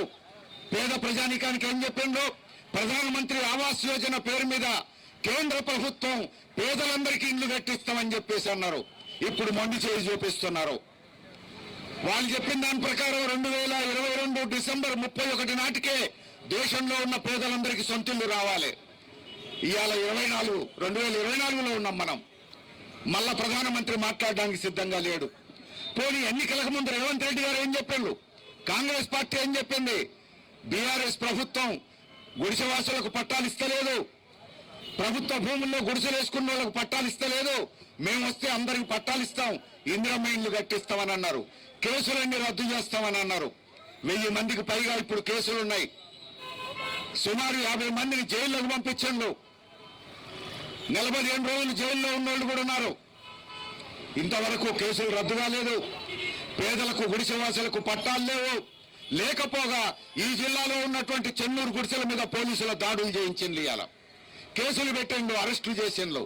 పేద ప్రజానీకానికి ఏం చెప్పిండ్రు? ప్రధానమంత్రి ఆవాస్ యోజన పేరు మీద కేంద్ర ప్రభుత్వం పేదలందరికీ ఇళ్లు కట్టిస్తామని చెప్పేసి అన్నారు. ఇప్పుడు మొండి చేయి చూపిస్తున్నారు. వాళ్ళు చెప్పిన దాని ప్రకారం 2022 డిసెంబర్ 31 నాటికే దేశంలో ఉన్న పేదలందరికీ సొంతిల్లు రావాలి. ఇవాళ 2024లో ఉన్నాం మనం. మళ్ళా ప్రధానమంత్రి మాట్లాడడానికి సిద్ధంగా లేడు. పోనీ ఎన్నికలకు ముందు రేవంత్ రెడ్డి గారు ఏం చెప్పిండు? కాంగ్రెస్ పార్టీ ఏం చెప్పింది? బీఆర్ఎస్ ప్రభుత్వం గుడిసెవాసులకు పట్టాలు ఇస్తలేదు, ప్రభుత్వ భూముల్లో గుడిసెలు వేసుకున్న వాళ్ళకు పట్టాలు ఇస్తలేదు, మేము వస్తే అందరికి పట్టాలు ఇస్తాం, ఇందిరమ్మ ఇళ్లు కట్టిస్తామని అన్నారు. కేసులన్నీ రద్దు చేస్తామని అన్నారు. 1000 మందికి పైగా ఇప్పుడు కేసులున్నాయి. సుమారు 50 మందిని జైల్లోకి పంపించండు. 47 రోజులు జైల్లో ఉన్నోళ్ళు కూడా ఉన్నారు. ఇంతవరకు కేసులు రద్దు కాలేదు. పేదలకు గుడిసెవాసులకు పట్టాలు లేవు. లేకపోగా ఈ జిల్లాలో ఉన్నటువంటి చెన్నూరు గుడిసెల మీద పోలీసుల దాడులు చేయించింది. ఇలా కేసులు పెట్టిండు, అరెస్టులు చేసిండ్రు.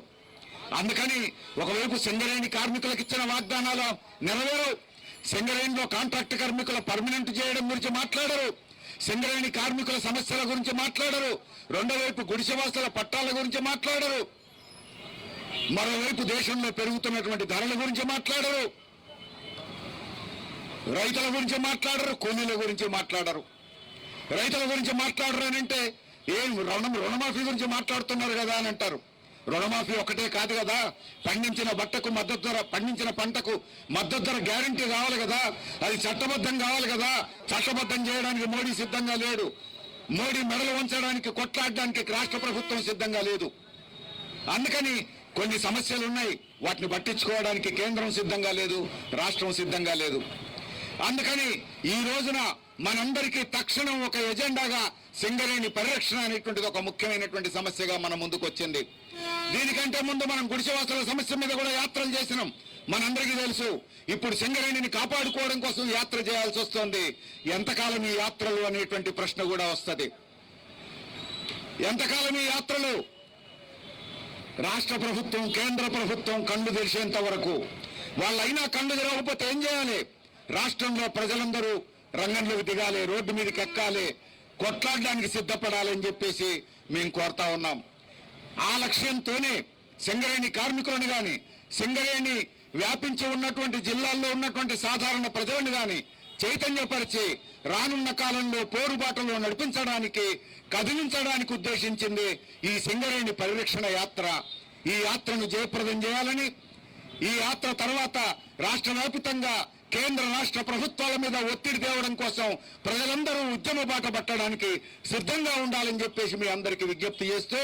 అందుకని ఒకవైపు సింగరేణి కార్మికులకు ఇచ్చిన వాగ్దానాలు నెరవేరు. సింగరేణిలో కాంట్రాక్ట్ కార్మికుల పర్మనెంట్ చేయడం గురించి మాట్లాడరు. సింగరేణి కార్మికుల సమస్యల గురించి మాట్లాడరు. రెండో వైపు గుడిసెవాసుల పట్టాల గురించి మాట్లాడరు. మరోవైపు దేశంలో పెరుగుతున్నటువంటి ధరల గురించి మాట్లాడరు. రైతుల గురించి మాట్లాడరు, కూలీల గురించి మాట్లాడరు. రైతుల గురించి మాట్లాడరు అని అంటే ఏం రుణమాఫీ గురించి మాట్లాడుతున్నారు కదా అని అంటారు. రుణమాఫీ ఒకటే కాదు కదా, పండించిన బట్టకు మద్దతు ధర, పండించిన పంటకు మద్దతు ధర గ్యారంటీ కావాలి కదా, అది చట్టబద్ధం కావాలి కదా. చట్టబద్ధం చేయడానికి మోడీ సిద్ధంగా లేడు. మోడీ మెడలు వంచడానికి, కొట్లాడడానికి రాష్ట్ర ప్రభుత్వం సిద్ధంగా లేదు. అందుకని కొన్ని సమస్యలు ఉన్నాయి, వాటిని పట్టించుకోవడానికి కేంద్రం సిద్ధంగా లేదు, రాష్ట్రం సిద్ధంగా లేదు. అందుకని ఈ రోజున మనందరికీ తక్షణం ఒక ఎజెండాగా సింగరేణి పరిరక్షణ అనేటువంటిది ఒక ముఖ్యమైనటువంటి సమస్యగా మన ముందుకు వచ్చింది. దీనికంటే ముందు మనం గుడిసెవాసుల సమస్య మీద కూడా యాత్రలు చేసినాం. మనందరికీ తెలుసు. ఇప్పుడు సింగరేణిని కాపాడుకోవడం కోసం యాత్ర చేయాల్సి వస్తుంది. ఎంతకాలం ఈ యాత్రలు అనేటువంటి ప్రశ్న కూడా వస్తుంది. ఎంతకాలం ఈ యాత్రలు? రాష్ట్ర ప్రభుత్వం, కేంద్ర ప్రభుత్వం కళ్ళు తెరిచేంత వరకు. వాళ్ళైనా కళ్ళు తెరవకపోతే ఏం చేయాలి? రాష్ట్రంలో ప్రజలందరూ రంగంలోకి దిగాలి, రోడ్డు మీదకి ఎక్కాలి, కొట్లాడడానికి సిద్ధపడాలని చెప్పేసి మేము కోరుతా ఉన్నాం. ఆ లక్ష్యంతోనే సింగరేణి కార్మికులను కానీ, సింగరేణి వ్యాపించి ఉన్నటువంటి జిల్లాల్లో ఉన్నటువంటి సాధారణ ప్రజలను కానీ చైతన్యపరిచి రానున్న కాలంలో పోరుబాటలో నడిపించడానికి, కదిలించడానికి ఉద్దేశించింది ఈ సింగరేణి పరిరక్షణ యాత్ర. ఈ యాత్రను జయప్రదం చేయాలని, ఈ యాత్ర తర్వాత రాష్ట్ర వ్యాప్తంగా కేంద్ర రాష్ట్ర ప్రభుత్వాల మీద ఒత్తిడి తేవడం కోసం ప్రజలందరూ ఉద్యమ బాట పట్టడానికి సిద్ధంగా ఉండాలని చెప్పేసి మీ అందరికీ విజ్ఞప్తి చేస్తూ,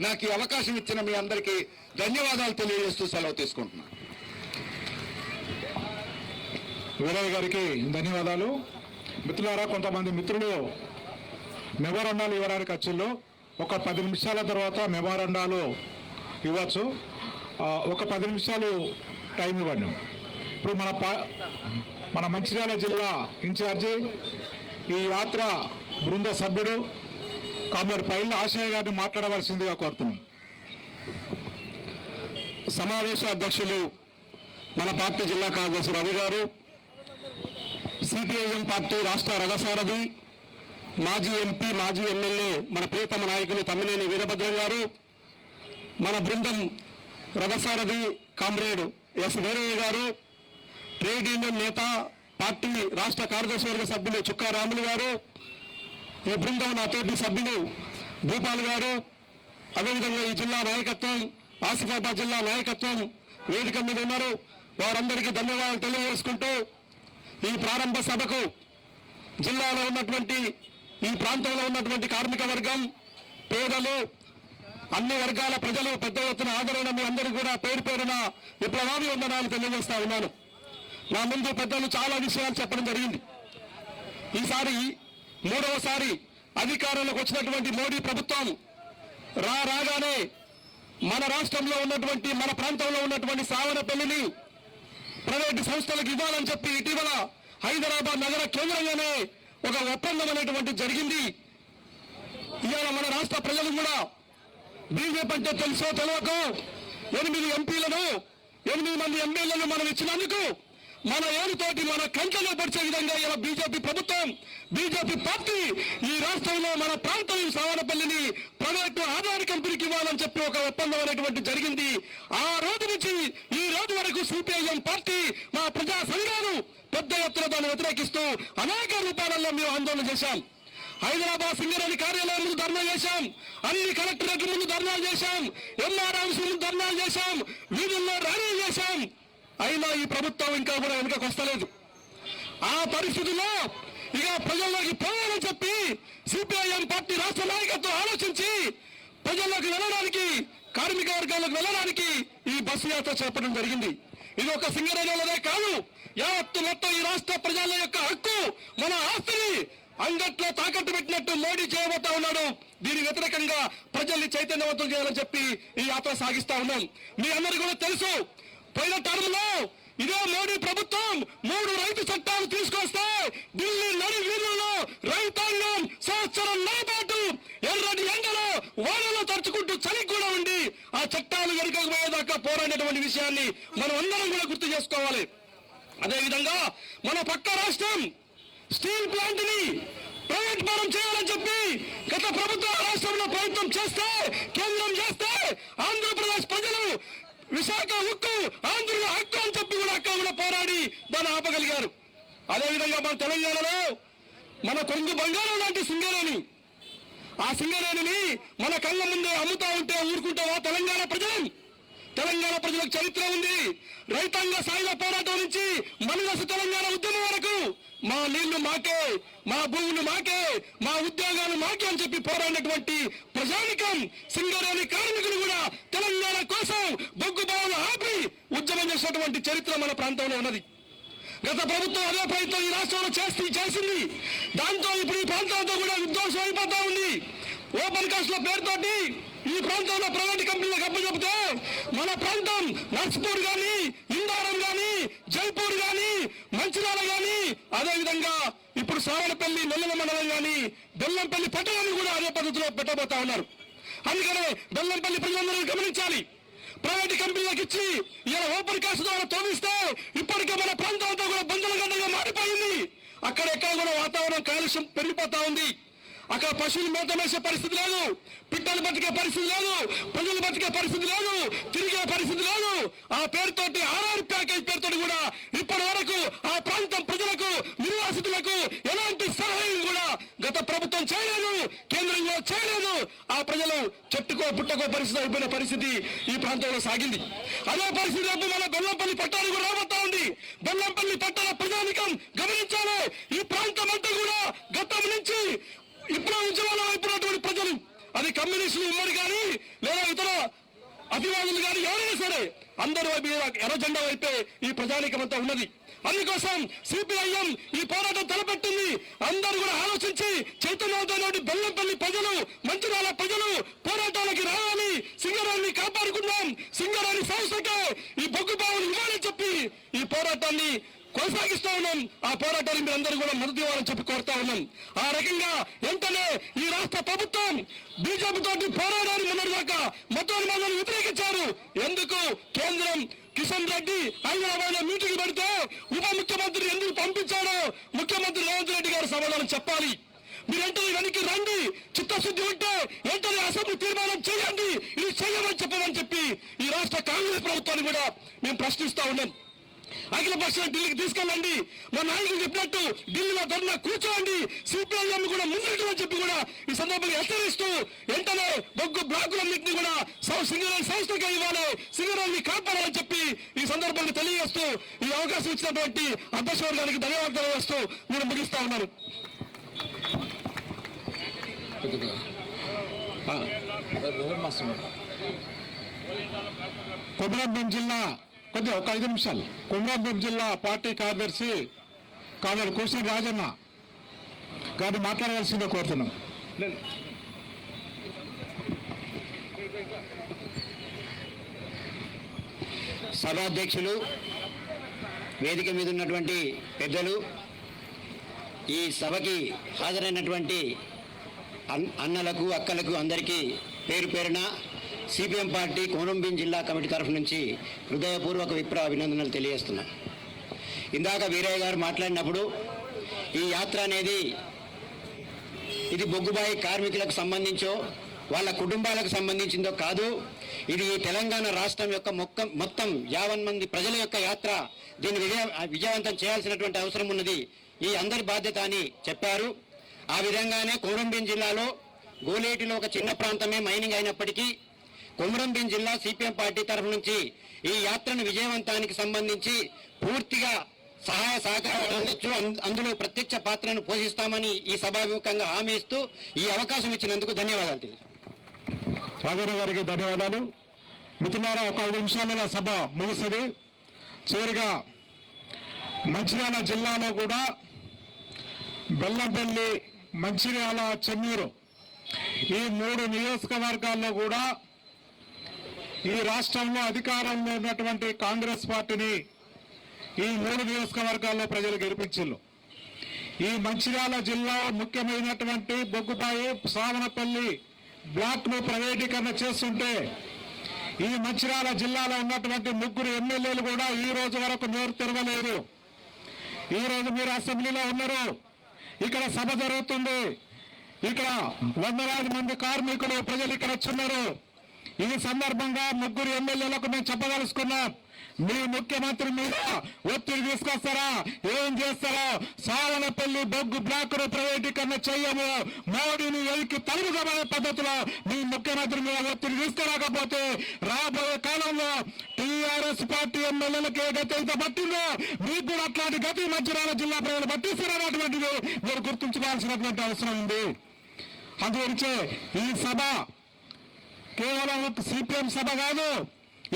నాకు ఈ అవకాశం ఇచ్చిన మీ అందరికీ ధన్యవాదాలు తెలియజేస్తూ సెలవు తీసుకుంటున్నాను. వీరయ్య గారికి ధన్యవాదాలు. మిత్రులారా, కొంతమంది మిత్రులు మెమోరాండాలు ఇవ్వడానికి వచ్చిండ్రు. ఒక 10 నిమిషాల తర్వాత మెమోరాండాలు ఇవ్వచ్చు. ఒక 10 నిమిషాలు టైం ఇవ్వండి. ఇప్పుడు మన మంచిర్యాల జిల్లా ఇన్ఛార్జి, ఈ యాత్ర బృంద సభ్యుడు కామ్రేడ్ పైల ఆశయ గారిని మాట్లాడవలసిందిగా కోరుతున్నాం. సమావేశ అధ్యక్షులు మన పార్టీ జిల్లా కార్యదర్శి రవి గారు, సిపిఐఎం పార్టీ రాష్ట్ర రథసారథి, మాజీ ఎంపీ, మాజీ ఎమ్మెల్యే మన ప్రియతమ నాయకులు తమ్మినేని వీరభద్రం గారు, మన బృందం రథసారథి కామ్రేడ్ ఎస్ వీరయ్య గారు, ట్రేడ్ యూనియన్ నేత, పార్టీ రాష్ట్ర కార్యదర్శి వర్గ సభ్యులు చుక్కా రాములు గారు, ఈ బృందం నాతోటి సభ్యులు భూపాల్ గారు, అదేవిధంగా ఈ జిల్లా నాయకత్వం, ఆసిఫాబాద్ జిల్లా నాయకత్వం వేదిక మీద ఉన్నారు. వారందరికీ ధన్యవాదాలు తెలియజేసుకుంటూ ఈ ప్రారంభ సభకు జిల్లాలో ఉన్నటువంటి, ఈ ప్రాంతంలో ఉన్నటువంటి కార్మిక వర్గం, పేదలు, అన్ని వర్గాల ప్రజలు పెద్ద ఎత్తున ఆదరణ మీ అందరికీ కూడా పేరు పేరున విప్లవాభివందనాలు తెలియజేస్తా ఉన్నాను. నా ముందు పెద్దలు చాలా విషయాలు చెప్పడం జరిగింది. ఈసారి మూడవసారి అధికారంలోకి వచ్చినటువంటి మోడీ ప్రభుత్వం రాగానే మన రాష్ట్రంలో ఉన్నటువంటి, మన ప్రాంతంలో ఉన్నటువంటి సావనపల్లిని ప్రైవేటు సంస్థలకు ఇవ్వాలని చెప్పి ఇటీవల హైదరాబాద్ నగర కేంద్రంగానే ఒక ఒప్పందం అనేటువంటి జరిగింది. ఇవాళ మన రాష్ట్ర ప్రజలు కూడా బీజేపీ అంటే తెలుసో తెలియకో 8 ఎంపీలను 8 మంది ఎమ్మెల్యేలను మనం ఇచ్చినందుకు మన ఏరుతోటి మన కంటలో పరిచే విధంగా ఇలా బీజేపీ ప్రభుత్వం, బీజేపీ పార్టీ ఈ రాష్ట్రంలో మన ప్రాంతం సావనపల్లిని ప్రైవేటు ఆధార కంపెనీకి ఇవ్వాలని చెప్పి ఒక ఒప్పందం అనేటువంటి జరిగింది. ఆ రోజు నుంచి ఈ రోజు వరకు సిపిఐఎం పార్టీ, మా ప్రజా సంఘాలు పెద్ద ఎత్తున దాన్ని వ్యతిరేకిస్తూ అనేక రూపాలలో మేము ఆందోళన చేశాం. హైదరాబాద్ సింగరేణి కార్యాలయం ముందు ధర్నా చేశాం, అన్ని కలెక్టరేట్ల ముందు ధర్నాలు చేశాం, ఎంఆర్ఆర్ఎస్ ముందు ధర్నాలు చేశాం, వీధుల్లో ర్యాలీలు చేశాం. అయినా ఈ ప్రభుత్వం ఇంకా కూడా వెనుకకు వస్తలేదు. ఆ పరిస్థితుల్లో ఇక ప్రజల్లోకి పోవాలని చెప్పి సిపిఐఎం పార్టీ రాష్ట్ర నాయకత్వం ఆలోచించి ప్రజల్లోకి వెళ్ళడానికి, కార్మిక వర్గాలకు వెళ్ళడానికి ఈ బస్సు యాత్ర చేపట్టడం జరిగింది. ఇది ఒక సింగరేణిలోనే కాదు, యావత్తు మొత్తం ఈ రాష్ట్ర ప్రజల యొక్క హక్కు, మన ఆస్తిని అంగట్లో తాకట్టు పెట్టినట్టు మోడీ చేయబోతా ఉన్నాడు. దీని వ్యతిరేకంగా ప్రజల్ని చైతన్యవంతం చేయాలని చెప్పి ఈ యాత్ర సాగిస్తా ఉన్నాం. మీ అందరికీ కూడా తెలుసు, పోయిన టర్మ్ లో ఇదే మోడీ ప్రభుత్వం 3 రైతు చట్టాలు తీసుకొస్తే ఢిల్లీ నడి వీధుల్లో రైతాంగం సంవత్సరం పాటు ఎర్రటి ఎండలో వానలో తరుచుకుంటూ చలికి కూడా ఉండి ఆ చట్టాలు వెనుకపోయేదాకా పోరాడినటువంటి విషయాన్ని మనం అందరం కూడా గుర్తు చేసుకోవాలి. అదేవిధంగా మన పక్క రాష్ట్రం స్టీల్ ప్లాంట్ ని ప్రైవేట్ పరం చేయాలని చెప్పి గత ప్రభుత్వ రాష్ట్రంలో ప్రయత్నం చేస్తే, కేంద్రం చేస్తే ఆంధ్రప్రదేశ్ ప్రజలు విశాఖ ఉక్కు ఆంధ్రుల హక్కు అని చెప్పి కూడా అక్కడ కూడా పోరాడి దాన్ని ఆపగలిగారు. అదేవిధంగా మన తెలంగాణలో మన కొంగు బంగారం లాంటి సింగరేణి, ఆ సింగరేణిని మన కళ్ళ ముందే అమ్ముతా ఉంటే ఊరుకుంటావా తెలంగాణ ప్రజలు? తెలంగాణ ప్రజలకు చరిత్ర ఉంది. రైతాంగ సాయుధ పోరాటం నుంచి మనదశ తెలంగాణ ఉద్యమం వరకు మా నీళ్లు మాకే, మా భూములు మాకే, మా ఉద్యోగాలు మాకే అని చెప్పి పోరాడినటువంటి ప్రజానికం, సింగరేణి కార్మికులు కూడా తెలంగాణ కోసం బొగ్గు బావులు ఆపి ఉద్యమం చేసినటువంటి చరిత్ర మన ప్రాంతంలో ఉన్నది. గత ప్రభుత్వం అదే ప్రయత్నం ఈ రాష్ట్రంలో చేసింది. దాంతో ఇప్పుడు ఈ ప్రాంతంతో కూడా విధ్వంసం అయిపోతా ఉంది. ఓపెన్ కాస్ట్ లో పేరుతోటి ఈ ప్రాంతంలో ప్రైవేట్ కంపెనీలకు అప్పచెప్తే మన ప్రాంతం నర్స్పూర్ గాని, ఇందారం గాని, జైపూర్ గాని, మంచిర్యాల గాని, అదేవిధంగా ఇప్పుడు సావనపల్లి నెల్లెల మండలం గాని, బెల్లంపల్లి పట్టణాన్ని కూడా అదే పద్ధతిలో పెట్టబోతా ఉన్నారు. అందుకనే బెల్లంపల్లి ప్రజలందరూ గమనించాలి. ప్రైవేట్ కంపెనీలకు ఇచ్చి ఇలా ఓపెన్ కాస్ట్ ద్వారా తోమిస్తే ఇప్పటికే మన ప్రాంతం అంతా కూడా బంధుల గడ్డగా మారిపోయింది. అక్కడెక్కడ కూడా వాతావరణం కాలుష్యం పెరిగిపోతా ఉంది. అక్కడ పశువులు మేత వేసే పరిస్థితి లేదు, పిట్టలు బతికే పరిస్థితి లేదు, ప్రజలు బతికే పరిస్థితి లేదు, తిరిగే పరిస్థితి లేదు. ఆ పేరుతోటి ఆర్ఆర్ ప్యాకేజ్ పేరుతోటి కూడా ఇప్పటి వరకు ఆ ప్రాంతం ప్రజలకు, నిర్వాసితులకు ఎలాంటి సహాయం కూడా గత ప్రభుత్వం చేయలేదు, కేంద్రంలో చేయలేదు. ఆ ప్రజలు చెట్టుకో పుట్టకో పరిస్థితి అయిపోయిన పరిస్థితి ఈ ప్రాంతంలో సాగింది. అదే పరిస్థితి రేపు మన బెల్లంపల్లి పట్టణానికి కూడా రాబోతా ఉంది. బెల్లంపల్లి పట్టణ ప్రజానికం గమనించాలి, ఈ ప్రాంతం అంతా కూడా గతం నుంచి ఇప్పుడు ఉద్యమాల వైపున్నటువంటి ప్రజలు, అది కమ్యూనిస్టులు ఉమ్మడి కానీ లేదా ఇతర అభివాదులు కానీ ఎవరైనా సరే అందరి వైపు ఎర్ర జెండా వైపే ఈ ప్రజానికం అంతా ఉన్నది. అందుకోసం సిపిఐఎం ఈ పోరాటం తలపెట్టింది. అందరూ కూడా ఆలోచించి చైతన్యవంతమైన బెల్లంపల్లి ప్రజలు, మంచిర్యాల ప్రజలు పోరాటాలకి రావాలి, సింగరేణిని కాపాడుకుందాం, సింగరేణి సంస్థకే ఈ బొగ్గు బావులు ఇవ్వాలని చెప్పి ఈ పోరాటాన్ని కొనసాగిస్తా ఉన్నాం. ఆ పోరాటాన్ని మీరు అందరూ కూడా మద్దతు ఇవ్వాలని చెప్పి కోరుతా ఉన్నాం. ఆ వ్యతిరేకంగా వెంటనే ఈ రాష్ట్ర ప్రభుత్వం బీజేపీ తోటి పోరాడాన్ని మొన్నటిదాకా మొత్తం వ్యతిరేకించారు. ఎందుకు కేంద్రం కిషన్ రెడ్డి హైదరాబాద్ లో మీటింగ్ పెడితే ఉప ముఖ్యమంత్రి ఎందుకు పంపించాడో ముఖ్యమంత్రి రేవంత్ రెడ్డి గారు సమాధానం చెప్పాలి. మీరంటే వెనక్కి రండి, చిత్తశుద్ధి ఉంటే వెంటనే అసెంబ్లీ తీర్మానం చేయండి, ఇది చేయమని చెప్పమని చెప్పి ఈ రాష్ట్ర కాంగ్రెస్ ప్రభుత్వాన్ని కూడా మేము ప్రశ్నిస్తా ఉన్నాం. అఖిల పక్షాన్ని ఢిల్లీకి తీసుకెళ్ళండి, మా నాయకులు చెప్పినట్టు ఢిల్లీలో ధర్నా కూర్చోండి, సిపిఐఎం కూడా ముందుంటుందని చెప్పి కూడా ఈ సందర్భంగా హెచ్చరిస్తూ వెంటనే బొగ్గు బ్లాకులన్నింటినీ కూడా సింగరేణి సంస్థగా ఇవ్వాలి, సింగరేణిని కాపాడాలని చెప్పి ఈ సందర్భంగా తెలియజేస్తూ ఈ అవకాశం ఇచ్చినటువంటి అధ్యక్ష వర్గానికి ధన్యవాదాలు వేస్తూ నేను ముగిస్తా ఉన్నాను. కొమరంభీం జిల్లా కొద్దిగా ఒక 5 నిమిషాలు. కొమరంభీం జిల్లా పార్టీ కార్యదర్శి కామేడు కూర్చుని రాజన్న గారిని మాట్లాడవలసిందే కోరుతున్నాం. సభాధ్యక్షులు, వేదిక మీద ఉన్నటువంటి పెద్దలు, ఈ సభకి హాజరైనటువంటి అన్నలకు అక్కలకు అందరికీ పేరు పేరున సిపిఎం పార్టీ కొమరంభీం జిల్లా కమిటీ తరఫు నుంచి హృదయపూర్వక అభినందనలు తెలియజేస్తున్నా. ఇందాక వీరయ్య గారు మాట్లాడినప్పుడు ఈ యాత్ర అనేది ఇది బొగ్గుబాయి కార్మికులకు సంబంధించో వాళ్ళ కుటుంబాలకు సంబంధించిందో కాదు, ఇది తెలంగాణ రాష్ట్రం యొక్క మొత్తం 50 మంది ప్రజల యొక్క యాత్ర. దీన్ని విజయవంతం చేయాల్సినటువంటి అవసరం ఉన్నది, ఈ అందరి బాధ్యత అని చెప్పారు. ఆ విధంగానే కొమరంభీం జిల్లాలో గోలేటిలో ఒక చిన్న ప్రాంతమే మైనింగ్ అయినప్పటికీ కొమరంభీం జిల్లా సిపిఎం పార్టీ తరఫు నుంచి ఈ యాత్రను విజయవంతానికి సంబంధించి పూర్తిగా సహాయ సహకారాలు అందించు, అందులో ప్రత్యక్ష పాత్రను పోషిస్తామని ఈ సభాముఖంగా హామీ ఇస్తూ ఈ అవకాశం ఇచ్చినందుకు ధన్యవాదాలు తెలియదు. రాఘవ గారికి ధన్యవాదాలు. మిత్రులారా, ఒక 5 నిమిషాల సభ ముగిస్తుంది. చివరిగా మంచిర్యాల జిల్లాలో కూడా బెల్లంపల్లి, మంచిర్యాల, చెన్నూరు ఈ 3 నియోజకవర్గాల్లో కూడా ఈ రాష్ట్రంలో అధికారంలో ఉన్నటువంటి కాంగ్రెస్ పార్టీని ఈ 3 నియోజకవర్గాల్లో ప్రజలు గెలిపించారు. ఈ మంచిర్యాల జిల్లా ముఖ్యమైనటువంటి బొగ్గుబాయి, సావనపల్లి బ్లాక్ ను ప్రైవేటీకరణ చేస్తుంటే ఈ మంచిర్యాల జిల్లాలో ఉన్నటువంటి 3 ఎమ్మెల్యేలు కూడా ఈ రోజు వరకు నోరు తెరవలేరు. ఈ రోజు మీరు అసెంబ్లీలో ఉన్నారు, ఇక్కడ సభ జరుగుతుంది, ఇక్కడ వందలాది మంది కార్మికులు ప్రజలు ఇక్కడ వచ్చున్నారు. ఈ సందర్భంగా 3 ఎమ్మెల్యేలకు మేము చెప్పదలుచుకున్నాం, మీ ముఖ్యమంత్రి మీద ఒత్తిడి తీసుకొస్తారా, ఏం చేస్తారో, సావనపల్లి బొగ్గు బ్లాక్ ను ప్రైవేటీకరణ చెయ్యము, మోడీని ఎలికి తలుపుకోమనే పద్ధతిలో మీ ముఖ్యమంత్రి మీద ఒత్తిడి తీసుకురాకపోతే రాబోయే కాలంలో టీఆర్ఎస్ పార్టీ ఎమ్మెల్యేలకు ఏ గతి అయితే పట్టిందో మీకు కూడా అట్లాంటి గతి మంచిర్యాల జిల్లా ప్రజలు పట్టిస్తారనేటువంటిది మీరు గుర్తుంచుకోవాల్సినటువంటి అవసరం ఉంది. అందుగురించే ఈ సభ కేవలం సిపిఎం సభ కాదు,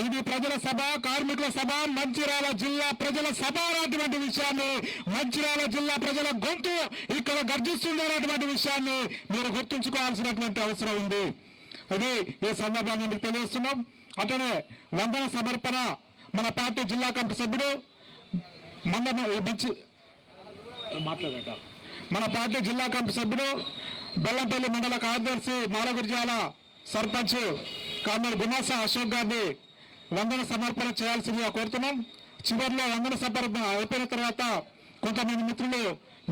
ఇది ప్రజల సభ, కార్మికుల సభ, మంచిర్యాల జిల్లా ప్రజల సభ అనేటువంటి విషయాన్ని, మంచిర్యాల జిల్లా ప్రజల గొంతు ఇక్కడ గర్జిస్తుంది అనేటువంటి విషయాన్ని మీరు గుర్తుంచుకోవాల్సినటువంటి అవసరం ఉంది. అది ఈ సందర్భంగా మీకు తెలియజేస్తున్నాం. అతనే వందన సమర్పణ మన పార్టీ జిల్లా కమిటీ సభ్యుడు మన పార్టీ జిల్లా కమిటీ సభ్యుడు బెల్లంపల్లి మండల కార్యదర్శి మాలగురిజాల సర్పంచ్ కామేడు గుమాస అశోక్ గారిని వందన సమర్పణ చేయాల్సిందిగా కోరుతున్నాం. చివరిలో వందన సమర్పణ అయిపోయిన తర్వాత కొంతమంది మిత్రులు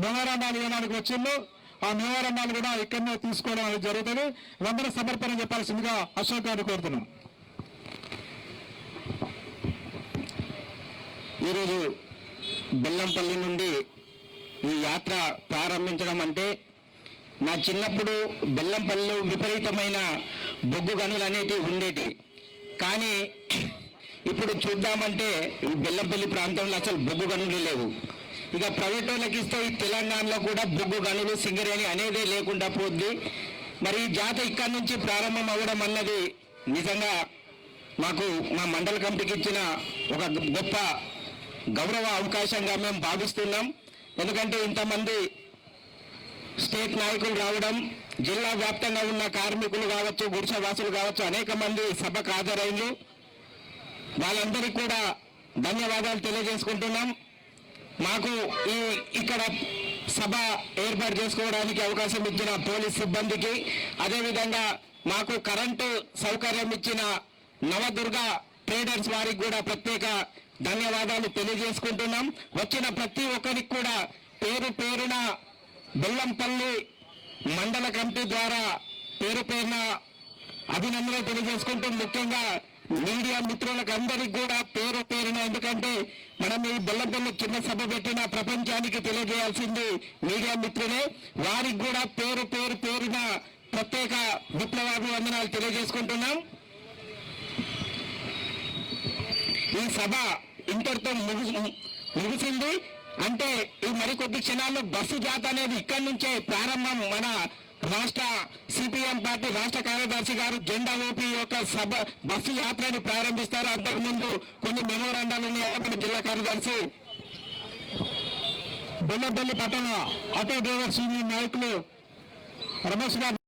మెమోరాండాలు ఇవ్వడానికి వచ్చిండ్రు, ఆ మెమోరాండాలు కూడా ఇక్కడనే తీసుకోవడం అనేది జరుగుతుంది. వందన సమర్పణ చెప్పాల్సిందిగా అశోక్ గారిని కోరుతున్నాం. ఈరోజు బెల్లంపల్లి నుండి ఈ యాత్ర ప్రారంభించడం అంటే, నా చిన్నప్పుడు బెల్లంపల్లిలో విపరీతమైన బొగ్గు గనులు అనేటివి ఉండేటి, కానీ ఇప్పుడు చూద్దామంటే ఈ బెల్లంపల్లి ప్రాంతంలో అసలు బొగ్గు గనులు లేవు. ఇక ప్రైవేట్ వాళ్ళకి ఇస్తే ఈ తెలంగాణలో కూడా బొగ్గు గనులు, సింగరేణి అనేదే లేకుండా పోద్ది. మరి ఈ జాత ఇక్కడి నుంచి ప్రారంభం అవ్వడం అన్నది నిజంగా మాకు మా మండల కమిటీకి ఇచ్చిన ఒక గొప్ప గౌరవ అవకాశంగా మేము భావిస్తున్నాం. ఎందుకంటే ఇంతమంది స్టేట్ నాయకులు రావడం, జిల్లా వ్యాప్తంగా ఉన్న కార్మికులు కావచ్చు, గుడిసెవాసులు కావచ్చు, అనేక మంది సభకు హాజరైండ్రు. వాళ్ళందరికీ కూడా ధన్యవాదాలు తెలియజేసుకుంటున్నాం. మాకు ఇక్కడ సభ ఏర్పాటు చేసుకోవడానికి అవకాశం ఇచ్చిన పోలీస్ సిబ్బందికి, అదేవిధంగా మాకు కరెంటు సౌకర్యం ఇచ్చిన నవదుర్గ ట్రేడర్స్ వారికి కూడా ప్రత్యేక ధన్యవాదాలు తెలియజేసుకుంటున్నాం. వచ్చిన ప్రతి ఒక్కరికి కూడా పేరు పేరున బెల్లంపల్లి మండల కమిటీ ద్వారా పేరు పేరున అభినందనలు తెలియజేసుకుంటూ, ముఖ్యంగా మీడియా మిత్రులకు అందరికి కూడా పేరు పేరున, ఎందుకంటే మనం ఈ బెల్లంపల్లి చిన్న సభ పెట్టిన ప్రపంచానికి తెలియజేయాల్సింది మీడియా మిత్రులే. వారికి కూడా పేరు పేరున ప్రత్యేక విప్లవాభివందనాలు తెలియజేసుకుంటున్నాం. ఈ సభ ఇంతటితో ముగిసింది. అంటే ఈ మరికొద్ది క్షణాల్లో బస్సు జాత అనేది ఇక్కడి నుంచే ప్రారంభం. మన రాష్ట్ర సిపిఎం పార్టీ రాష్ట్ర కార్యదర్శి గారు జెండా ఊపి యొక్క సభ బస్సు యాత్రని ప్రారంభిస్తారు. అంతకుముందు కొన్ని మెమోరాండాలు మన జిల్లా కార్యదర్శి బెల్లపల్లి పట్టణ ఆటో డ్రైవర్స్ యూనియన్ నాయకులు రమేష్ గారు